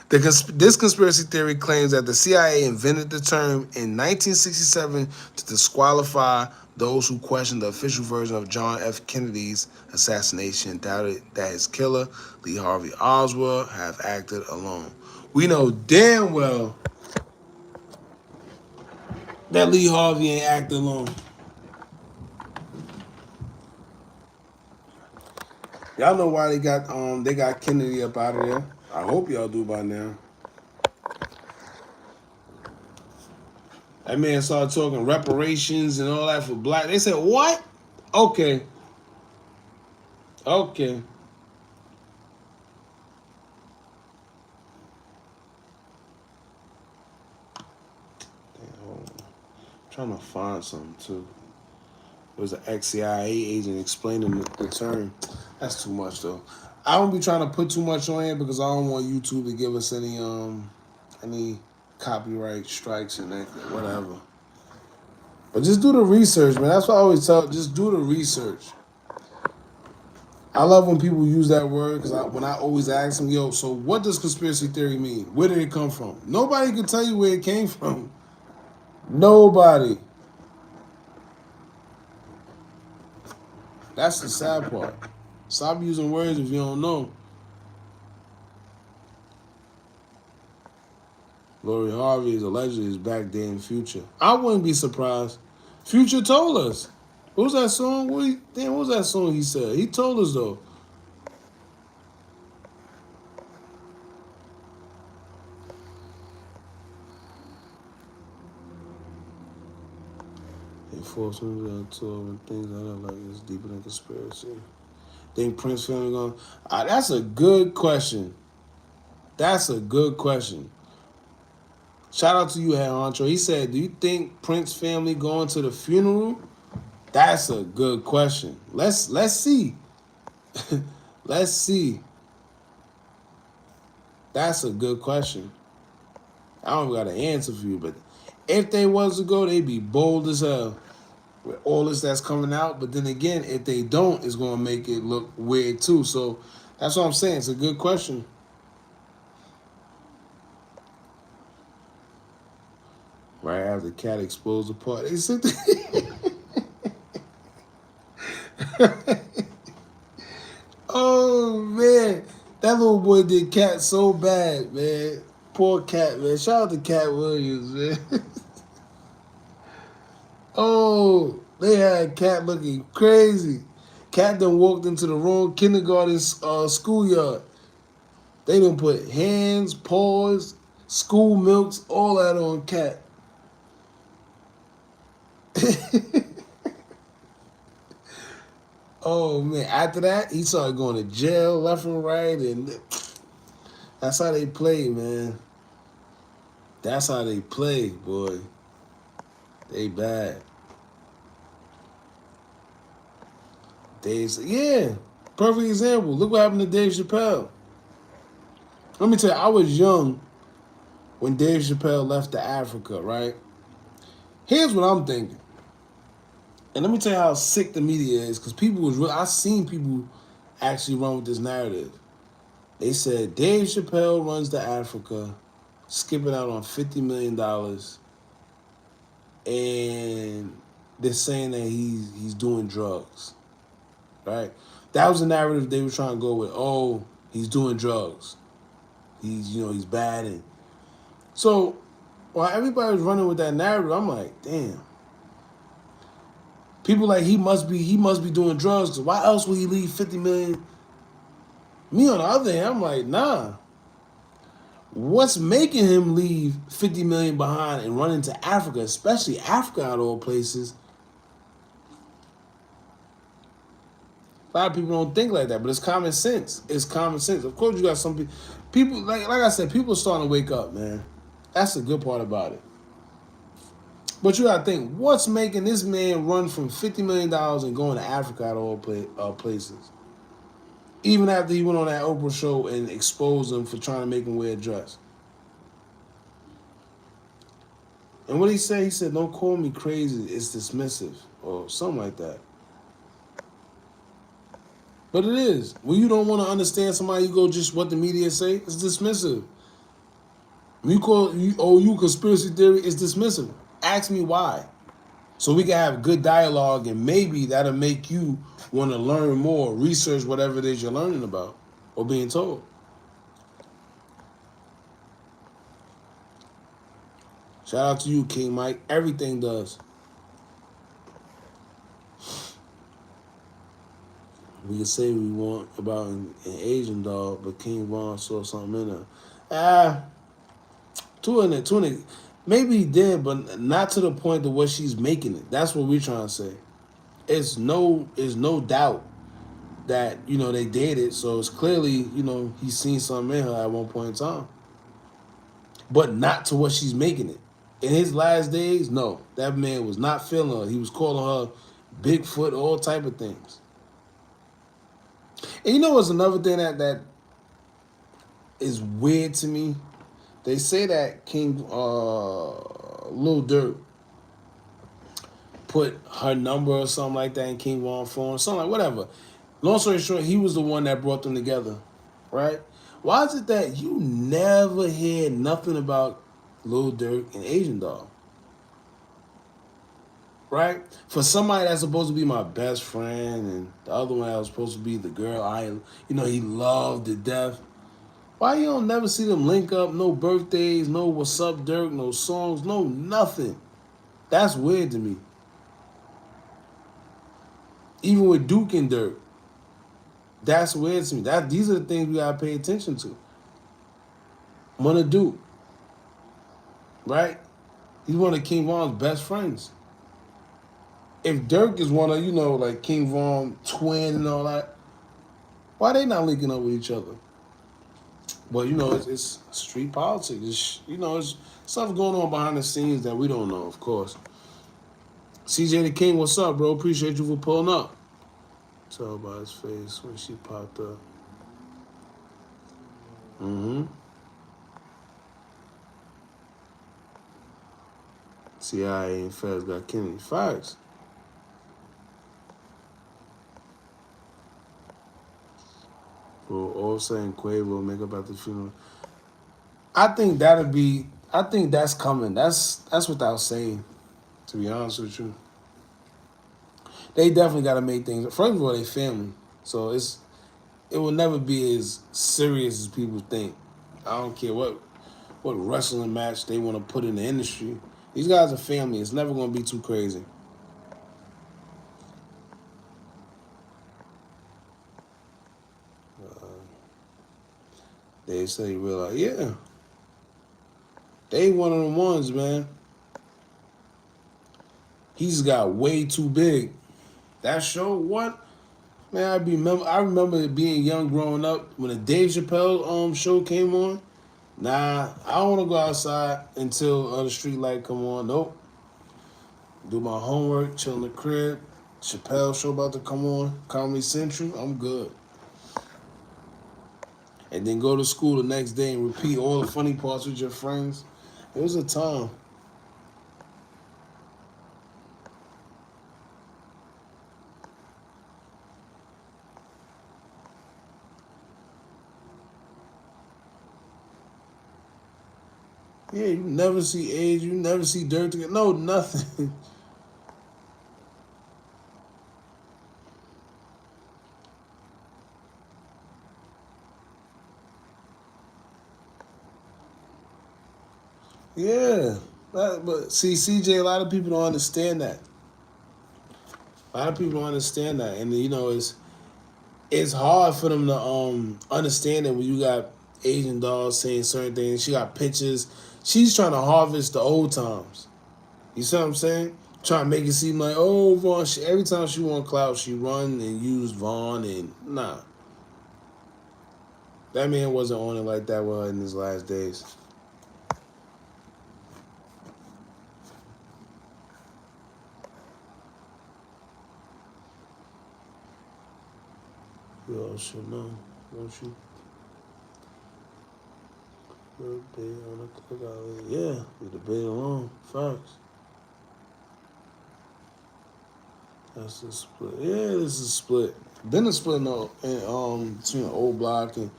This conspiracy theory claims that the CIA invented the term in 1967 to disqualify those who questioned the official version of John F. Kennedy's assassination, doubted that his killer, Lee Harvey Oswald, have acted alone. We know damn well that Lee Harvey ain't acted alone. Y'all know why they got Kennedy up out of there. I hope y'all do by now. That man started talking reparations and all that for black. They said, what? Okay. Okay. Damn, hold on. I'm trying to find something too. It was an ex-CIA agent explaining the term. That's too much though. I don't be trying to put too much on here because I don't want YouTube to give us any copyright strikes and whatever. But just do the research, man. That's what I always tell. Just do the research. I love when people use that word because when I always ask them, yo, so what does conspiracy theory mean? Where did it come from? Nobody can tell you where it came from. Nobody. That's the sad part. Stop using words if you don't know. Lori Harvey is allegedly is back there in Future. I wouldn't be surprised. Future told us. What was that song? What was that song he said? He told us though. Enforcement to things I don't like is deeper than conspiracy. Think Prince family going? That's a good question. That's a good question. Shout out to you, Alejandro. He said, "Do you think Prince family going to the funeral?" That's a good question. Let's see. Let's see. That's a good question. I don't got an answer for you, but if they was to go, they'd be bold as hell with all this that's coming out. But then again, if they don't, it's gonna make it look weird too. So that's what I'm saying. It's a good question. Right after the cat exposed the part, they said. Oh man, that little boy did Cat so bad, man. Poor Cat, man. Shout out to Cat Williams, man. Oh, they had Cat looking crazy. Cat done walked into the wrong kindergarten schoolyard. They done put hands, paws, school milks, all that on Cat. Oh man! After that, he started going to jail left and right, and that's how they play, man. That's how they play, boy. They bad. Yeah, perfect example. Look what happened to Dave Chappelle. Let me tell you, I was young when Dave Chappelle left to Africa, right? Here's what I'm thinking. And let me tell you how sick the media is, because I seen people actually run with this narrative. They said Dave Chappelle runs to Africa, skipping out on $50 million, and they're saying that he's doing drugs, right? That was the narrative they were trying to go with. Oh, he's doing drugs. He's bad. And so while everybody was running with that narrative, I'm like, damn. People like he must be doing drugs. Cause why else would he leave 50 million? Me on the other hand, I'm like, nah. What's making him leave 50 million behind and run into Africa, especially Africa out of all places? A lot of people don't think like that, but it's common sense. It's common sense. Of course, you got some people like I said, people are starting to wake up, man. That's the good part about it. But you gotta think, what's making this man run from $50 million and going to Africa out of all places? Even after he went on that Oprah show and exposed him for trying to make him wear a dress. And what he said, don't call me crazy, it's dismissive, or something like that. But it is. When you don't want to understand somebody, you go just what the media say. It's dismissive. When you call you conspiracy theory, it's dismissive. Ask me why, so we can have good dialogue, and maybe that'll make you want to learn more, research whatever it is you're learning about or being told. Shout out to you, King Mike. Everything does. We can say we want about an Asian dog, but King Von saw something in her. Two in it. Maybe he did, but not to the point of what she's making it. That's what we're trying to say. It's no doubt that they dated, so it's clearly he's seen something in her at one point in time, but not to what she's making it. In his last days, no, that man was not feeling her. He was calling her Bigfoot, all type of things. And what's another thing that is weird to me? They say that King Lil Durk put her number or something like that in King Von's phone, something like whatever. Long story short, he was the one that brought them together, right? Why is it that you never hear nothing about Lil Durk and Asian Dog? Right? For somebody that's supposed to be my best friend and the other one that was supposed to be the girl he loved to death. Why you don't never see them link up? No birthdays, no what's up Dirk, no songs, no nothing. That's weird to me. Even with Duke and Dirk, that's weird to me. These are the things we gotta pay attention to. One of Duke, right? He's one of King Von's best friends. If Dirk is one of like King Von twin and all that, why they not linking up with each other? But it's street politics. It's stuff going on behind the scenes that we don't know, of course. CJ the King, what's up, bro? Appreciate you for pulling up. Tell by his face when she popped up. CIA and Feds got Kennedy. Facts. Well, all saying Quavo make up at the funeral. I think that's coming. That's without saying, to be honest with you. They definitely gotta make things. First of all, they family. So it will never be as serious as people think. I don't care what wrestling match they want to put in the industry. These guys are family. It's never gonna be too crazy. They say realize, yeah. They one of them ones, man. He's got way too big. That show, what? Man, I remember being young growing up when the Dave Chappelle show came on. Nah, I don't want to go outside until the street light come on. Nope. Do my homework, chill in the crib. Chappelle show about to come on. Comedy Central, I'm good. And then go to school the next day and repeat all the funny parts with your friends. It was a time. Yeah, you never see age, you never see dirt together. No, nothing. Yeah. But see, CJ, a lot of people don't understand that. A lot of people don't understand that. And it's hard for them to understand it when you got Asian dolls saying certain things. She got pictures. She's trying to harvest the old times. You see what I'm saying? Trying to make it seem like, oh, Vaughn. Every time she want clout, she run and use Vaughn, and nah. That man wasn't on it like that with her in his last days. You all should know, don't you? Birthday on the cookout. Yeah, we debate alone. Facts. That's a split. Yeah, this is a split. Been a split between O Block and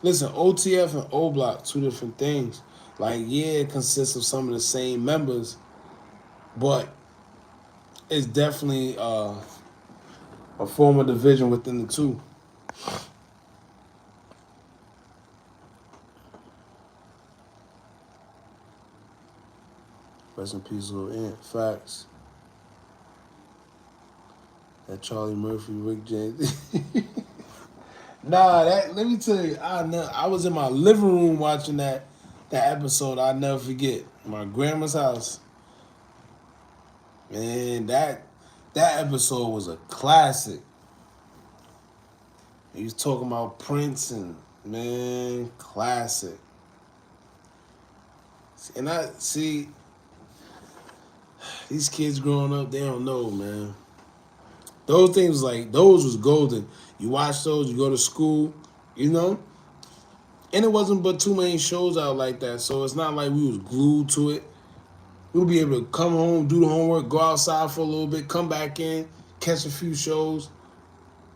listen, OTF and O Block, two different things. Like, yeah, it consists of some of the same members, but it's definitely a form of division within the two. Rest in peace, little Ant. Facts. That Charlie Murphy, Rick James. Nah, that let me tell you, I was in my living room watching that episode. I'll never forget. My grandma's house. Man, that episode was a classic. He was talking about Prince and man, classic. And I see these kids growing up, they don't know, man. Those things like those was golden. You watch those, you go to school, you know? And it wasn't but too many shows out like that. So it's not like we was glued to it. We'll be able to come home, do the homework, go outside for a little bit, come back in, catch a few shows,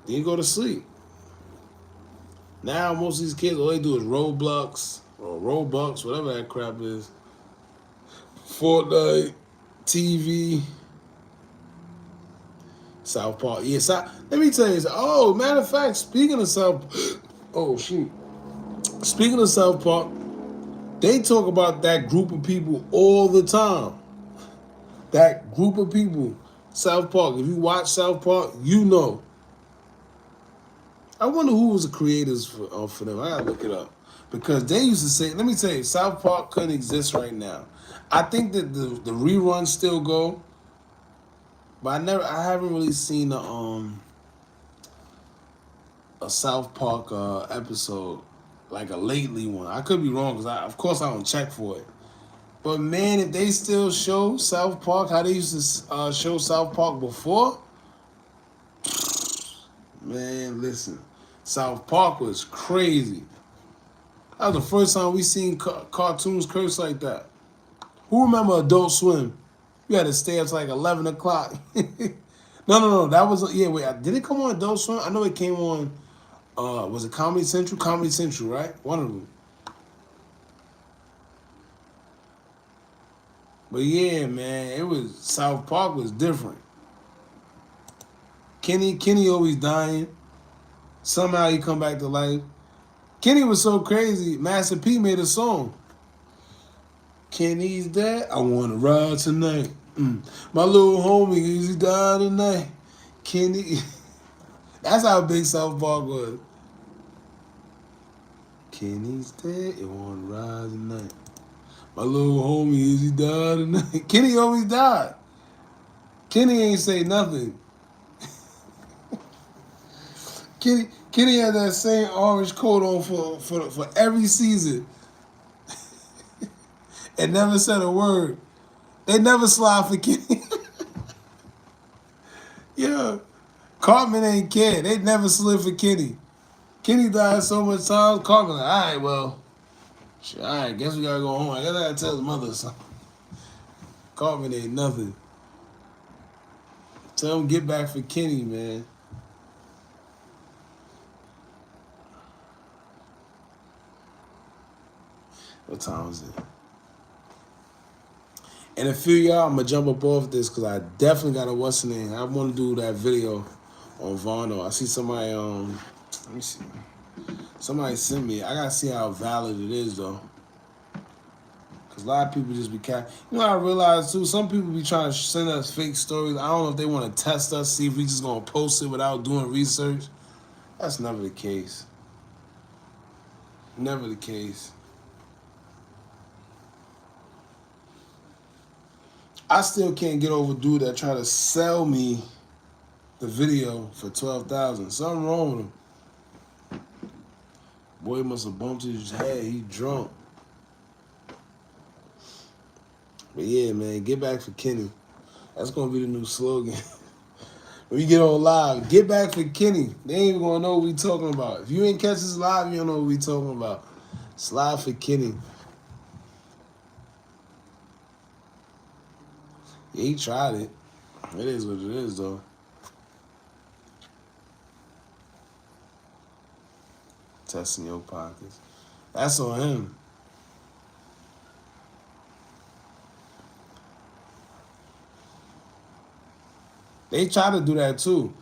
then you go to sleep. Now most of these kids, all they do is Roblox or Robux, whatever that crap is. Fortnite, TV, South Park. Yeah, let me tell you this. Oh, matter of fact, speaking of South, oh shoot, speaking of South Park, they talk about that group of people all the time. That group of people, South Park. If you watch South Park, you know. I wonder who was the creators for them. I gotta look it up because they used to say. Let me tell you, South Park couldn't exist right now. I think that the reruns still go, but I haven't really seen a South Park episode like a lately one. I could be wrong because of course I don't check for it. But man, if they still show South Park how they used to show South Park before, man, listen, South Park was crazy. That was the first time we seen cartoons curse like that. Who remember Adult Swim? You had to stay up to like 11 o'clock. No. That was, yeah, wait. Did it come on Adult Swim? I know it came on, was it Comedy Central? Comedy Central, right? One of them. But yeah, man, it was, South Park was different. Kenny always dying. Somehow he come back to life. Kenny was so crazy, Master P made a song. Kenny's dead. I wanna ride tonight. My little homie, he died tonight. Kenny. That's how big South Park was. Kenny's dead. I wanna ride tonight. My little homie, he died tonight. Kenny always died. Kenny ain't say nothing. Kenny had that same orange coat on for every season. And never said a word. They never slide for Kenny. Yeah. Cartman ain't care. They never slid for Kenny. Kenny died so much times. Cartman like, all right, well, shit, all right, guess we gotta go home. I gotta tell his mother or something. Cartman ain't nothing. Tell him get back for Kenny, man. What time is it? In a few y'all, I'm gonna jump up off this because I definitely got a what's the name. I want to do that video on Vano. I see somebody let me see. Somebody sent me. I gotta see how valid it is though. Cause a lot of people just be You know, I realize too. Some people be trying to send us fake stories. I don't know if they want to test us, see if we just gonna post it without doing research. That's never the case. Never the case. I still can't get over dude that try to sell me the video for $12,000. Something wrong with him. Boy must have bumped his head. He drunk. But yeah, man, get back for Kenny. That's gonna be the new slogan. When we get on live, get back for Kenny. They ain't even gonna know what we talking about. If you ain't catch this live, you don't know what we talking about. Slide for Kenny. Yeah, he tried it. It is what it is, though. testing your pockets. That's on him. They try to do that too.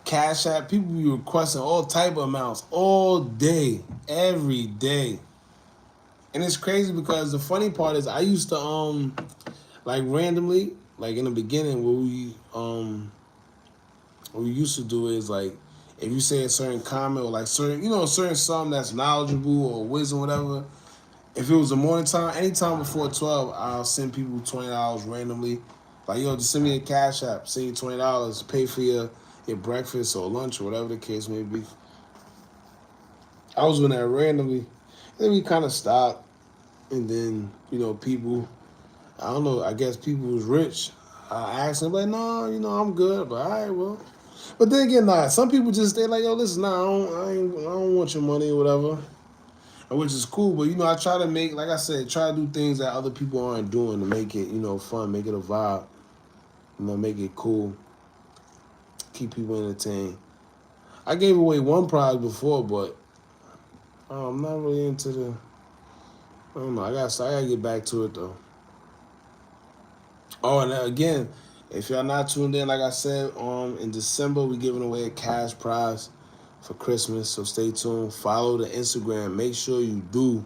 Cash App, people be requesting all type of amounts all day, every day. And it's crazy because the funny part is I used to like randomly, like in the beginning what we used to do is like if you say a certain comment or like certain certain something that's knowledgeable or wisdom, whatever, if it was the morning time, anytime before 12, I'll send people $20 randomly. Like, yo, just send me a cash app, send you $20, pay for your breakfast or lunch or whatever the case may be. I was doing that randomly. And then we kind of stopped. And then, people, I don't know, I guess people was rich. I asked them, like, no, I'm good. But all right, well. But then again, nah, some people just stay like, yo, listen, nah, I don't want your money or whatever. Which is cool, but I try to make, like I said, try to do things that other people aren't doing to make it, fun, make it a vibe, make it cool, keep people entertained. I gave away one prize before, but I'm not really into the. I don't know. I gotta get back to it though. Oh, and again, if y'all not tuned in, like I said, in December we giving away a cash prize for Christmas, so stay tuned. Follow the Instagram. Make sure you do.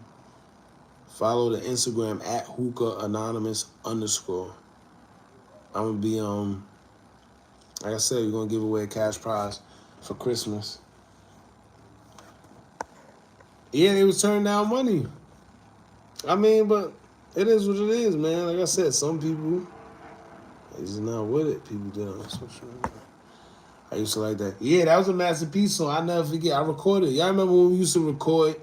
Follow the Instagram at Hookah Anonymous _. I'm gonna be like I said, we're gonna give away a cash prize for Christmas. Yeah, they was turning down money. I mean, but it is what it is, man. Like I said, some people they just not with it. People do it on social media. I used to like that. Yeah, that was a masterpiece song. I never forget. I recorded. Y'all remember when we used to record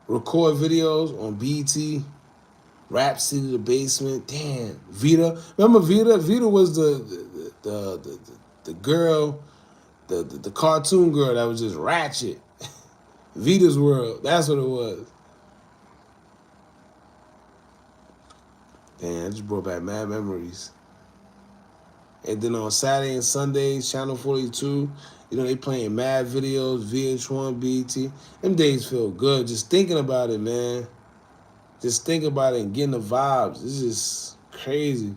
videos on BT? Rap City, the Basement. Damn, Vita. Remember Vita? Vita was the girl, the cartoon girl that was just ratchet. Vita's World. That's what it was. Damn, it just brought back mad memories. And then on Saturday and Sundays, Channel 42, they playing mad videos, VH1, BT. Them days feel good. Just thinking about it, man. Just think about it and getting the vibes. It's just crazy.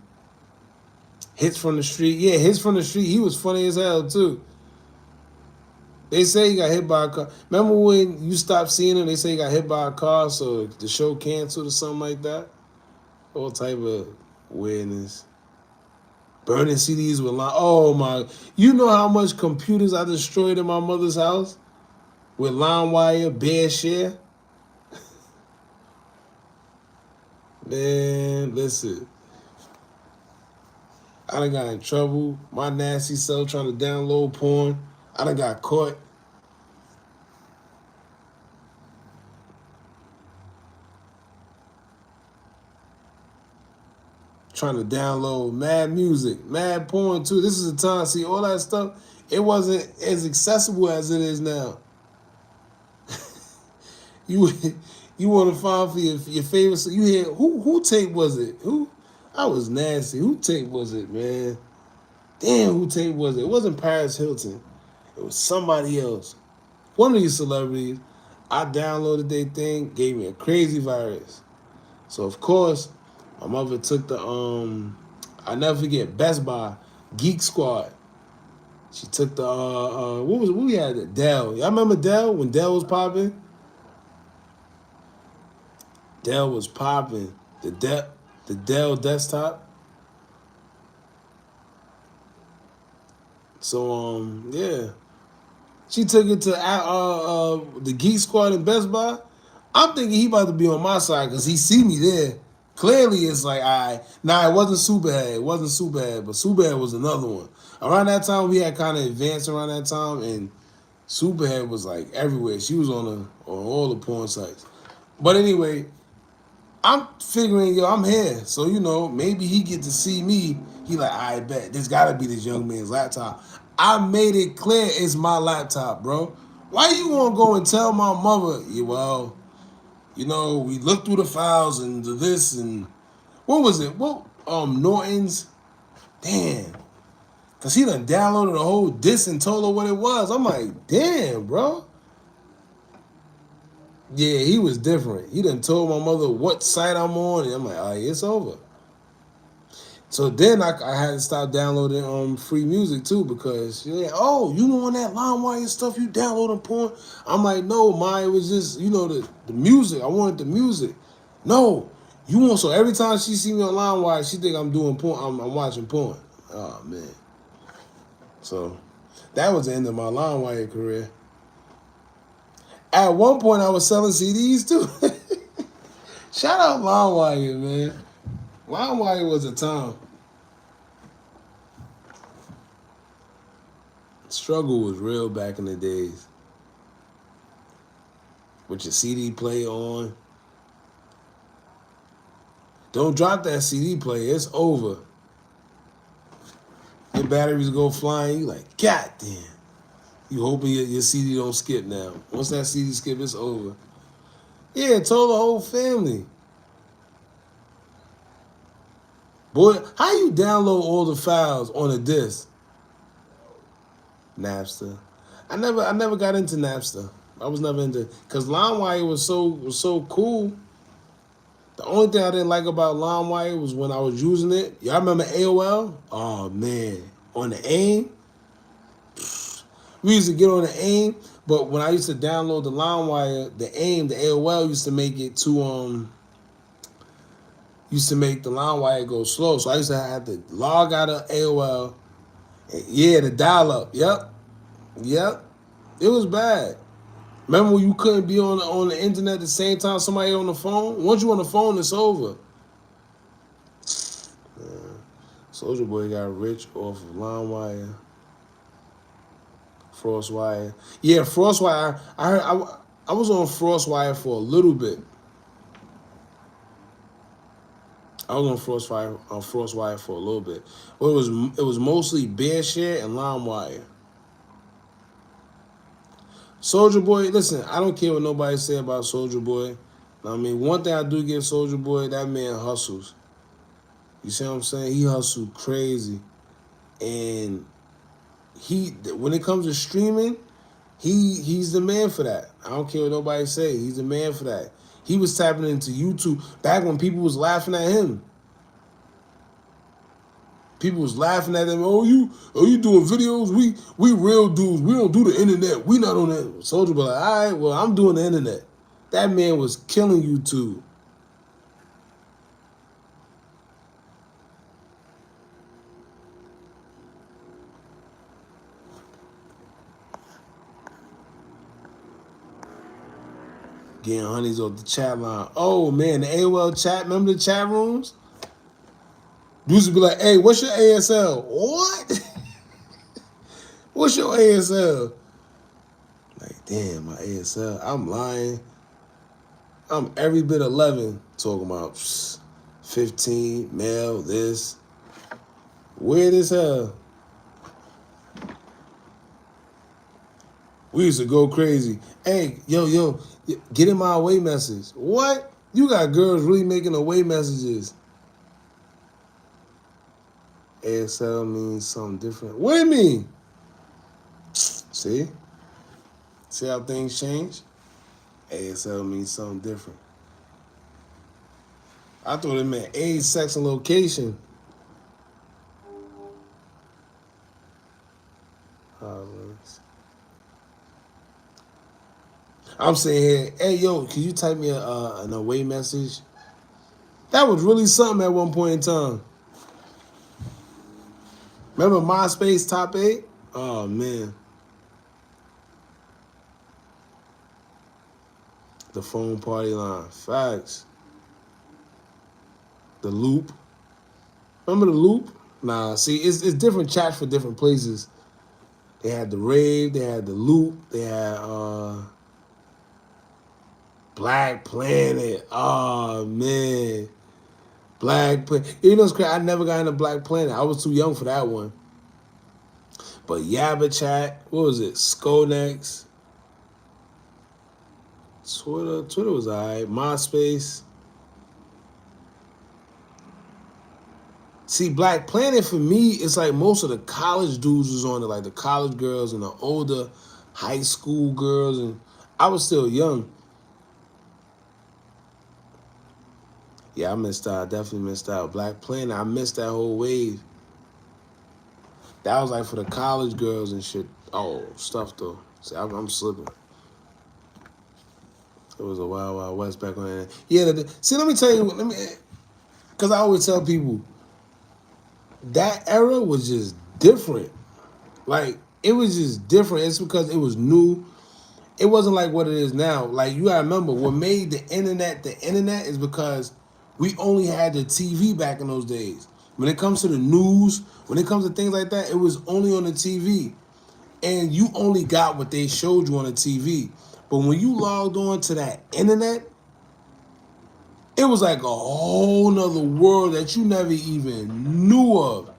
Hits from the Street. Yeah, Hits from the Street. He was funny as hell, too. They say he got hit by a car. Remember when you stopped seeing him, they say he got hit by a car, so the show canceled or something like that? All type of weirdness. Burning CDs with line. Oh, my. You know how much computers I destroyed in my mother's house? With LimeWire, Bear Share? Man, listen. I done got in trouble. My nasty self trying to download porn. I done got caught. Trying to download mad music, mad porn too. This is the time. See, all that stuff, it wasn't as accessible as it is now. you you want to find for your favorite. So you hear who tape was it? Who? I was nasty. Who tape was it, man? Damn, who tape was it? It wasn't Paris Hilton. It was somebody else. One of these celebrities. I downloaded their thing, gave me a crazy virus. So of course, my mother took the I never forget, Best Buy, Geek Squad. She took the what we had? Dell. Y'all remember Dell when Dell was popping? Dell was popping. The Dell desktop. So yeah. She took it to the Geek Squad in Best Buy. I'm thinking he about to be on my side because he see me there. Clearly, it's like, nah, it wasn't Superhead. It wasn't Superhead, but Superhead was another one. Around that time, we had kind of advanced around that time, and Superhead was like everywhere. She was on all the porn sites. But anyway, I'm figuring, yo, I'm here. So, maybe he get to see me. He like, I bet. This got to be this young man's laptop. I made it clear it's my laptop, bro. Why you want to go and tell my mother, yeah, well, we looked through the files and this and what was it? What Norton's? Damn. Cause he done downloaded a whole disc and told her what it was. I'm like, damn, bro. Yeah, he was different. He done told my mother what site I'm on, and I'm like, all right, it's over. So then I had to stop downloading free music too because she's like, oh, you on that LimeWire stuff, you downloading porn? I'm like, no, ma, it was just, the music. I wanted the music. No, you want, so every time she see me on LimeWire, she think I'm doing porn, I'm watching porn. Oh man. So that was the end of my LimeWire career. At one point I was selling CDs too. Shout out LimeWire, man. LimeWire was a time. Struggle was real back in the days. With your CD player on. Don't drop that CD player. It's over. Your batteries go flying. You like, God damn. You hoping your CD don't skip now. Once that CD skip, it's over. Yeah, told the whole family. Boy, how you download all the files on a disc? Napster. I never got into Napster. I was never into, because LimeWire was so cool. The only thing I didn't like about LimeWire was when I was using it. Y'all remember AOL? Oh man, on the AIM, we used to get on the AIM. But when I used to download the LimeWire, the AIM, the AOL used to make it to used to make the LimeWire go slow. So I used to have to log out of AOL. Yeah, the dial-up. Yep. It was bad. Remember when you couldn't be on the internet at the same time somebody on the phone? Once you on the phone, it's over. Soulja Boy got rich off of LimeWire, FrostWire. Yeah, FrostWire. I heard I was on FrostWire for a little bit. I was on FrostWire for a little bit. But it was mostly BearShare and LimeWire. Soulja Boy, listen, I don't care what nobody say about Soulja Boy. I mean, one thing I do give Soulja Boy, that man hustles. You see what I'm saying? He hustled crazy. And when it comes to streaming, he's the man for that. I don't care what nobody say. He's the man for that. He was tapping into YouTube back when people was laughing at him. People was laughing at him. Oh, you doing videos? We real dudes. We don't do the internet. We not on that. Soulja Boy like, all right, well, I'm doing the internet. That man was killing YouTube. Getting honeys off the chat line. Oh man, the AOL chat. Remember the chat rooms? Used to be like, hey, what's your ASL? What? What's your ASL? Like, damn, my ASL. I'm lying. I'm every bit 11 talking about 15, male, this. Weird as hell. We used to go crazy. Hey, yo, get in my away message. What? You got girls really making away messages. ASL means something different. What do you mean? See? See how things change? ASL means something different. I thought it meant age, sex, and location. I'm saying here, hey, yo, can you type me an away message? That was really something at one point in time. Remember MySpace Top 8? Oh, man. The phone party line. Facts. The loop. Remember the loop? Nah, see, it's different chats for different places. They had the rave, they had the loop, they had Black Planet. Oh, man. Black Planet. You know what's crazy? I never got into Black Planet. I was too young for that one. But Yabba Chat, what was it? Skonex. Twitter was alright. MySpace. See, Black Planet for me, it's like most of the college dudes was on it, like the college girls and the older high school girls, and I was still young. Yeah, I missed out. I definitely missed out. Black Planet, I missed that whole wave. That was like for the college girls and shit. Oh, stuff though. See, I'm slipping. It was a wild, wild west back on that. Yeah, see, let me tell you, because I always tell people that era was just different. Like, it was just different. It's because it was new. It wasn't like what it is now. Like, you gotta remember, what made the internet is because we only had the TV back in those days. When it comes to the news, when it comes to things like that, it was only on the TV. And you only got what they showed you on the TV. But when you logged on to that internet, it was like a whole nother world that you never even knew of.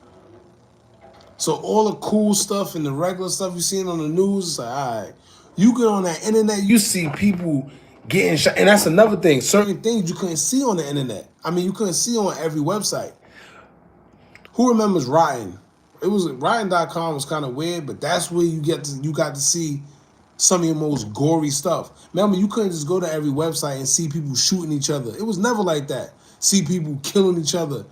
So all the cool stuff and the regular stuff you seen on the news, it's like, all right. You get on that internet, you see people getting shot. And that's another thing. Certain things you couldn't see on the internet. I mean, you couldn't see on every website. Who remembers Rotten? It was Rotten.com was kind of weird, but that's where you got to see some of your most gory stuff. Remember, you couldn't just go to every website and see people shooting each other. It was never like that. See people killing each other.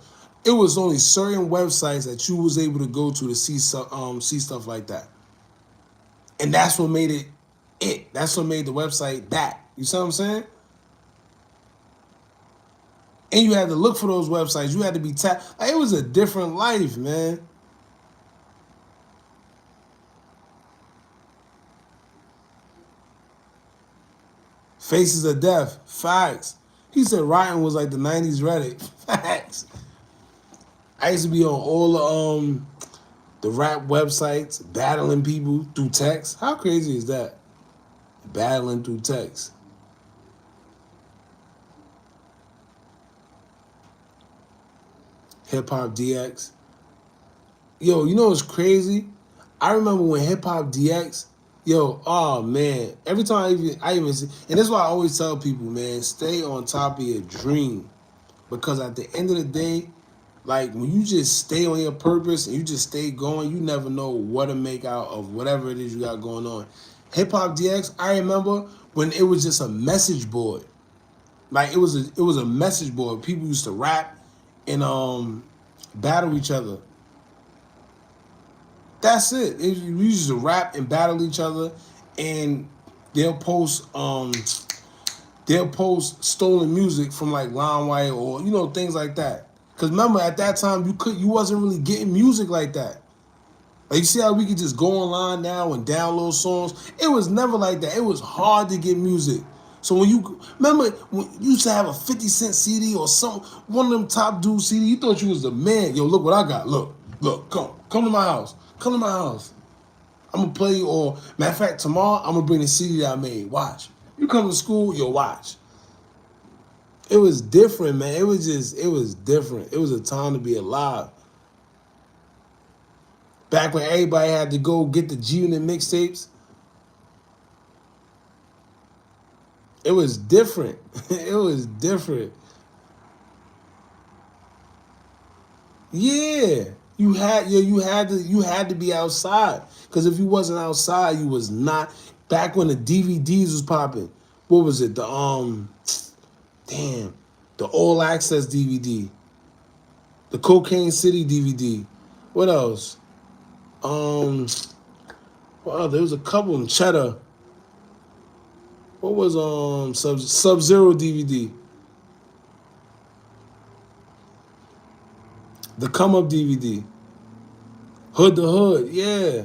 It was only certain websites that you was able to go to see stuff like that. And that's what made it. That's what made the website that. You see what I'm saying? And you had to look for those websites. You had to be tapped. Like, it was a different life, man. Faces of Death. Facts. He said Ryan was like the 90s Reddit. Facts. I used to be on all the rap websites, battling people through text. How crazy is that? Battling through text. Hip Hop DX. Yo, you know what's crazy? I remember when Hip Hop DX, yo, oh man, every time I even see, and that's why I always tell people, man, stay on top of your dream. Because at the end of the day, like when you just stay on your purpose and you just stay going, you never know what to make out of whatever it is you got going on. Hip Hop DX, I remember when it was just a message board. Like it was a message board. People used to rap and battle each other. That's it. We used to rap and battle each other, and they'll post they'll post stolen music from like LimeWire or things like that. Cause remember at that time you wasn't really getting music like that. Like you see how we could just go online now and download songs. It was never like that. It was hard to get music. So when you remember when you used to have a 50 Cent CD or one of them top dude CD, you thought you was the man. Yo, look what I got. Look, come to my house. Come to my house. I'm gonna play you. Or matter of fact, tomorrow I'm gonna bring the CD that I made. Watch. You come to school, yo, watch. It was different, man. It was different. It was a time to be alive. Back when everybody had to go get the G Unit mixtapes, it was different. It was different. Yeah, you had to be outside because if you wasn't outside, you was not. Back when the DVDs was popping, what was it? Damn, the All Access DVD, the Cocaine City DVD. What else? Um, well, there was a couple of them. Cheddar. What was Sub Zero DVD? The Come Up DVD. Hood to Hood. Yeah.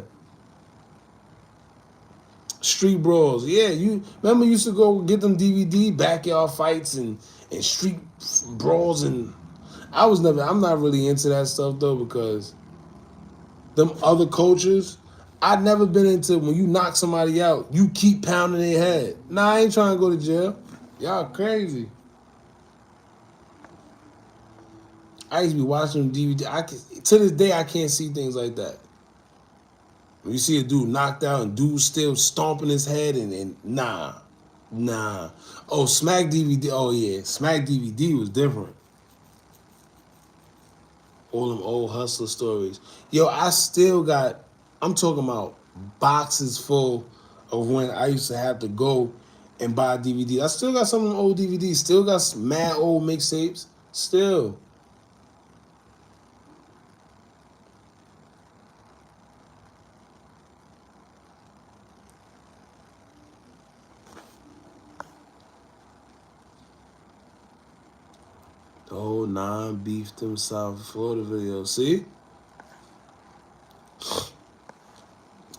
Street Brawls. Yeah, you remember you used to go get them DVD backyard fights and street brawls and I'm not really into that stuff though because them other cultures, I've never been into when you knock somebody out, you keep pounding their head. Nah, I ain't trying to go to jail. Y'all crazy. I used to be watching DVD. To this day I can't see things like that. When you see a dude knocked out and dude still stomping his head and nah. Oh, Smack DVD. Oh yeah, Smack DVD was different. All them old hustler stories. Yo, I'm talking about boxes full of when I used to have to go and buy DVDs. I still got some of them old DVDs. Still got some mad old mixtapes. Still. The whole non-beefed himself Florida video. See?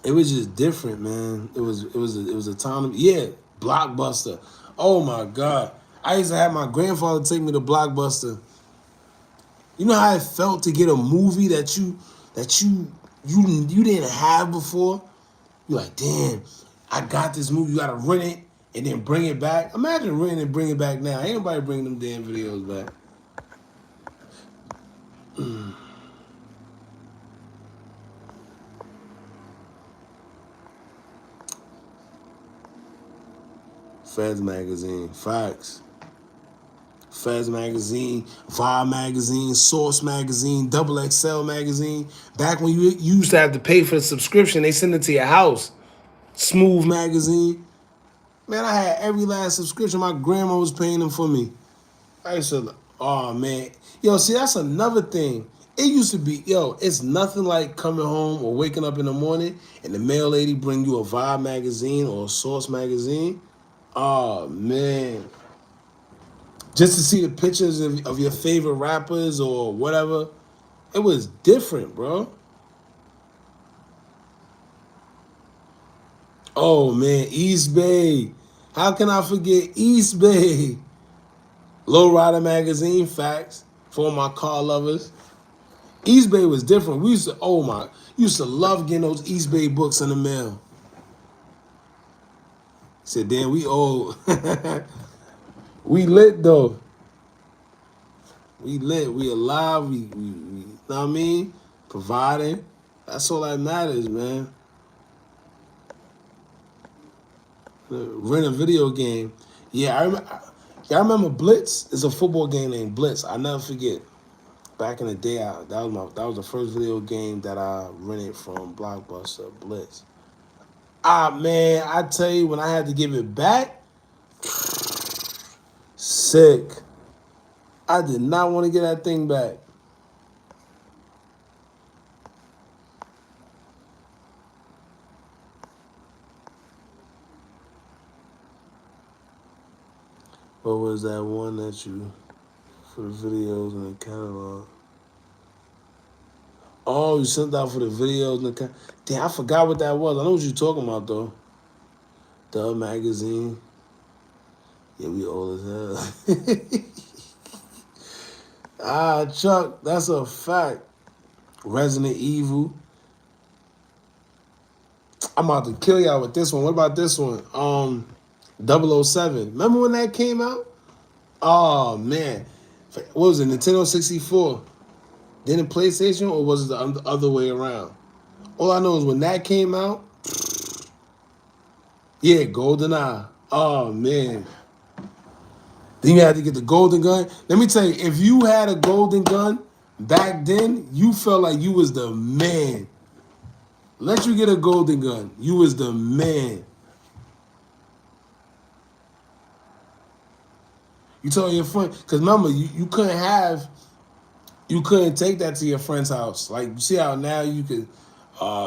It was just different, man. It was a time. Yeah, Blockbuster. Oh my God. I used to have my grandfather take me to Blockbuster. You know how it felt to get a movie that you didn't have before? You're like, damn, I got this movie. You gotta rent it and then bring it back. Imagine renting and bring it back now. Ain't nobody bringing them damn videos back. Feds magazine, facts. Feds magazine, Vibe magazine, Source magazine, Double XL magazine. Back when you used to have to pay for the subscription, they send it to your house. Smooth magazine. Man, I had every last subscription. My grandma was paying them for me. I used to, oh man. Yo, see, that's another thing. It used to be, yo, it's nothing like coming home or waking up in the morning and the mail lady bring you a Vibe magazine or a Source magazine. Oh man. Just to see the pictures of your favorite rappers or whatever. It was different, bro. Oh man, East Bay. How can I forget East Bay? Lowrider magazine, facts. For my car lovers. East Bay was different. We used to, oh my, used to love getting those East Bay books in the mail. Said, damn, we old. We lit though. We lit. We alive. We know what I mean? Providing. That's all that matters, man. Rent a video game. Yeah, I remember Blitz. It's a football game named Blitz. I never forget. Back in the day, that was the first video game that I rented from Blockbuster. Blitz. Ah man, I tell you, when I had to give it back, sick. I did not want to get that thing back. What was that one that you for the videos in the catalog? Oh, you sent out for the videos in the catalog. Damn, I forgot what that was. I know what you're talking about though. The magazine. Yeah, we old as hell. Ah, Chuck, that's a fact. Resident Evil. I'm about to kill y'all with this one. What about this one? 007. Remember when that came out? Oh man. What was it? Nintendo 64. Then the PlayStation, or was it the other way around? All I know is when that came out, yeah, GoldenEye. Oh man. Then you had to get the golden gun. Let me tell you, if you had a golden gun back then, you felt like you was the man. Let you get a golden gun. You was the man. You told your friend, because remember, you couldn't take that to your friend's house. Like, you see how now you could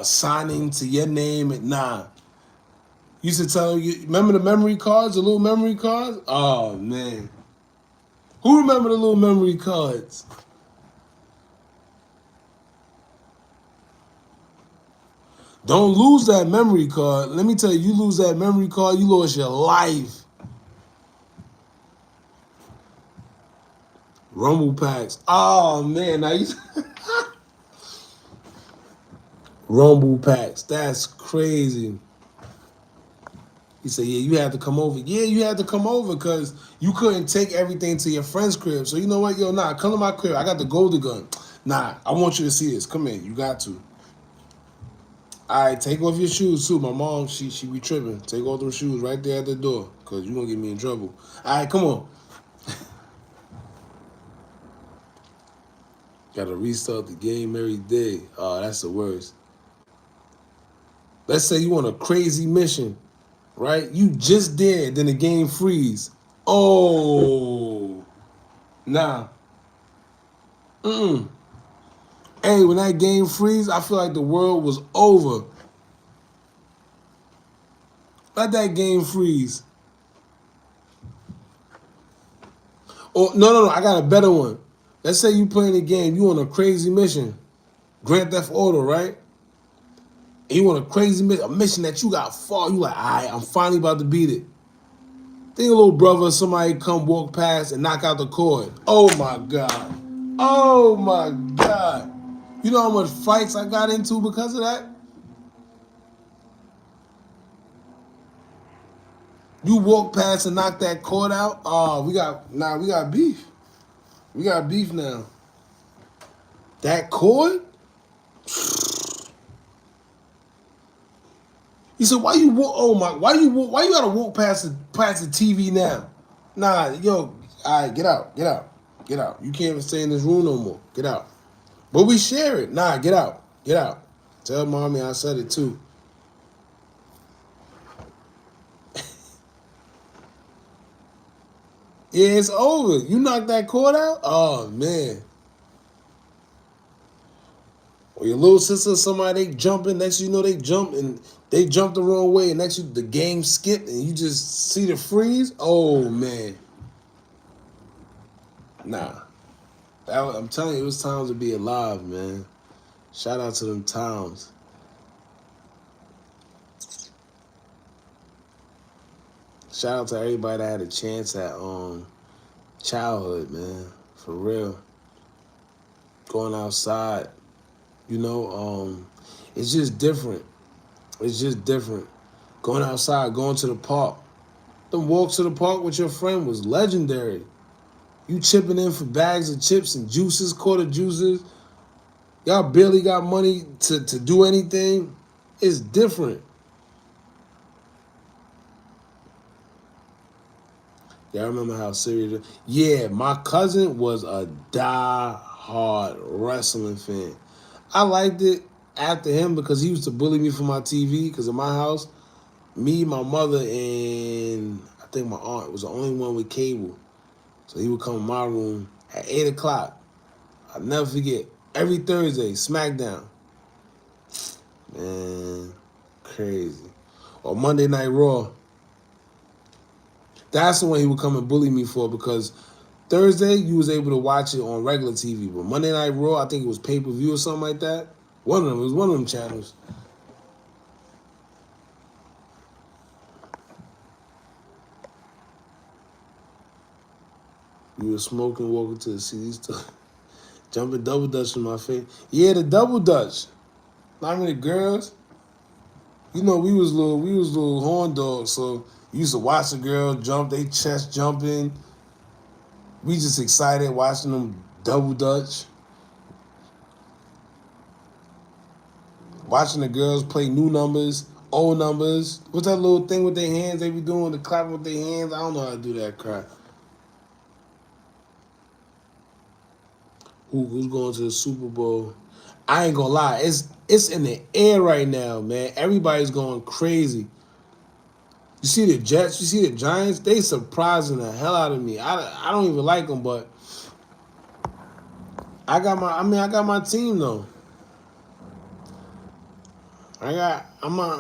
sign into your name and nah. You used to tell you, remember the memory cards, the little memory cards? Oh man. Who remember the little memory cards? Don't lose that memory card. Let me tell you, you lose that memory card, you lost your life. Rumble packs. Oh man, now you Rumble packs. That's crazy. He said, yeah, you had to come over. Yeah, you had to come over because you couldn't take everything to your friend's crib. So you know what? Yo, nah, come to my crib. I got the golden gun. Nah, I want you to see this. Come in. You got to. All right, take off your shoes too. My mom, she be tripping. Take off them shoes right there at the door because you going to get me in trouble. All right, come on. Got to restart the game every day. Oh, that's the worst. Let's say you on a crazy mission, right? You just did, then the game freeze. Oh, nah. Mm-mm. Hey, when that game freeze, I feel like the world was over. Let that game freeze. Or no. I got a better one. Let's say you playing a game, you on a crazy mission, Grand Theft Auto, right? And you on a crazy mission, a mission that you got far. You like, all right, I'm finally about to beat it. Think a little brother, somebody come walk past and knock out the cord. Oh my god. Oh my god. You know how much fights I got into because of that? You walk past and knock that cord out. Oh, we got beef. We got beef now. That cord? He said, "Why you walk? Oh my! Why you walk? Why you gotta walk past the TV now? Nah, yo, all right, get out, get out, get out. You can't even stay in this room no more. Get out. But we share it. Nah, get out, get out. Tell mommy I said it too. Yeah, it's over. You knocked that cord out. Oh man. Or your little sister, somebody they jumping. Next, you know they jump and they jump the wrong way. And next, the game skipped and you just see the freeze. Oh man, nah. I'm telling you, it was times to be alive, man. Shout out to them times. Shout out to everybody that had a chance at childhood, man. For real. Going outside, you know, it's just different. It's just different. Going outside, going to the park. Them walks to the park with your friend was legendary. You chipping in for bags of chips and juices, quarter juices. Y'all barely got money to do anything. It's different. Yeah, I remember how serious. Yeah, my cousin was a die-hard wrestling fan. I liked it after him because he used to bully me for my TV. Because in my house, me, my mother, and I think my aunt was the only one with cable. So he would come in my room at 8 o'clock. I'll never forget. Every Thursday, SmackDown. Man, crazy. Or Monday Night Raw. That's the one he would come and bully me for because Thursday you was able to watch it on regular TV, but Monday Night Raw, I think it was pay-per-view or something like that. One of them, it was one of them channels. You were smoking, walking to the CD store, jumping double dutch in my face. Yeah, the double dutch. Not many girls. You know, we was little horn dogs, so you used to watch a girl jump, they chest jumping. We just excited watching them double dutch. Watching the girls play new numbers, old numbers. What's that little thing with their hands they be doing, the clapping with their hands? I don't know how to do that crap. Who's going to the Super Bowl? I ain't gonna lie, it's in the air right now, man. Everybody's going crazy. You see the Jets, you see the Giants, they surprising the hell out of me. I don't even like them, but I got my team though. I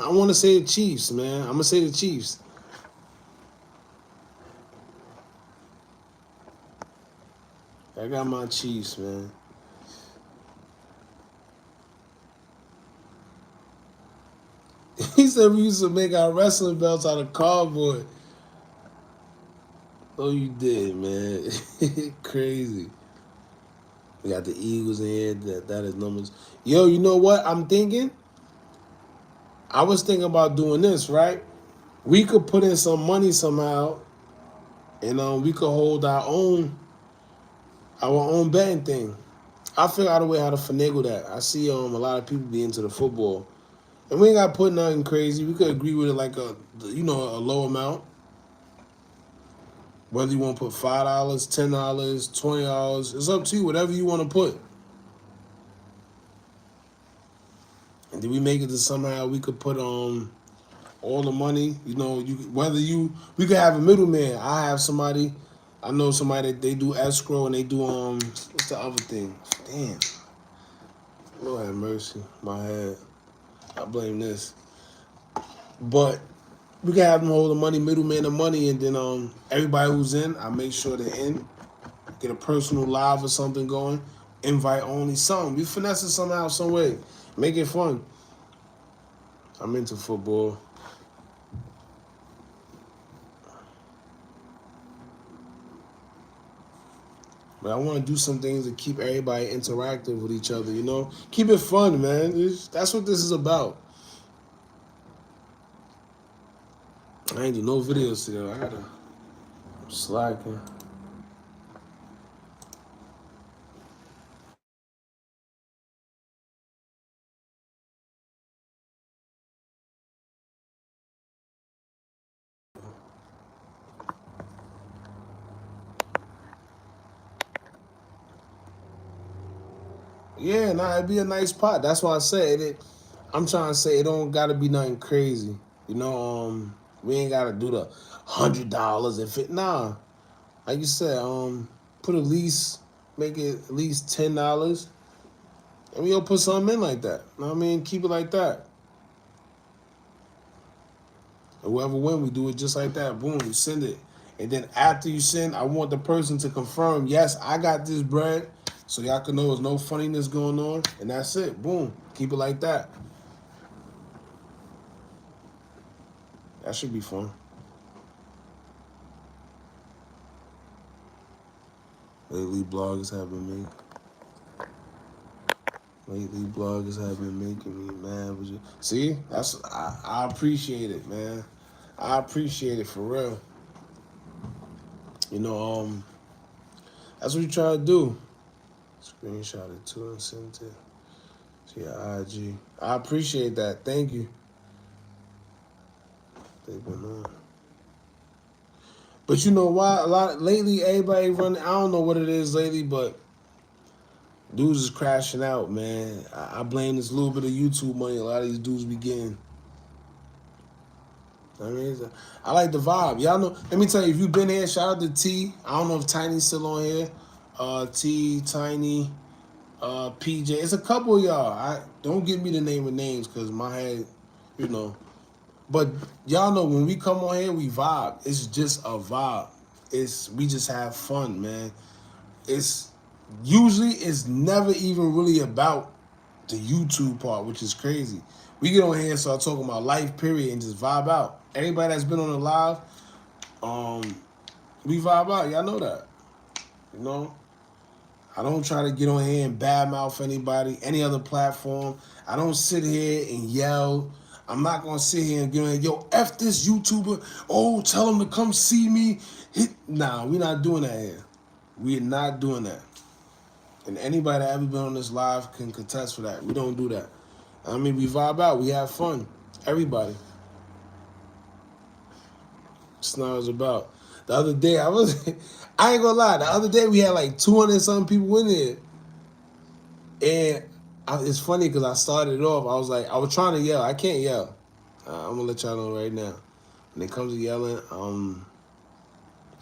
want to say the Chiefs, man. I'm gonna say the Chiefs. I got my Chiefs, man. He said we used to make our wrestling belts out of cardboard. Oh, you did, man. Crazy. We got the Eagles in here. That is numbers. Yo, you know what I'm thinking? I was thinking about doing this, right? We could put in some money somehow, and we could hold our own betting thing. I'll figure out a way how to finagle that. I see a lot of people be into the football. And we ain't got to put nothing crazy. We could agree with it like a low amount. Whether you want to put $5, $10, $20, it's up to you. Whatever you want to put. And then we make it to somehow we could put all the money. You know, we could have a middleman. I have somebody I know somebody that they do escrow and they do what's the other thing? Damn. Lord have mercy. My head. I blame this. But we can have them hold the money, middleman the money, and then everybody who's in, I make sure they're in. Get a personal live or something going. Invite only something. We finesse it somehow, some way. Make it fun. I'm into football. But I want to do some things to keep everybody interactive with each other, you know? Keep it fun, man. That's what this is about. I ain't do no videos today. I'm slacking. Yeah, nah, it'd be a nice pot. That's why I said it. I'm trying to say it don't gotta be nothing crazy. You know, we ain't gotta do the $100 if it nah. Like you said, put at least make it at least $10. And we'll put something in like that. You know what I mean? Keep it like that. And whoever win, we do it just like that. Boom, you send it. And then after you send, I want the person to confirm, yes, I got this bread. So y'all can know there's no funniness going on. And that's it. Boom. Keep it like that. That should be fun. Lately, bloggers have been making me mad. See, I appreciate it, man. I appreciate it for real. You know, that's what you try to do. Screenshot it too and send it to your IG. I appreciate that. Thank you. They've been on. But you know why? A lot lately, everybody running. I don't know what it is lately, but dudes is crashing out, man. I blame this little bit of YouTube money a lot of these dudes be getting. I mean, I like the vibe. Y'all know. Let me tell you, if you've been here, shout out to T. I don't know if Tiny's still on here. T, Tiny, PJ. It's a couple of y'all. I don't give me the name of names because my head, you know. But y'all know when we come on here, we vibe. It's just a vibe. We just have fun, man. It's never even really about the YouTube part, which is crazy. We get on here and start talking about life, period, and just vibe out. Everybody that's been on the live, we vibe out. Y'all know that. You know? I don't try to get on here and badmouth anybody, any other platform. I don't sit here and yell. I'm not going to sit here and get on here, yo, F this YouTuber. Oh, tell him to come see me. Nah, we're not doing that here. We're not doing that. And anybody that ever been on this live can contest for that. We don't do that. I mean, we vibe out. We have fun. Everybody. That's not what it's about. The other day, I ain't gonna lie. The other day, we had like 200 something people in there. And it's funny because I started it off. I was trying to yell. I can't yell. I'm gonna let y'all know right now. When it comes to yelling,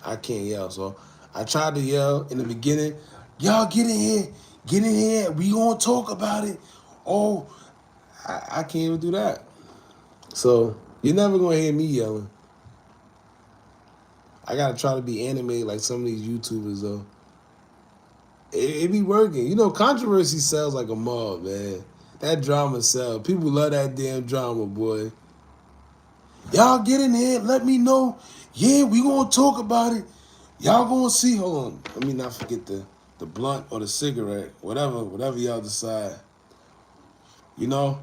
I can't yell. So I tried to yell in the beginning. Y'all get in here. Get in here. We gonna talk about it. Oh, I can't even do that. So you're never gonna hear me yelling. I gotta try to be animated like some of these YouTubers though. It be working. You know, controversy sells like a mob, man. That drama sells. People love that damn drama, boy. Y'all get in here, let me know. Yeah, we gonna talk about it. Y'all gonna see. Hold on. Let me not forget the blunt or the cigarette. Whatever y'all decide. You know?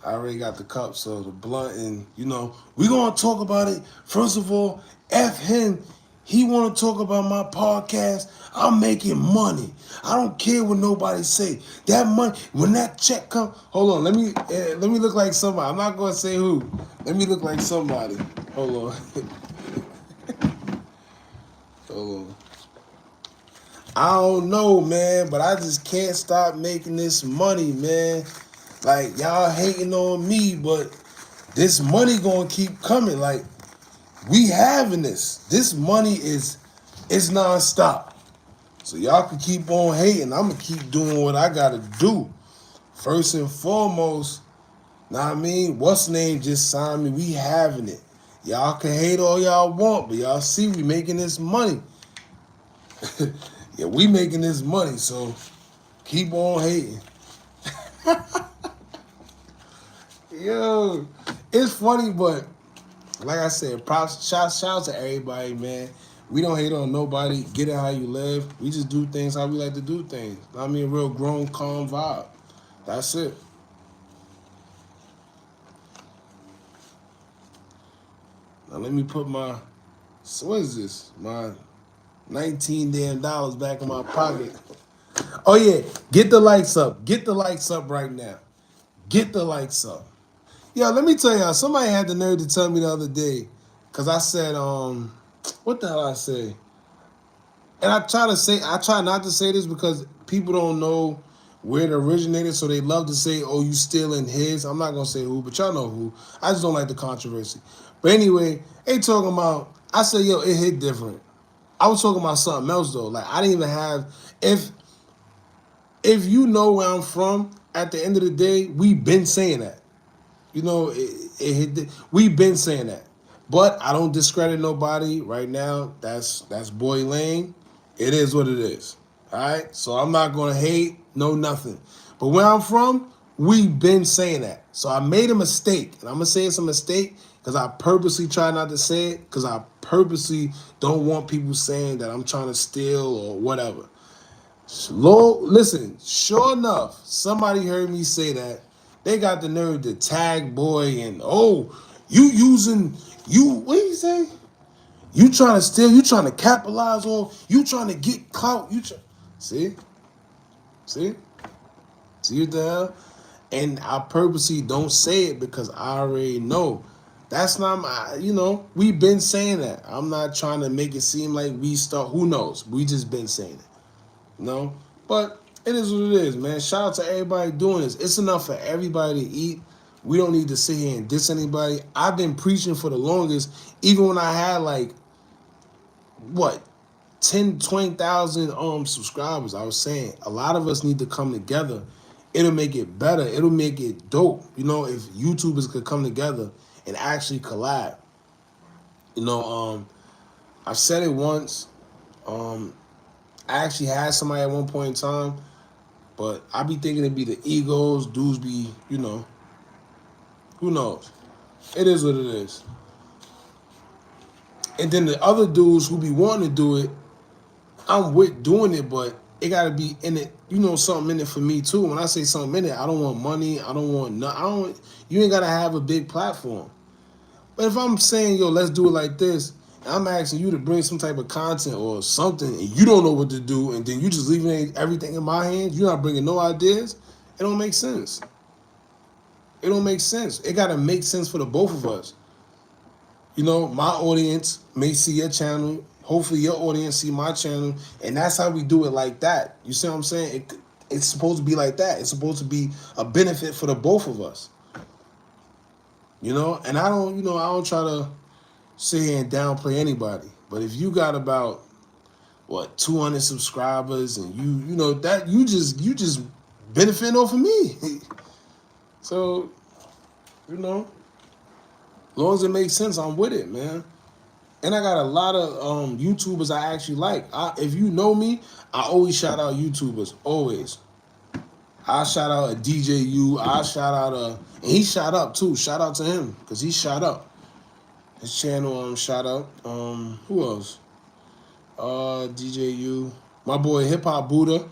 I already got the cup, so the blunt, and you know, we gonna talk about it. First of all, F him. He wanna talk about my podcast. I'm making money. I don't care what nobody say. That money, when that check come, hold on, let me look like somebody. I'm not gonna say who. Let me look like somebody. Hold on. Hold on. I don't know, man, but I just can't stop making this money, man. Like, y'all hating on me, but this money gonna keep coming. Like, We having this. This money is nonstop. So y'all can keep on hating. I'm gonna keep doing what I gotta do. First and foremost, know what I mean? What's name just signed me? We having it. Y'all can hate all y'all want, but y'all see we making this money. Yeah, we making this money, so keep on hating. Yo, it's funny, but like I said, props, shout to everybody, man. We don't hate on nobody. Get it how you live. We just do things how we like to do things. I mean, real grown, calm vibe. That's it. Now let me put my, so what is this? My $19 damn back in my pocket. Oh yeah, get the likes up. Get the likes up right now. Get the likes up. Yo, let me tell y'all, somebody had the nerve to tell me the other day, cause I said, what the hell I say? And I try not to say this because people don't know where it originated, so they love to say, oh, you stealing his. I'm not gonna say who, but y'all know who. I just don't like the controversy. But anyway, they talking about, I said, yo, it hit different. I was talking about something else though. Like I didn't even have, if you know where I'm from, at the end of the day, we been saying that. You know, we've been saying that. But I don't discredit nobody right now. That's Boy Lane. It is what it is. All right? So I'm not going to hate, no nothing. But where I'm from, we've been saying that. So I made a mistake. And I'm going to say it's a mistake because I purposely try not to say it because I purposely don't want people saying that I'm trying to steal or whatever. Listen, sure enough, somebody heard me say that. They got the nerve to tag boy and you using what do you say? You trying to steal, you trying to capitalize on, you trying to get clout, see? See? See what the hell? And I purposely don't say it because I already know. That's not my, we've been saying that. I'm not trying to make it seem like we start, who knows? We just been saying it. No, but it is what it is, man. Shout out to everybody doing this. It's enough for everybody to eat. We don't need to sit here and diss anybody. I've been preaching for the longest, even when I had like what 10, 20,000 subscribers. I was saying a lot of us need to come together. It'll make it better. It'll make it dope. If YouTubers could come together and actually collab. I've said it once. I actually had somebody at one point in time, but I be thinking it'd be the egos, dudes be, who knows? It is what it is. And then the other dudes who be wanting to do it, I'm with doing it, but it gotta be in it, something in it for me too. When I say something in it, I don't want money, I don't want nothing. You ain't gotta have a big platform. But if I'm saying, yo, let's do it like this, and I'm asking you to bring some type of content or something, and you don't know what to do, and then you just leaving everything in my hands, you're not bringing no ideas, it don't make sense. It don't make sense. It gotta make sense for the both of us. My audience may see your channel. Hopefully your audience see my channel, and that's how we do it like that. You see what I'm saying? It's supposed to be like that. It's supposed to be a benefit for the both of us. And I don't try to sit here and downplay anybody. But if you got about 200 subscribers and that you just benefiting off of me. So, as long as it makes sense, I'm with it, man. And I got a lot of YouTubers I actually like. If you know me, I always shout out YouTubers. Always. I shout out a DJU. I shout out and he shot up too. Shout out to him because he shot up. His channel shout out. Who else? DJU. My boy Hip Hop Buddha.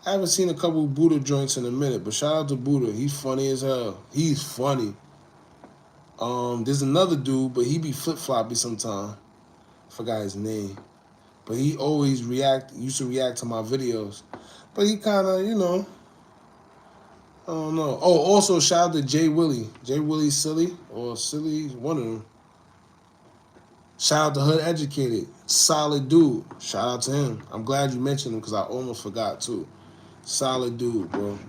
I haven't seen a couple Buddha joints in a minute, but shout out to Buddha. He's funny as hell. He's funny. There's another dude, but he be flip-floppy sometime. Forgot his name. But he always used to react to my videos. But he kind of, I don't know. Oh, also shout out to Jay Willie. Jay Willie Silly, or Silly, one of them. Shout out to Hood Educated. Solid dude. Shout out to him. I'm glad you mentioned him because I almost forgot too. Solid dude, bro.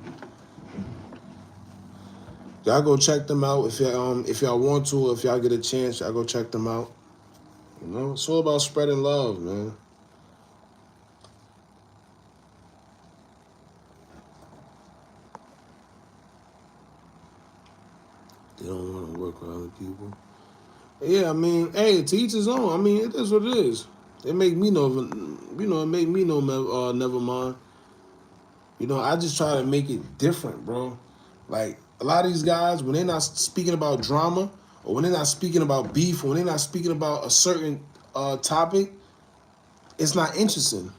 Y'all go check them out if y'all want to, or if y'all get a chance, y'all go check them out. You know, it's all about spreading love, man. They don't want to work with other people. Yeah, I mean, hey, to each his own. I mean, it is what it is. It make me know, it make me know, never mind. You know, I just try to make it different, bro. Like, a lot of these guys, when they're not speaking about drama, or when they're not speaking about beef, or when they're not speaking about a certain topic, it's not interesting.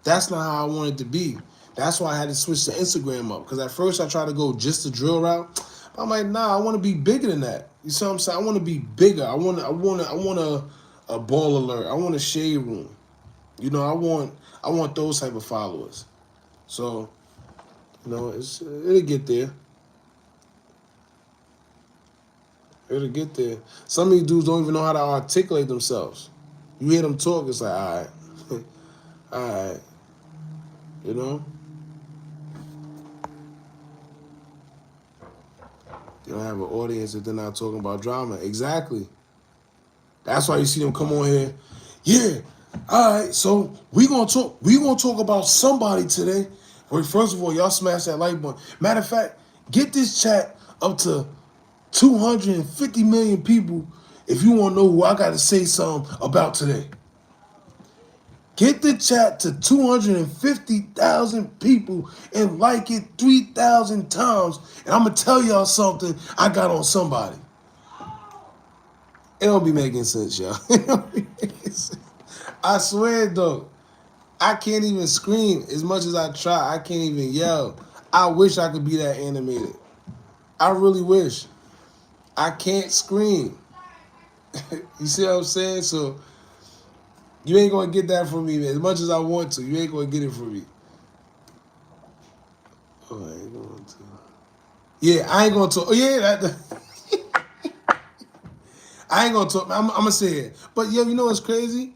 That's not how I want it to be. That's why I had to switch to Instagram up. Because at first I tried to go just the drill route. I'm like, nah, I want to be bigger than that. You see what I'm saying? I want to be bigger. I want a ball alert. I want a shade room. You know, I want those type of followers. So, it'll get there. It'll get there. Some of these dudes don't even know how to articulate themselves. You hear them talk, it's like, all right, all right, you know. They don't have an audience if they're not talking about drama. Exactly. That's why you see them come on here. Yeah. All right. So we gonna talk. We gonna talk about somebody today. Well, first of all, y'all smash that like button. Matter of fact, get this chat up to 250 million people if you want to know who I got to say something about today. Get the chat to 250,000 people and like it 3,000 times. And I'm going to tell y'all something I got on somebody. It don't be making sense, y'all. I swear, though, I can't even scream as much as I try. I can't even yell. I wish I could be that animated. I really wish. I can't scream. You see what I'm saying? So you ain't going to get that from me, man. As much as I want to, you ain't going to get it from me. Oh, I ain't going to. Yeah, I ain't going to. Oh, yeah, I ain't going to talk. I'm going to say it. But, yo, you know what's crazy?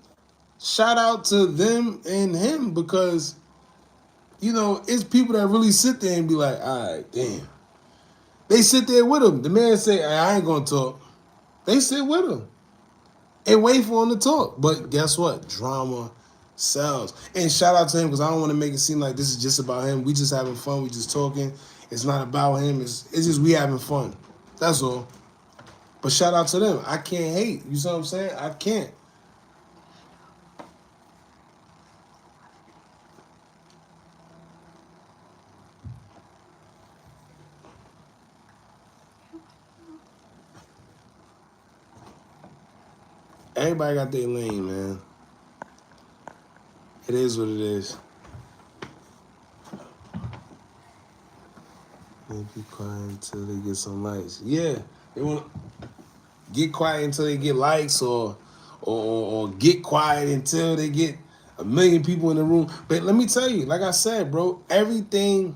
Shout out to them and him because, it's people that really sit there and be like, all right, damn. They sit there with him. The man say, I ain't going to talk. They sit with him and wait for him to talk. But guess what? Drama sells. And shout out to him because I don't want to make it seem like this is just about him. We just having fun. We just talking. It's not about him. It's just we having fun. That's all. But shout out to them. I can't hate. You see what I'm saying? I can't. Everybody got their lane, man. It is what it is. They be quiet until they get some likes. Yeah, they want to get quiet until they get likes, or get quiet until they get a million people in the room. But let me tell you, like I said, bro, everything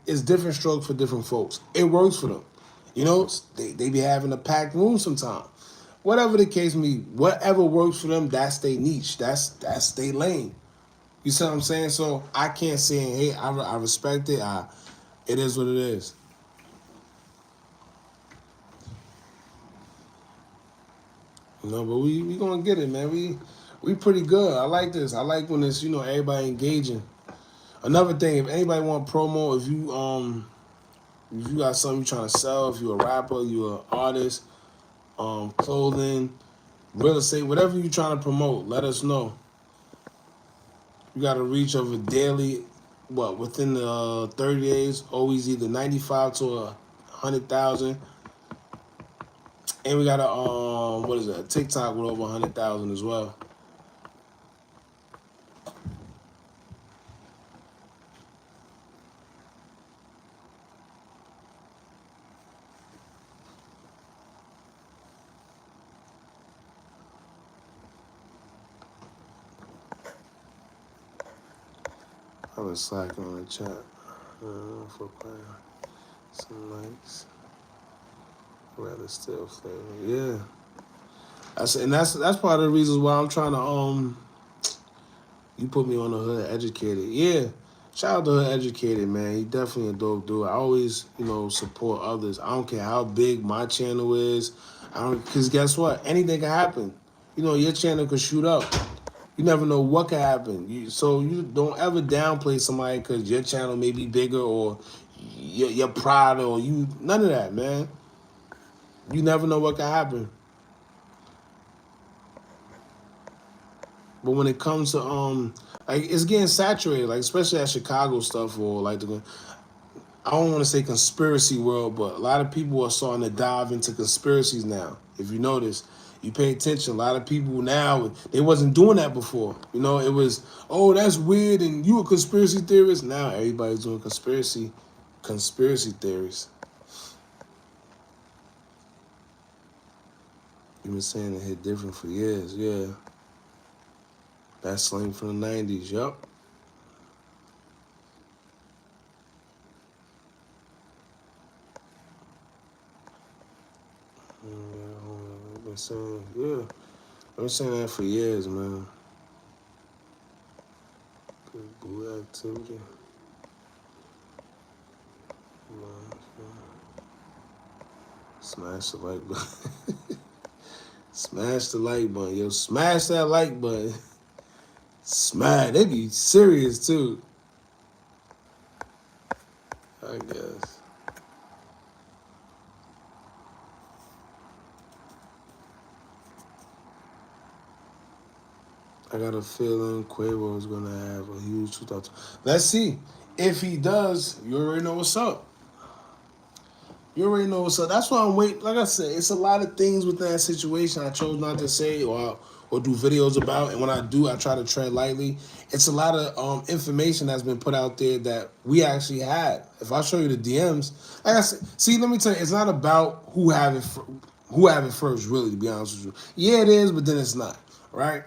is different strokes for different folks. It works for them. They be having a packed room sometimes. Whatever the case may be, whatever works for them, that's their niche. That's their lane. You see what I'm saying? So I can't say, hey, I respect it. It is what it is. But we gonna get it, man. We pretty good. I like this. I like when it's everybody engaging. Another thing, if anybody want promo, if you got something you trying to sell, if you a rapper, you an artist, clothing, real estate, whatever you trying to promote, let us know. You got to reach of a daily, within the 30 days, always either 95 to 100,000. And we got a TikTok with over 100,000 as well. I was slacking on the chat for playing some likes. Rather still flavor, yeah. That's part of the reasons why I'm trying to You put me on the Hood Educated, yeah. Shout out to Hood Educated, man. He definitely a dope dude. I always support others. I don't care how big my channel is. Because guess what? Anything can happen. You know, your channel could shoot up. You never know what could happen. So you don't ever downplay somebody because your channel may be bigger or your pride or you. None of that, man. You never know what could happen. But when it comes to like it's getting saturated, like especially that Chicago stuff or like the I don't want to say conspiracy world, but a lot of people are starting to dive into conspiracies now. If you notice, you pay attention. A lot of people now they wasn't doing that before. You know, it was that's weird and you a conspiracy theorist. Now everybody's doing conspiracy theories. You've been saying it hit different for years, yeah. That slang from the '90s, yup. I've been saying, yeah. I've been saying that for years, man. Good blue activity. Smash the like button. Smash the like button, yo. Smash that like button. Smash. They be serious too. I guess. I got a feeling Quavo is gonna have a huge 2000. Let's see. If he does, you already know what's up. You already know what's up. That's why I'm waiting. Like I said, it's a lot of things within that situation I chose not to say or do videos about. And when I do, I try to tread lightly. It's a lot of information that's been put out there that we actually had. If I show you the DMs, like I said, see, let me tell you, it's not about who have it first. Really, to be honest with you, yeah, it is, but then it's not. Right.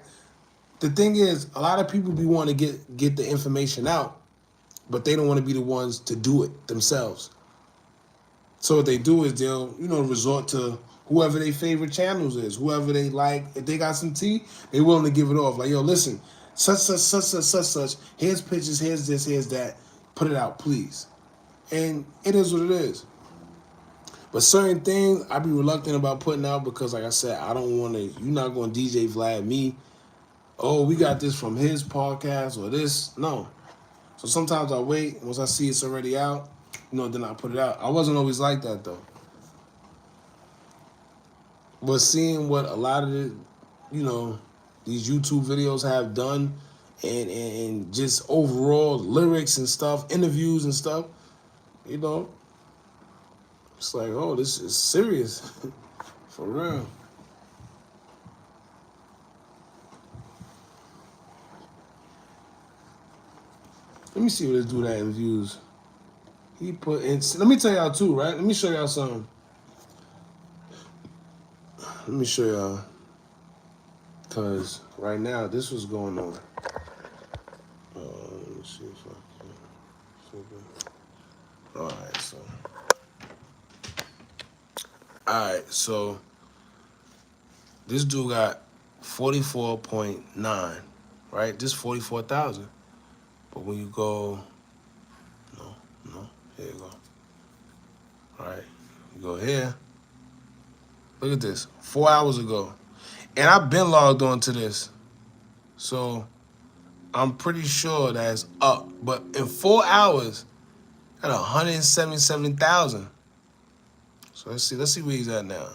The thing is, a lot of people be wanting to get the information out, but they don't want to be the ones to do it themselves. So what they do is they'll, resort to whoever their favorite channels is, whoever they like. If they got some tea, they willing to give it off. Like, yo, listen, such. Here's pictures, here's this, here's that. Put it out, please. And it is what it is. But certain things I be reluctant about putting out because, like I said, I don't want to. You're not going to DJ Vlad me. Oh, we got this from his podcast or this. No. So sometimes I wait. Once I see it's already out, then I put it out. I wasn't always like that, though. But seeing what a lot of these YouTube videos have done and just overall lyrics and stuff, interviews and stuff, it's like, oh, this is serious. For real. Let me see what this dude had in views. He put in. Let me tell y'all too, right? Let me show y'all something. Let me show y'all. Because right now, this was going on. Let me see if I can. Alright, so this dude got 44.9, right? Just 44,000. But when you go, no, here you go. All right, you go here. Look at this, 4 hours ago. And I've been logged on to this. So I'm pretty sure that's up. But in 4 hours, got 177,000. So let's see where he's at now.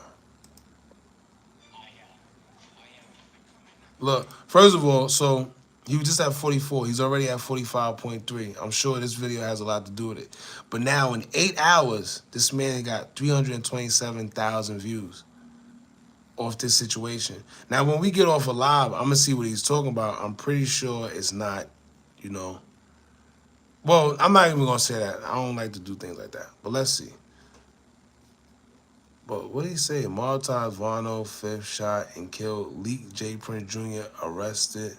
Look, first of all, so he was just at 44. He's already at 45.3. I'm sure this video has a lot to do with it. But now in 8 hours, this man got 327,000 views off this situation. Now, when we get off a live, I'm going to see what he's talking about. I'm pretty sure it's not, Well, I'm not even going to say that. I don't like to do things like that. But let's see. But what did he say? Martaz Vano, fifth shot and killed. Leak J. Prince Jr. arrested.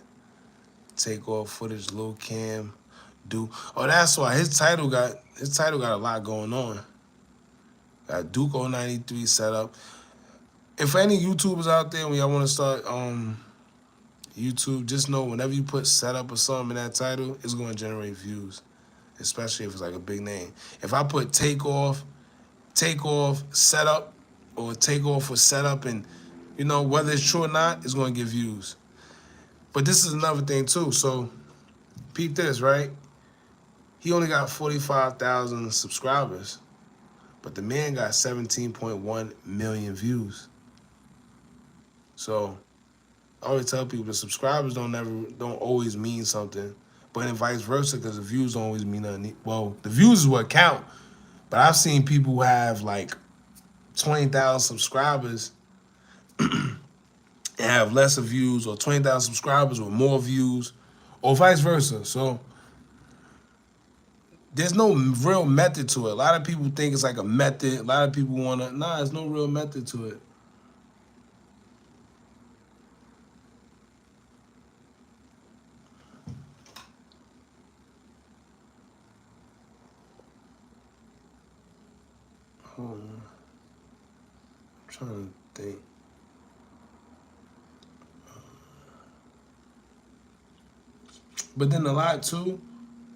TakeOff footage, Lil Cam, Duke. Oh, that's why his title got a lot going on. Got Duke 093 set up. If any YouTubers out there, when y'all want to start YouTube, just know whenever you put setup or something in that title, it's going to generate views, especially if it's like a big name. If I put TakeOff, setup, or TakeOff was set up, and whether it's true or not, it's going to get views. But this is another thing too. So peep this, right? He only got 45,000 subscribers, but the man got 17.1 million views. So I always tell people the subscribers don't always mean something, but then vice versa, because the views don't always mean nothing. Well, the views is what count, but I've seen people who have like 20,000 subscribers and have lesser views, or 20,000 subscribers with more views, or vice versa. So there's no real method to it. A lot of people think it's like a method. A lot of people there's no real method to it. Hold on. I'm trying to think. But then a lot too,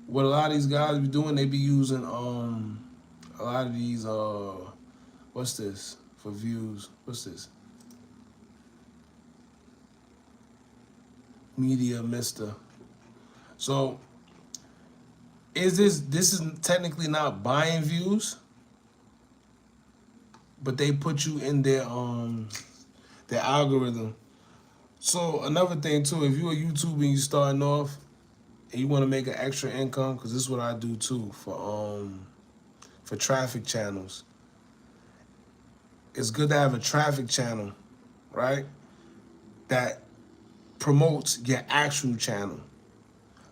what a lot of these guys be doing, they be using a lot of these what's this for views? What's this? Media Mister. So this is technically not buying views, but they put you in their algorithm. So another thing too, if you're a YouTuber and you starting off and you want to make an extra income, because this is what I do too for traffic channels. It's good to have a traffic channel, right? That promotes your actual channel.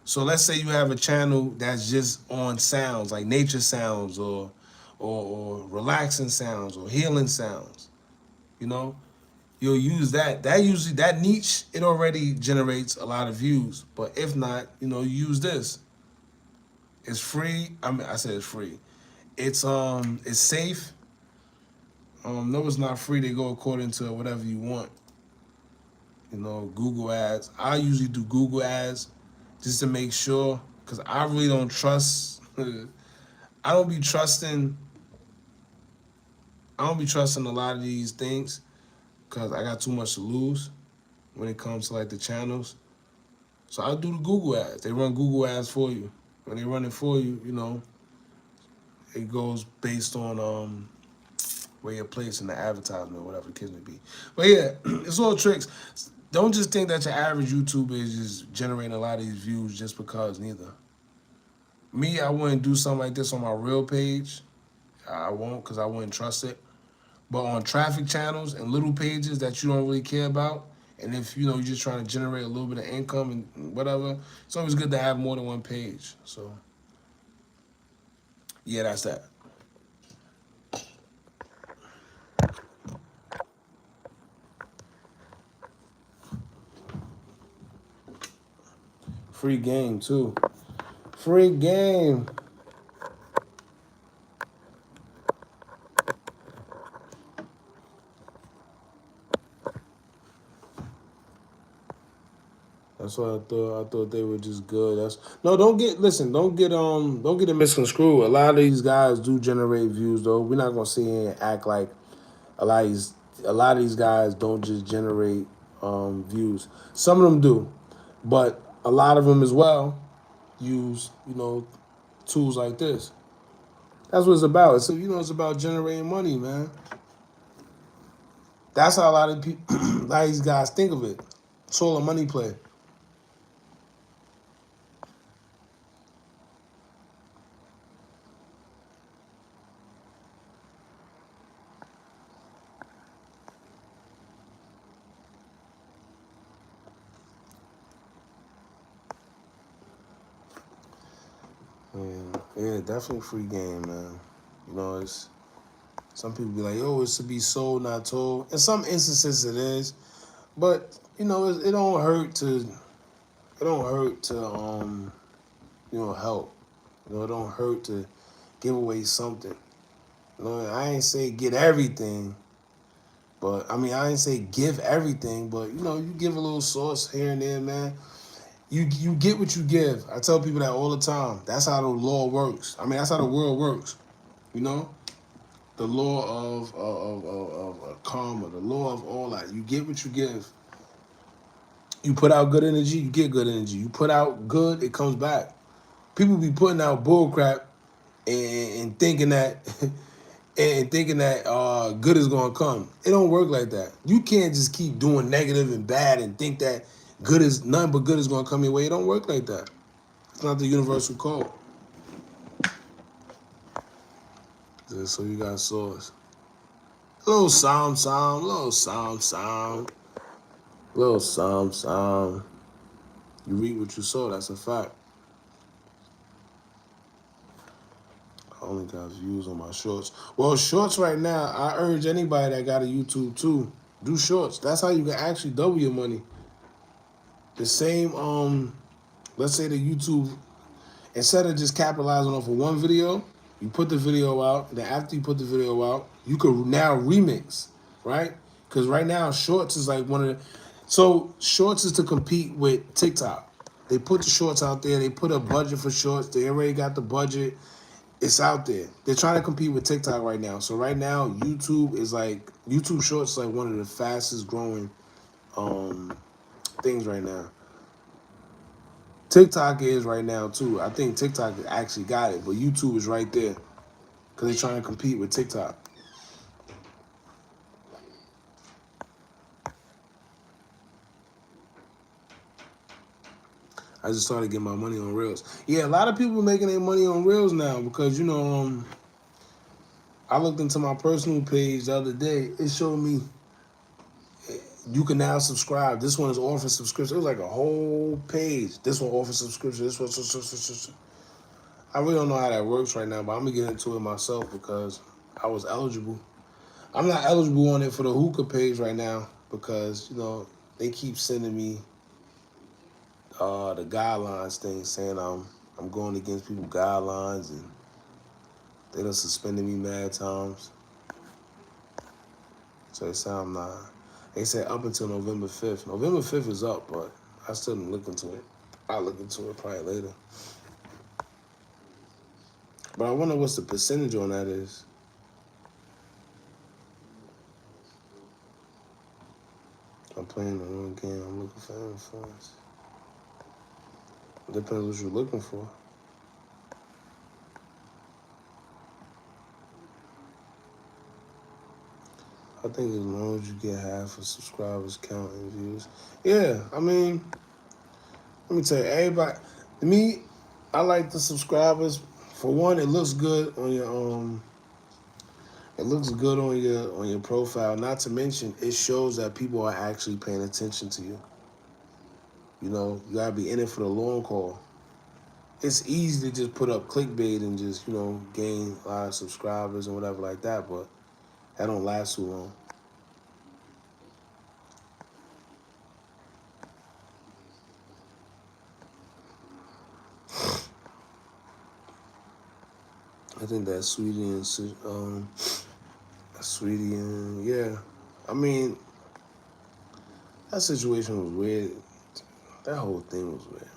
So let's say you have a channel that's just on sounds like nature sounds or relaxing sounds or healing sounds. You know, you'll use that. That niche, it already generates a lot of views. But if not, you use this. It's free. I said it's free. It's safe. No, it's not free. They go according to whatever you want. Google ads. I usually do Google ads just to make sure, because I really don't trust. I don't be trusting. I don't be trusting a lot of these things because I got too much to lose when it comes to like the channels. So I do the Google ads. They run Google ads for you. When they run it for you, it goes based on where you're placing the advertisement, whatever the case may be. But yeah, it's all tricks. Don't just think that your average YouTuber is just generating a lot of these views just because, neither. Me, I wouldn't do something like this on my real page. I won't, because I wouldn't trust it. But on traffic channels and little pages that you don't really care about, and if you're just trying to generate a little bit of income and whatever, it's always good to have more than one page. So yeah, that's that. Free game too. Free game. That's what I thought. I thought they were just good. Don't get it misconstrued. A lot of these guys do generate views though. We're not gonna sit here and act like a lot of these a lot of these guys don't just generate views. Some of them do, but a lot of them as well use tools like this. That's what it's about. So it's about generating money, man. That's how a lot of people, a lot of these guys think of it. It's all a money play. Yeah, definitely free game, man. It's some people be like, "Oh, it's to be sold, not told." In some instances, it is, but it don't hurt to help. It don't hurt to give away something. I ain't say get everything, but I ain't say give everything, but you give a little sauce here and there, man. You get what you give. I tell people that all the time. That's how the law works. That's how the world works. You know? the law of karma, the law of all that. You get what you give. You put out good energy, you get good energy. You put out good, it comes back. People be putting out bull crap and thinking that and thinking that good is gonna come. It don't work like that. You can't just keep doing negative and bad and think that good is nothing but good is gonna come your way. It don't work like that. It's not the universal code. So you got source. Little sound, little sound. Little sound. You read what you saw, that's a fact. I only got views on my shorts. Well, shorts right now, I urge anybody that got a YouTube too, do shorts. That's how you can actually double your money. The same, let's say the YouTube, instead of just capitalizing off of one video, you put the video out. Then after you put the video out, you could now remix, right? Because right now, shorts is like one of the. So shorts is to compete with TikTok. They put the shorts out there. They put a budget for shorts. They already got the budget. It's out there. They're trying to compete with TikTok right now. So right now, YouTube Shorts is like one of the fastest growing things right now. TikTok is right now too. I think TikTok actually got it, but YouTube is right there because they're trying to compete with TikTok. I just started getting my money on Reels. Yeah, a lot of people making their money on Reels now because I looked into my personal page the other day. It showed me you can now subscribe. This one is offering subscription. It was like a whole page. This one offers subscription. This one. I really don't know how that works right now, but I'm gonna get into it myself because I was eligible. I'm not eligible on it for the Hookah page right now because they keep sending me the guidelines thing saying I'm going against people's guidelines and they done suspended me mad times. So they say I'm not. They said up until November 5th. November 5th is up, but I still didn't look into it. I'll look into it probably later. But I wonder what's the percentage on that is. I'm playing the one game. I'm looking for influence. It depends what you're looking for. I think as long as you get half of subscribers count and views. Yeah, I mean, let me tell you, everybody, me, I like the subscribers. For one, it looks good on your it looks good on your profile. Not to mention, it shows that people are actually paying attention to you. You gotta be in it for the long haul. It's easy to just put up clickbait and just gain a lot of subscribers and whatever like that, but that don't last too long. I think that Sweetie and yeah, I mean that situation was weird. That whole thing was weird.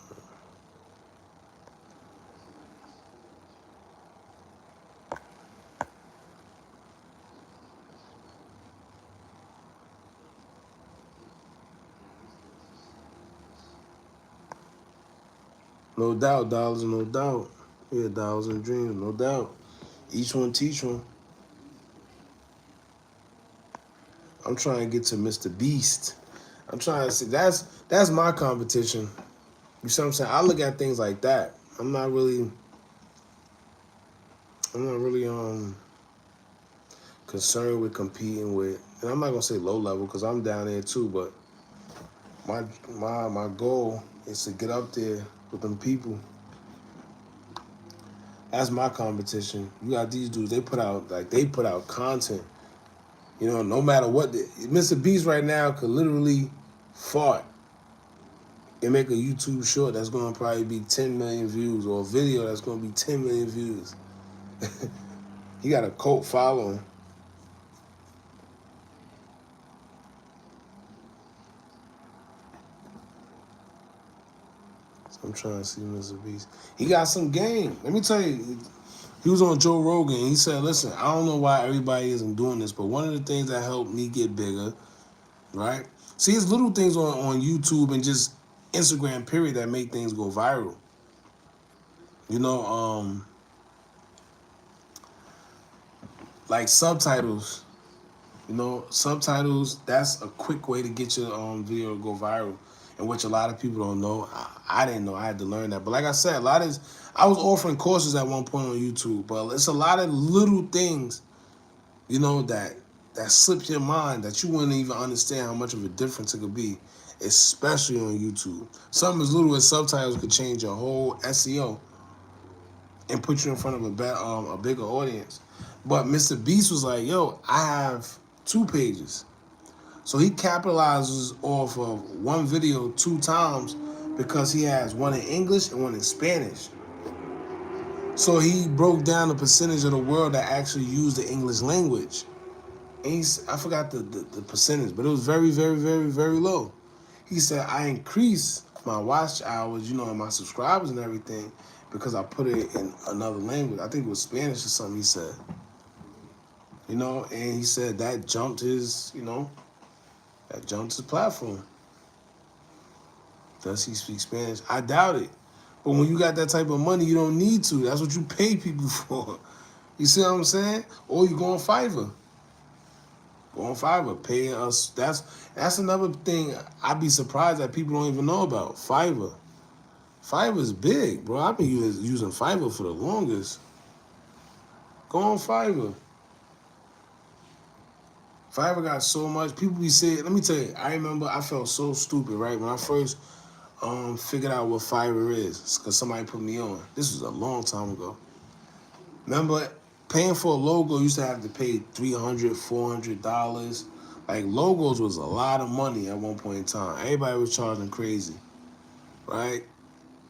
No doubt, dollars, no doubt. Yeah, dollars and dreams, no doubt. Each one teach one. I'm trying to get to Mr. Beast. I'm trying to see that's my competition. You see what I'm saying? I look at things like that. I'm not really concerned with competing with, and I'm not gonna say low level because I'm down there too, but my goal is to get up there with them people. That's my competition. You got these dudes, they put out content. No matter what, Mr. Beast right now could literally fart and make a YouTube short that's gonna probably be 10 million views or a video that's gonna be 10 million views. He got a cult following. So I'm trying to see Mr. Beast. He got some game. Let me tell you, He was on Joe Rogan. And he said, "Listen, I don't know why everybody isn't doing this, but one of the things that helped me get bigger, right? See, it's little things on YouTube and just Instagram, period, that make things go viral. You know, like subtitles. You know, subtitles. That's a quick way to get your video to go viral, and which a lot of people don't know. I didn't know. I had to learn that. But like I said, a lot of I was offering courses at one point on YouTube, but it's a lot of little things, you know, that slip your mind that you wouldn't even understand how much of a difference it could be, especially on YouTube. Something as little as subtitles could change your whole SEO and put you in front of a bigger audience. But Mr. Beast was like, "Yo, I have 2 pages." So he capitalizes off of one video 2 times because he has one in English and one in Spanish. So he broke down the percentage of the world that actually use the English language. And I forgot the percentage, but it was very, very, very, very low. He said, I increased my watch hours, you know, and my subscribers and everything because I put it in another language. I think it was Spanish or something he said. You know, and he said that jumped his, that jumped his platform. Does he speak Spanish? I doubt it. But when you got that type of money, you don't need to. That's what you pay people for. You see what I'm saying? Or you go on Fiverr. Go on Fiverr. Pay us. That's another thing I'd be surprised that people don't even know about. Fiverr. Fiverr's big, bro. I've been using Fiverr for the longest. Go on Fiverr. Fiverr got so much. People be saying, let me tell you, I remember I felt so stupid, right? When I first figured out what Fiverr is, because somebody put me on. This was a long time ago. Remember, paying for a logo used to have to pay $300, $400. Like, logos was a lot of money at one point in time. Everybody was charging crazy, right?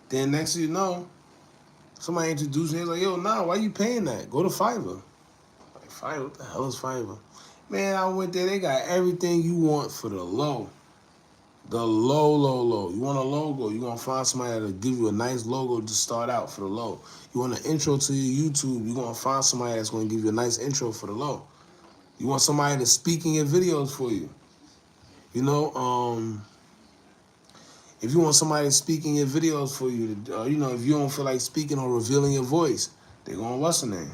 Then next thing you know, somebody introduced me. He was like, yo, nah, why you paying that? Go to Fiverr. Like, Fiverr? What the hell is Fiverr? Man, I went there. They got everything you want for the low. The low, low, low. You want a logo, you're going to find somebody that'll give you a nice logo to start out for the low. You want an intro to your YouTube, you're going to find somebody that's going to give you a nice intro for the low. You want somebody to speak in your videos for you. You know, if you want somebody to speak in your videos for you, if you don't feel like speaking or revealing your voice, they're going to what's the name?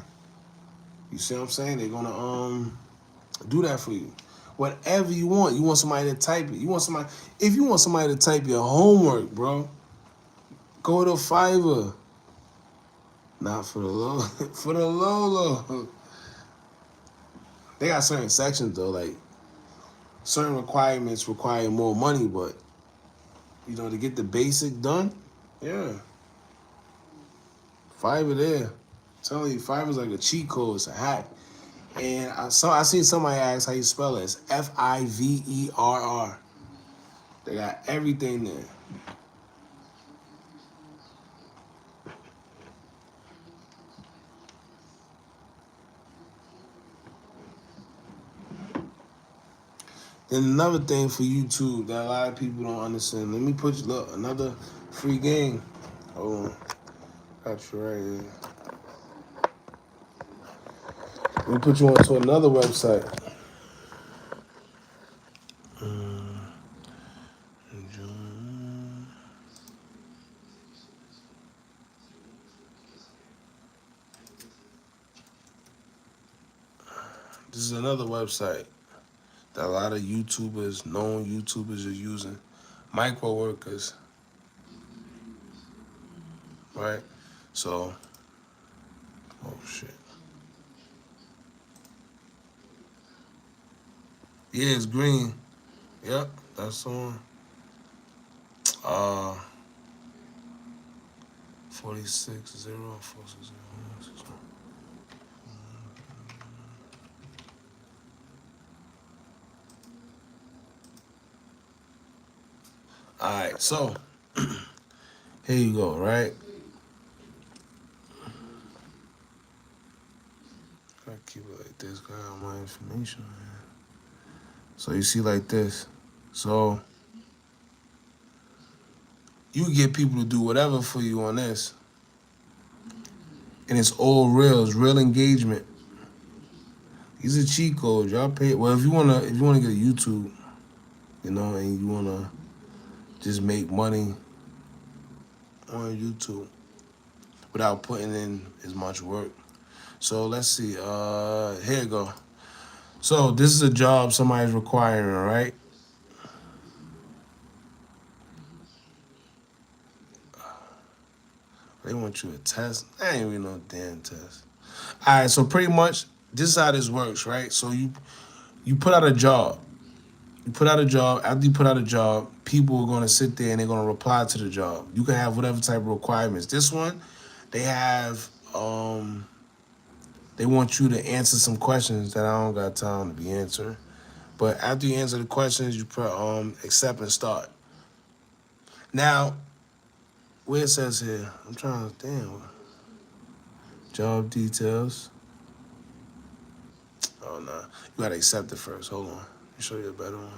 You see what I'm saying? They're going to do that for you. Whatever you want. You want somebody to type it. If you want somebody to type your homework, bro, go to Fiverr. Not for the low. For the low, low. They got certain sections, though. Like, certain requirements require more money, but, to get the basic done, yeah. Fiverr there. I'm telling you, Fiverr's like a cheat code. It's a hack. And I seen somebody ask how you spell it. It's Fiverr. They got everything there. Then another thing for YouTube that a lot of people don't understand. Let me look, another free game. Hold on. Got you right here. Let me put you onto another website. This is another website that a lot of YouTubers, known YouTubers, are using. Micro workers. Right? So, oh shit. Yeah, it's green. Yep, that's on. 460460. All right, so here you go, right? Gotta keep it like this. Got all my information, man. So you see like this. So you get people to do whatever for you on this. And it's all real. It's real engagement. These are cheat codes. Y'all pay. Well, if you wanna get a YouTube, and you wanna just make money on YouTube without putting in as much work. So let's see. Here you go. So this is a job somebody's requiring, right? They want you to test. I ain't really no damn test. All right. So pretty much this is how this works, right? So you put out a job. You put out a job. After you put out a job, people are gonna sit there and they're gonna reply to the job. You can have whatever type of requirements. This one, they have they want you to answer some questions that I don't got time to be answering. But after you answer the questions, you put accept and start. Now, where it says here, I'm trying to job details. Oh no, you gotta accept it first. Hold on, let me show you a better one.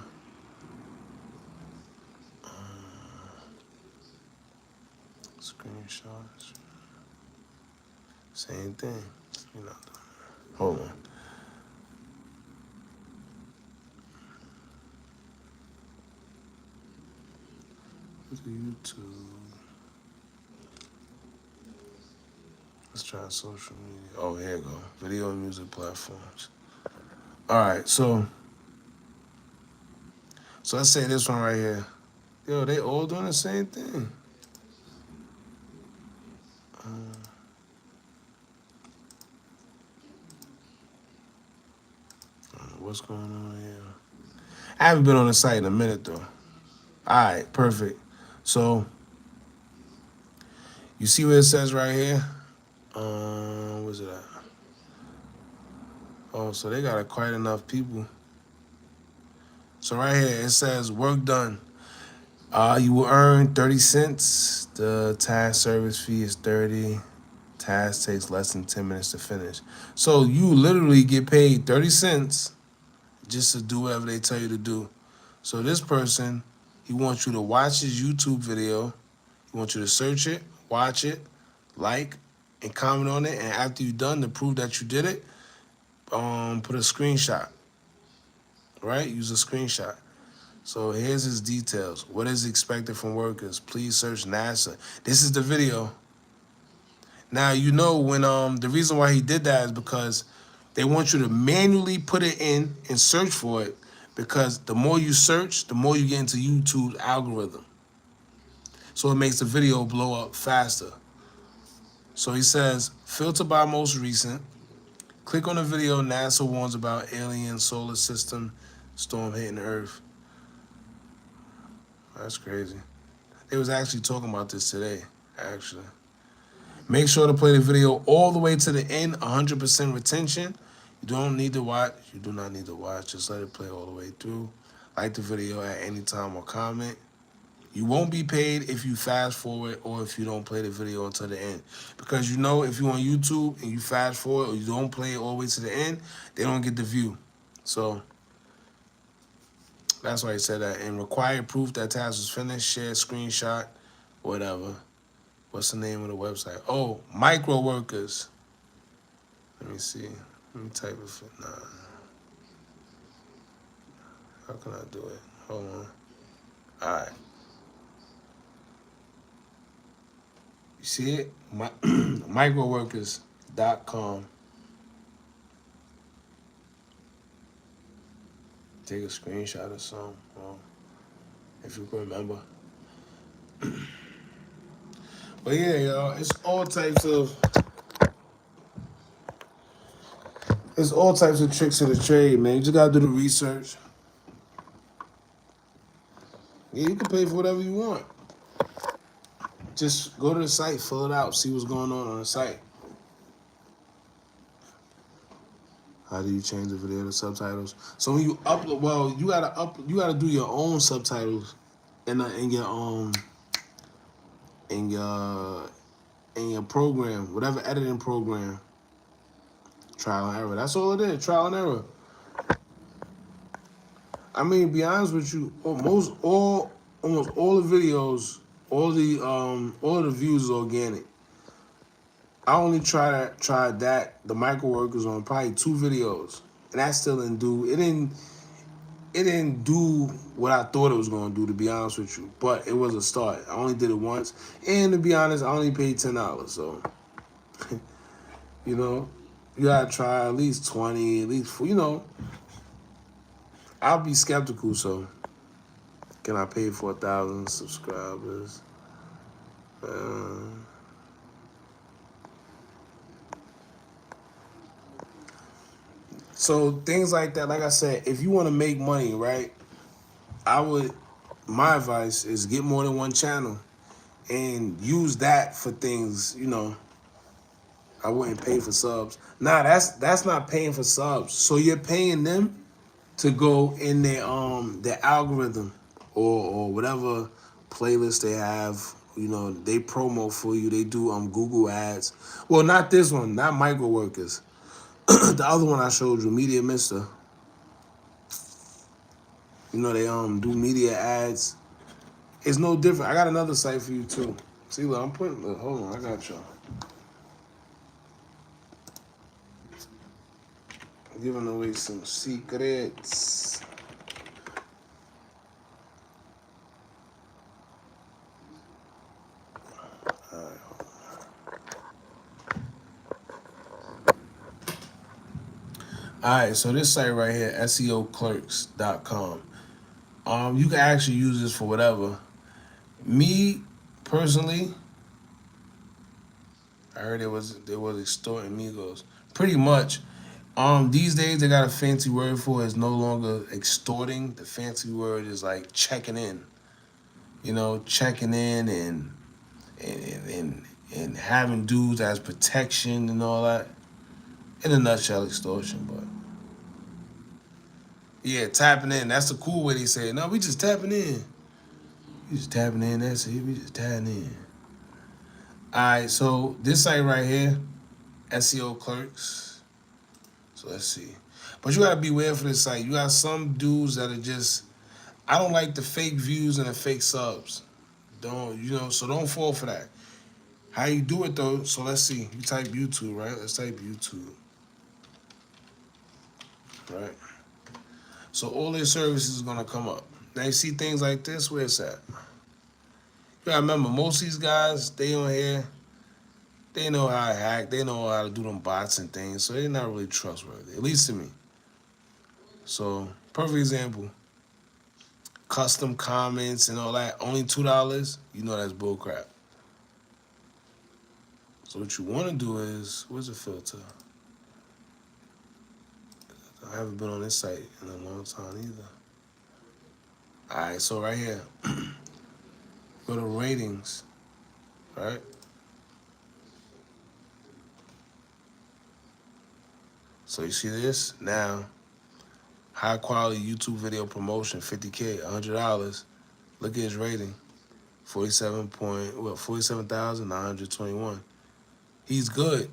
Screenshots. Same thing. You're not doing that. Hold on. What's the YouTube? Let's try social media. Oh, here you go. Video and music platforms. All right, so let's say this one right here. Yo, they all doing the same thing. What's going on here? I haven't been on the site in a minute though. All right, perfect. So you see what it says right here? Where's it at? Oh, so they got quite enough people. So right here it says work done. You will earn 30 cents. The task service fee is 30. Task takes less than 10 minutes to finish. So you literally get paid 30 cents just to do whatever they tell you to do. So this person, he wants you to watch his YouTube video. He wants you to search it, watch it, like, and comment on it. And after you're done, to prove that you did it, put a screenshot, right? Use a screenshot. So here's his details. What is expected from workers? Please search NASA. This is the video. Now, when the reason why he did that is because they want you to manually put it in and search for it, because the more you search, the more you get into YouTube's algorithm. So it makes the video blow up faster. So he says, filter by most recent. Click on the video. NASA warns about alien solar system storm hitting Earth. That's crazy. They was actually talking about this today, actually. Make sure to play the video all the way to the end, 100% retention. You don't need to watch. You do not need to watch. Just let it play all the way through. Like the video at any time or comment. You won't be paid if you fast forward or if you don't play the video until the end. Because if you're on YouTube and you fast forward or you don't play it all the way to the end, they don't get the view. So that's why he said that. And required proof that task was finished, share, screenshot, whatever. What's the name of the website? Oh, Micro Workers. Let me see. Let me type it. Nah. How can I do it? Hold on. All right. You see it? Microworkers.com. Take a screenshot or something. Well, if you can remember. But yeah, y'all, it's all types of tricks of the trade, man. You just gotta do the research. Yeah, you can pay for whatever you want. Just go to the site, fill it out, see what's going on the site. How do you change the video to subtitles? So when you upload, well, you gotta do your own subtitles in your program, whatever editing program. Trial and error. That's all it is. Trial and error. I mean, to be honest with you, almost all the videos, all of the views is organic. I only tried that the micro workers on probably 2 videos, and that still didn't do it didn't do what I thought it was gonna do, to be honest with you. But it was a start. I only did it once, and to be honest, I only paid $10. So you know, you gotta try at least 20, at least I'll be skeptical. So can I pay for 1,000 subscribers? Uh, so things like that. Like I said, if you want to make money, right? I would. My advice is get more than one channel and use that for things. I wouldn't pay for subs. Nah, that's not paying for subs. So you're paying them to go in their algorithm or whatever playlist they have. They promo for you. They do Google ads. Well, not this one, not micro workers. The other one I showed you, Media Mister. They do media ads. It's no different. I got another site for you too. See, look, I'm putting. Look, hold on, I got y'all. Giving away some secrets. All right, so this site right here, SEOclerks.com. You can actually use this for whatever. Me personally, I heard it was extorting Migos. Pretty much. These days they got a fancy word for it. It's no longer extorting. The fancy word is like checking in. Checking in and having dudes as protection and all that. In a nutshell, extortion, but yeah, tapping in. That's the cool way they say it. No, we just tapping in. We just tapping in. That's it. We just tapping in. All right, so this site right here, SEO Clerks. So let's see. But you gotta beware for this site. You got some dudes that are just. I don't like the fake views and the fake subs. So don't fall for that. How you do it though? So let's see. You type YouTube, right? Let's type YouTube. Right. So all their services is gonna come up. Now you see things like this. Where's that? You gotta remember, most of these guys, they on here, they know how to hack, they know how to do them bots and things, so they're not really trustworthy, at least to me. So, perfect example, custom comments and all that, only $2, you know that's bullcrap. So what you wanna do is, where's the filter? I haven't been on this site in a long time either. All right, so right here, go to ratings, right? So you see this? Now, high quality YouTube video promotion, 50K, $100. Look at his rating, 47,921. He's good.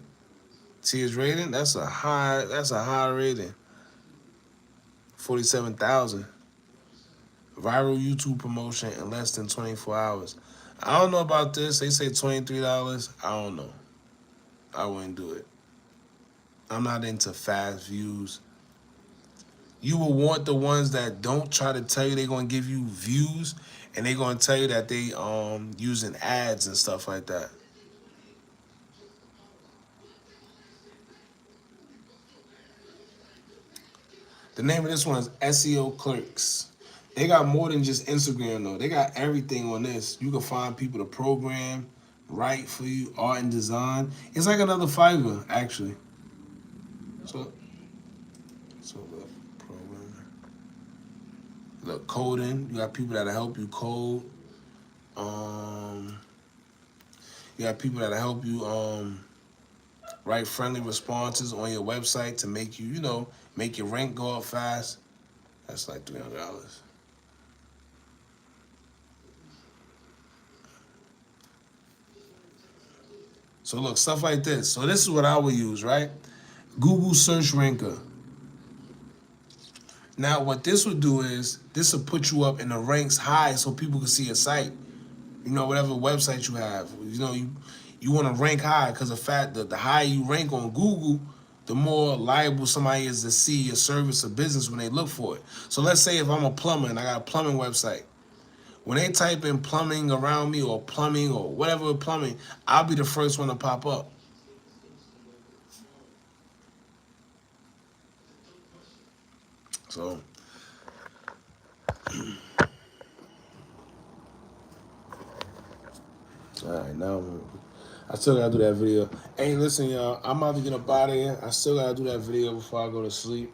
See his rating? That's a high rating. 47,000. Viral YouTube promotion in less than 24 hours. I don't know about this. They say $23. I don't know. I wouldn't do it. I'm not into fast views. You will want the ones that don't try to tell you they're gonna give you views, and they're gonna tell you that they using ads and stuff like that. The name of this one is SEO Clerks. They got more than just Instagram though. They got everything on this. You can find people to program, write for you, art and design. It's like another Fiverr actually. So look, program. Look, coding. You got people that'll help you code. You got people that'll help you write friendly responses on your website to make make your rank go up fast. That's like $300. So look, stuff like this. So this is what I would use, right? Google Search Ranker. Now what this would do is this will put you up in the ranks high so people can see your site. Whatever website you have. You want to rank high because the fact that the higher you rank on Google, the more liable somebody is to see your service or business when they look for it. So let's say if I'm a plumber and I got a plumbing website, when they type in plumbing around me or plumbing or whatever plumbing, I'll be the first one to pop up. So, all right, now I still gotta do that video. Hey, listen, y'all, I'm about to get up out of here. I still gotta do that video before I go to sleep.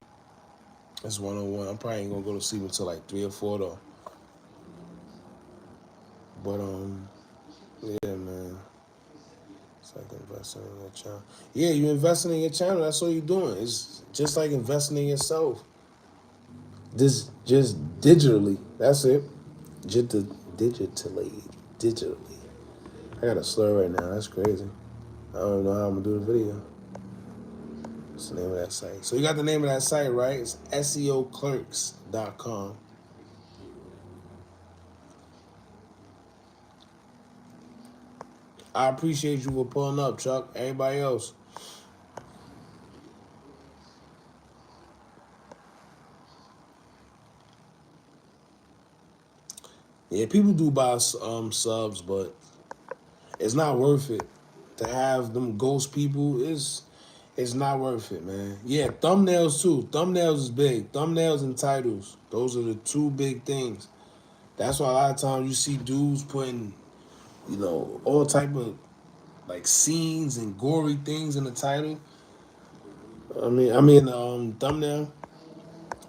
It's 101. I'm probably ain't gonna go to sleep until like 3 or 4 though. But yeah, man. It's like investing in your channel. Yeah, you investing in your channel. That's all you're doing. It's just like investing in yourself. Just digitally. That's it. Just digitally. I got a slur right now. That's crazy. I don't know how I'm gonna do the video. What's the name of that site? So you got the name of that site, right? It's SEOclerks.com. I appreciate you for pulling up, Chuck. Everybody else. Yeah, people do buy subs, but it's not worth it to have them ghost people. It's not worth it, man. Yeah, thumbnails too. Thumbnails is big. Thumbnails and titles. Those are the two big things. That's why a lot of times you see dudes putting, all type of like scenes and gory things in the title. Thumbnail.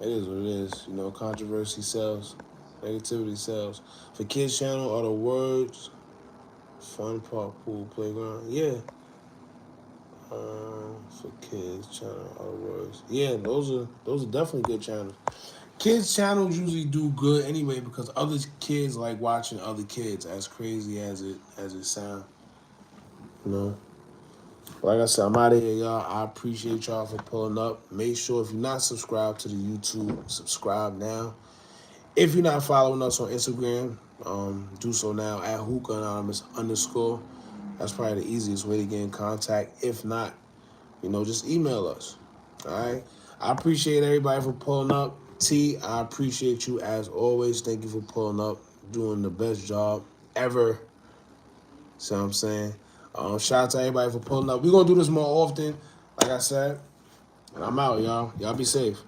It is what it is. Controversy sells, negativity sells. For kids channel, are the words, fun park, pool, playground. Yeah. For kids channel, are the words. Yeah, those are definitely good channels. Kids channels usually do good anyway because other kids like watching other kids. As crazy as it sounds, you know. Like I said, I'm out of here, y'all. I appreciate y'all for pulling up. Make sure if you're not subscribed to the YouTube, subscribe now. If you're not following us on Instagram, do so now at Hookah Anonymous _ That's probably the easiest way to get in contact. If not, just email us. All right. I appreciate everybody for pulling up. T, I appreciate you as always. Thank you for pulling up, doing the best job ever. See what I'm saying? Shout out to everybody for pulling up. We're going to do this more often, like I said. And I'm out, y'all. Y'all be safe.